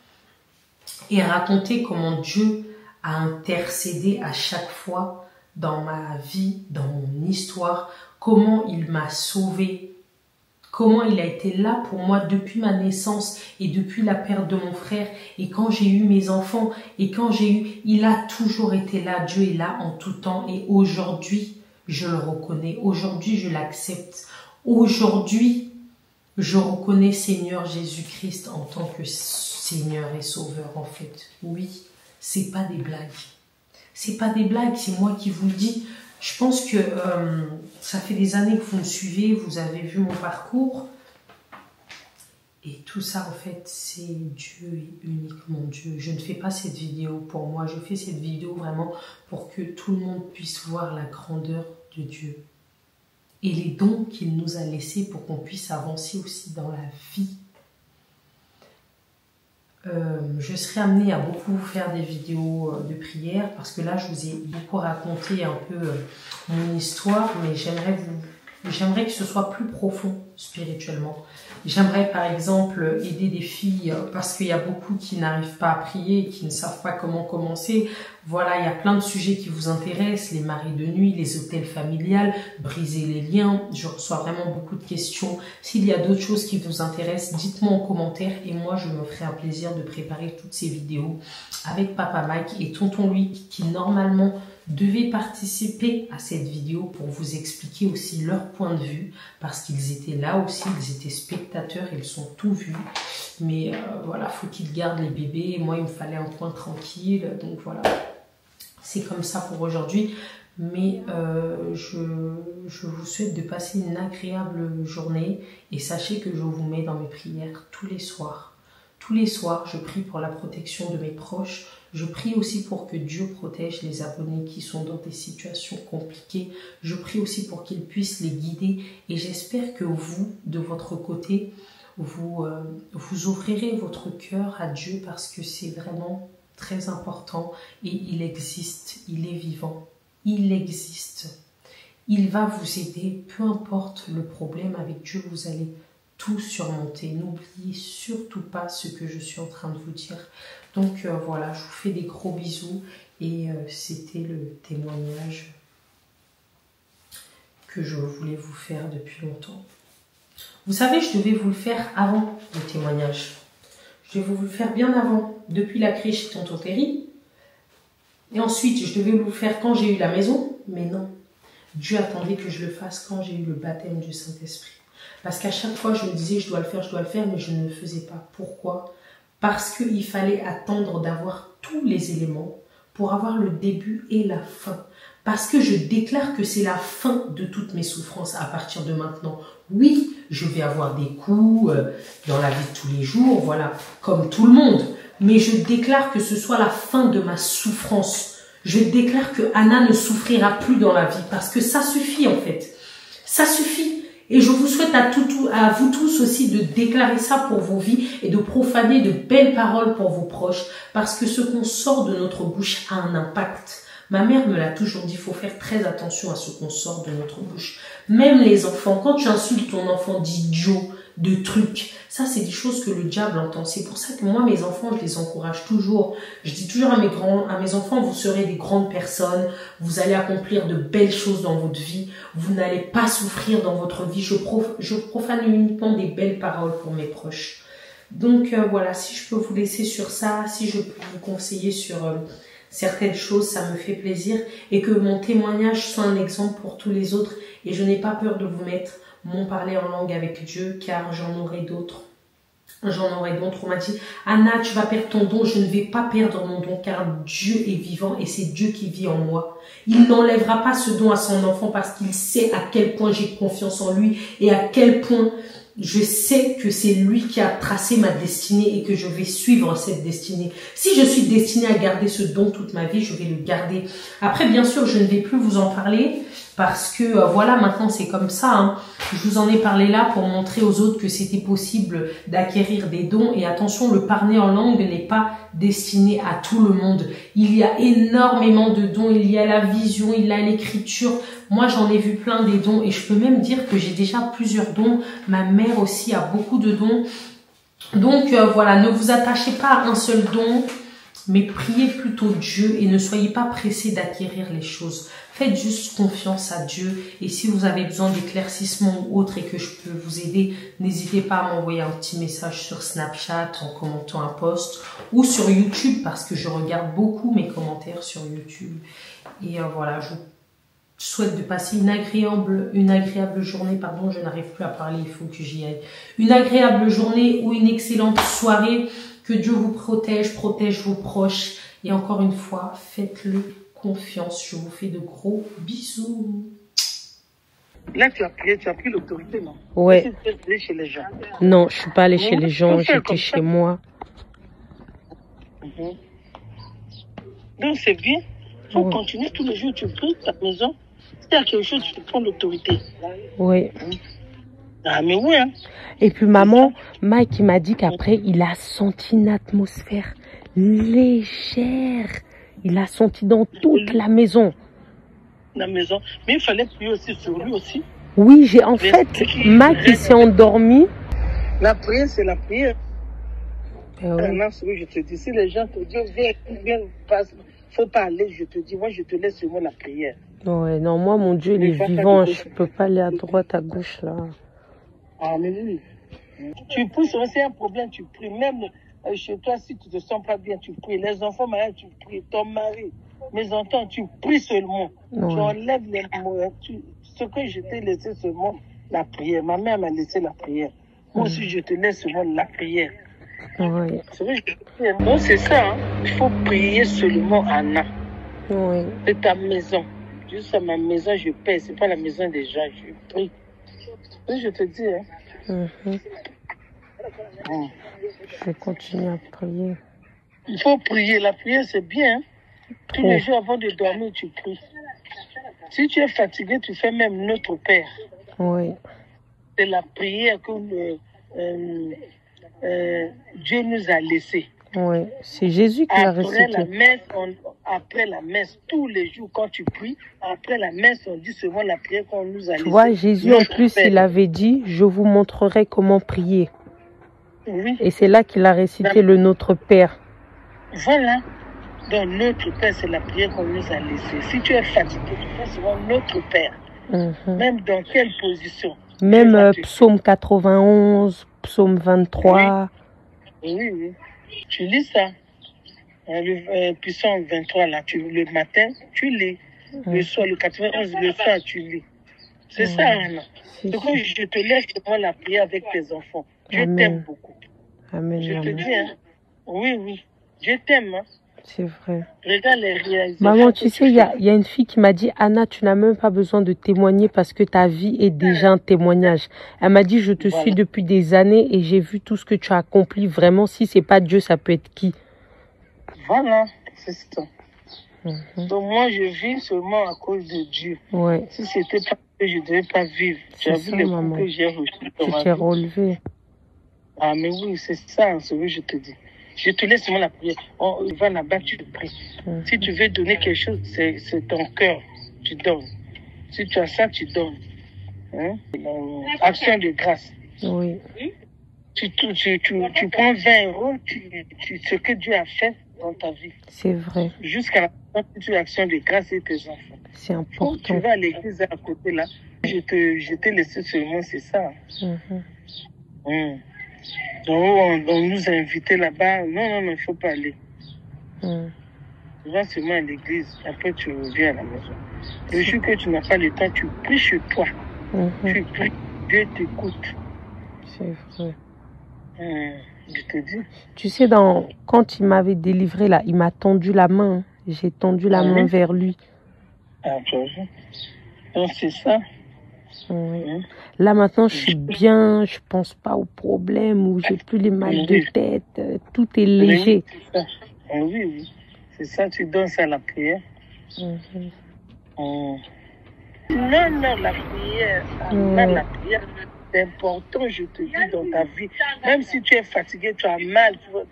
et raconté comment Dieu a intercédé à chaque fois dans ma vie, dans mon histoire, comment il m'a sauvée, comment il a été là pour moi depuis ma naissance et depuis la perte de mon frère et quand j'ai eu mes enfants et quand il a toujours été là. Dieu est là en tout temps et aujourd'hui, je le reconnais. Aujourd'hui, je l'accepte. Aujourd'hui, je reconnais Seigneur Jésus-Christ en tant que Seigneur et Sauveur en fait. Oui, c'est pas des blagues. C'est pas des blagues, c'est moi qui vous le dis. Je pense que ça fait des années que vous me suivez, vous avez vu mon parcours. Et tout ça, en fait, c'est Dieu et uniquement Dieu. Je ne fais pas cette vidéo pour moi, je fais cette vidéo vraiment pour que tout le monde puisse voir la grandeur de Dieu. Et les dons qu'il nous a laissés pour qu'on puisse avancer aussi dans la vie. Je serai amenée à beaucoup vous faire des vidéos de prière parce que là je vous ai beaucoup raconté un peu mon histoire, mais j'aimerais que ce soit plus profond spirituellement. J'aimerais par exemple aider des filles parce qu'il y a beaucoup qui n'arrivent pas à prier et qui ne savent pas comment commencer. Voilà, il y a plein de sujets qui vous intéressent, les maris de nuit, les hôtels familiales, briser les liens. Je reçois vraiment beaucoup de questions. S'il y a d'autres choses qui vous intéressent, dites-moi en commentaire et moi je me ferai un plaisir de préparer toutes ces vidéos avec Papa Mike et Tonton Louis qui normalement devaient participer à cette vidéo pour vous expliquer aussi leur point de vue parce qu'ils étaient là aussi, ils étaient spectateurs, ils sont tout vus. Mais voilà, faut qu'ils gardent les bébés et moi il me fallait un coin tranquille, donc voilà. C'est comme ça pour aujourd'hui, mais je vous souhaite de passer une agréable journée et sachez que je vous mets dans mes prières tous les soirs. Tous les soirs, je prie pour la protection de mes proches. Je prie aussi pour que Dieu protège les abonnés qui sont dans des situations compliquées. Je prie aussi pour qu'il puisse les guider et j'espère que vous, de votre côté, vous ouvrirez votre cœur à Dieu parce que c'est vraiment très important et il existe, il est vivant, il existe. Il va vous aider, peu importe le problème avec Dieu, vous allez tout surmonter. N'oubliez surtout pas ce que je suis en train de vous dire. Donc voilà, je vous fais des gros bisous et c'était le témoignage que je voulais vous faire depuis longtemps. Vous savez, je devais vous le faire avant le témoignage. Je devais vous le faire bien avant, depuis la crèche chez Tonton Terry. Et ensuite, je devais vous le faire quand j'ai eu la maison. Mais non, Dieu attendait que je le fasse quand j'ai eu le baptême du Saint-Esprit. Parce qu'à chaque fois, je me disais, je dois le faire, mais je ne le faisais pas. Pourquoi? Parce qu'il fallait attendre d'avoir tous les éléments pour avoir le début et la fin. Parce que je déclare que c'est la fin de toutes mes souffrances à partir de maintenant. Oui, je vais avoir des coups dans la vie de tous les jours, voilà, comme tout le monde. Mais je déclare que ce soit la fin de ma souffrance. Je déclare que Anna ne souffrira plus dans la vie parce que ça suffit en fait. Ça suffit. Et je vous souhaite à vous tous aussi de déclarer ça pour vos vies et de profaner de belles paroles pour vos proches parce que ce qu'on sort de notre bouche a un impact. Ma mère me l'a toujours dit, il faut faire très attention à ce qu'on sort de notre bouche. Même les enfants, quand tu insultes ton enfant d'idiot, de trucs, ça c'est des choses que le diable entend. C'est pour ça que moi, mes enfants, je les encourage toujours. Je dis toujours à mes enfants, vous serez des grandes personnes, vous allez accomplir de belles choses dans votre vie, vous n'allez pas souffrir dans votre vie. Je profane uniquement des belles paroles pour mes proches. Donc voilà, si je peux vous laisser sur ça, si je peux vous conseiller sur certaines choses, ça me fait plaisir et que mon témoignage soit un exemple pour tous les autres et je n'ai pas peur de vous mettre mon parler en langue avec Dieu car j'en aurai d'autres. On m'a dit, Anna, tu vas perdre ton don. Je ne vais pas perdre mon don car Dieu est vivant et c'est Dieu qui vit en moi. Il n'enlèvera pas ce don à son enfant parce qu'il sait à quel point j'ai confiance en lui et à quel point je sais que c'est lui qui a tracé ma destinée et que je vais suivre cette destinée. Si je suis destinée à garder ce don toute ma vie, je vais le garder. Après, bien sûr, je ne vais plus vous en parler parce que voilà, maintenant c'est comme ça. Hein. Je vous en ai parlé là pour montrer aux autres que c'était possible d'acquérir des dons. Et attention, le parler en langue n'est pas destiné à tout le monde. Il y a énormément de dons. Il y a la vision, il y a l'écriture. Moi, j'en ai vu plein des dons et je peux même dire que j'ai déjà plusieurs dons. Ma mère aussi a beaucoup de dons. Donc voilà, ne vous attachez pas à un seul don, mais priez plutôt Dieu et ne soyez pas pressés d'acquérir les choses. Faites juste confiance à Dieu et si vous avez besoin d'éclaircissement ou autre et que je peux vous aider, n'hésitez pas à m'envoyer un petit message sur Snapchat en commentant un post ou sur YouTube parce que je regarde beaucoup mes commentaires sur YouTube. Et voilà, je vous souhaite de passer une agréable journée, pardon, je n'arrive plus à parler, il faut que j'y aille. Une agréable journée ou une excellente soirée. Que Dieu vous protège vos proches. Et encore une fois, faites-le confiance. Je vous fais de gros bisous. Là, tu as pris l'autorité, non? Ouais. Tu es allé chez les gens. Non, je suis pas allée chez les gens, j'étais chez moi. Donc, c'est bien. Il faut continuer tous les jours, tu pries ta maison. S'il y a quelque chose, tu prends l'autorité. Oui. Ah, mais oui, hein. Et puis maman, Mike, il m'a dit qu'après, il a senti une atmosphère légère. Il a senti dans toute la maison. La maison. Mais il fallait prier aussi sur lui aussi. Oui, en fait, Mike, il s'est endormi. La prière, c'est la prière. Eh oui. Non, je te dis, si les gens te disent, viens, passe, faut pas aller, je te dis, moi, je te laisse seulement la prière. Ouais, non, moi, mon Dieu, il est vivant. Je peux pas aller à droite, à gauche, là. Ah, mais oui. Tu pries, c'est un problème, tu pries. Même chez toi, si tu te sens pas bien, tu pries. Les enfants, malades, tu pries. Ton mari, mes enfants, tu pries seulement. Ouais. Tu enlèves les mots. Ce que je t'ai laissé seulement, la prière. Ma mère m'a laissé la prière. Moi aussi, je te laisse seulement la prière. Oui. C'est vrai, non, c'est ça. Hein. Il faut prier seulement Anna. Oui. C'est ta maison. Juste à ma maison, je paie. C'est pas la maison des gens. Je prie. Oui, je te dis. Hein. Je vais continuer à prier. Il faut prier. La prière, c'est bien. Hein. Tous les jours avant de dormir, tu pries. Si tu es fatigué, tu fais même Notre Père. Oui. C'est la prière que Dieu nous a laissée. Oui, c'est Jésus qui l'a récité. Après la messe, tous les jours, quand tu pries, après la messe, on dit souvent la prière qu'on nous a laissée. Tu vois, Jésus, en plus, il avait dit, je vous montrerai comment prier. Oui. Et c'est là qu'il a récité le Notre Père. Voilà. Donc, Notre Père, c'est la prière qu'on nous a laissée. Si tu es fatigué, tu fais souvent Notre Père. Même dans quelle position? Même psaume 91, psaume 23. Oui, oui. Tu lis ça. Le psaume 23, là, le matin, tu lis. Le soir, le 91, le soir, tu lis. C'est ça, Anna. Donc, je te laisse moi la prière avec tes enfants. Je t'aime beaucoup. Amen. Je te dis, hein. Oui, oui. Je t'aime, hein. C'est vrai. Regarde les réalisations. Maman, tu sais, il y a une fille qui m'a dit, Anna, tu n'as même pas besoin de témoigner parce que ta vie est déjà un témoignage. Elle m'a dit, je te suis depuis des années et j'ai vu tout ce que tu as accompli. Vraiment, si c'est pas Dieu, ça peut être qui? Voilà, c'est ça. Donc moi, je vis seulement à cause de Dieu. Ouais. Si c'était pas Dieu, je ne devais pas vivre. Tu as vu les coups que j'ai reçus. Tu t'es relevé. Ah, mais oui, c'est ça, ce que je te dis. Je te laisse seulement la prière. On va là-bas, tu pries. Si tu veux donner quelque chose, c'est ton cœur. Tu donnes. Si tu as ça, tu donnes. Hein? Action de grâce. Oui. Tu prends 20 euros, ce que Dieu a fait dans ta vie. C'est vrai. Jusqu'à la fin, tu as action de grâce et tes enfants. C'est important. Quand tu vas à l'église à côté là, je t'ai laissé seulement, c'est ça. Donc, on nous a invités là-bas. Non, il ne faut pas aller. Tu vas seulement à l'église. Après, tu reviens à la maison. Le jour que tu n'as pas le temps, tu pries chez toi. Tu pries. Dieu t'écoute. C'est vrai. Je te dis. Tu sais, quand il m'avait délivré, là, il m'a tendu la main. J'ai tendu la main vers lui. Ah, tu as vu. Donc, c'est ça. Oui. Là maintenant je suis bien, je pense pas aux problèmes ou j'ai plus les mal de tête, tout est léger. Oui, c'est ça, tu donnes ça à la prière. Non, non, la prière, la prière, c'est important, je te dis, dans ta vie. Même si tu es fatigué, tu as mal, tu vois.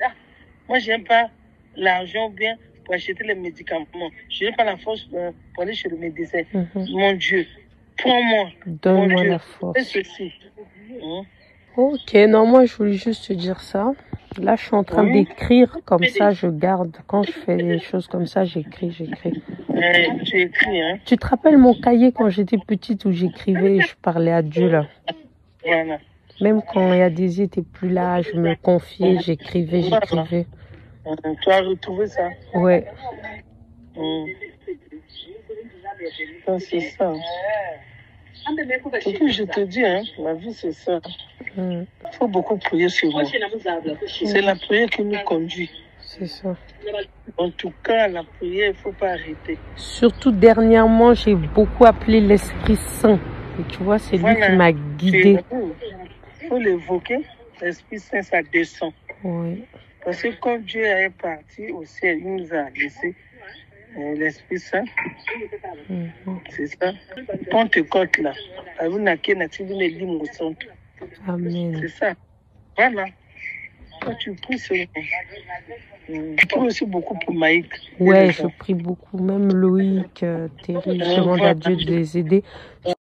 Moi, je n'aime pas l'argent bien pour acheter les médicaments. Je n'ai pas la force pour aller chez le médecin. Mon Dieu, prends-moi. Donne-moi la force. Fais ceci. Ok, non, moi, je voulais juste te dire ça. Là, je suis en train d'écrire, comme ça, je garde. Quand je fais des choses comme ça, j'écris. Tu écris, hein? Tu te rappelles mon cahier quand j'étais petite où j'écrivais et je parlais à Dieu, là? Voilà. Même quand Yadési n'était plus là, je me confiais, j'écrivais. Tu as retrouvé ça? Ouais. C'est ça. Et puis je te dis, hein, la vie c'est ça. Il faut beaucoup prier sur moi. C'est la prière qui nous conduit. C'est ça. En tout cas, la prière, il ne faut pas arrêter. Surtout dernièrement, j'ai beaucoup appelé l'Esprit Saint. Et tu vois, c'est lui qui m'a guidée. Il faut l'évoquer. L'Esprit Saint, ça descend. Oui. Parce que quand Dieu est parti au ciel, il nous a laissé l'Esprit Saint. C'est ça. Pentecôte là. Amen. C'est ça. Voilà. Quand tu pries seulement. Tu pries aussi beaucoup pour Maïk. Ouais, je prie beaucoup. Même Loïc, Thierry, je demande à Dieu de les aider.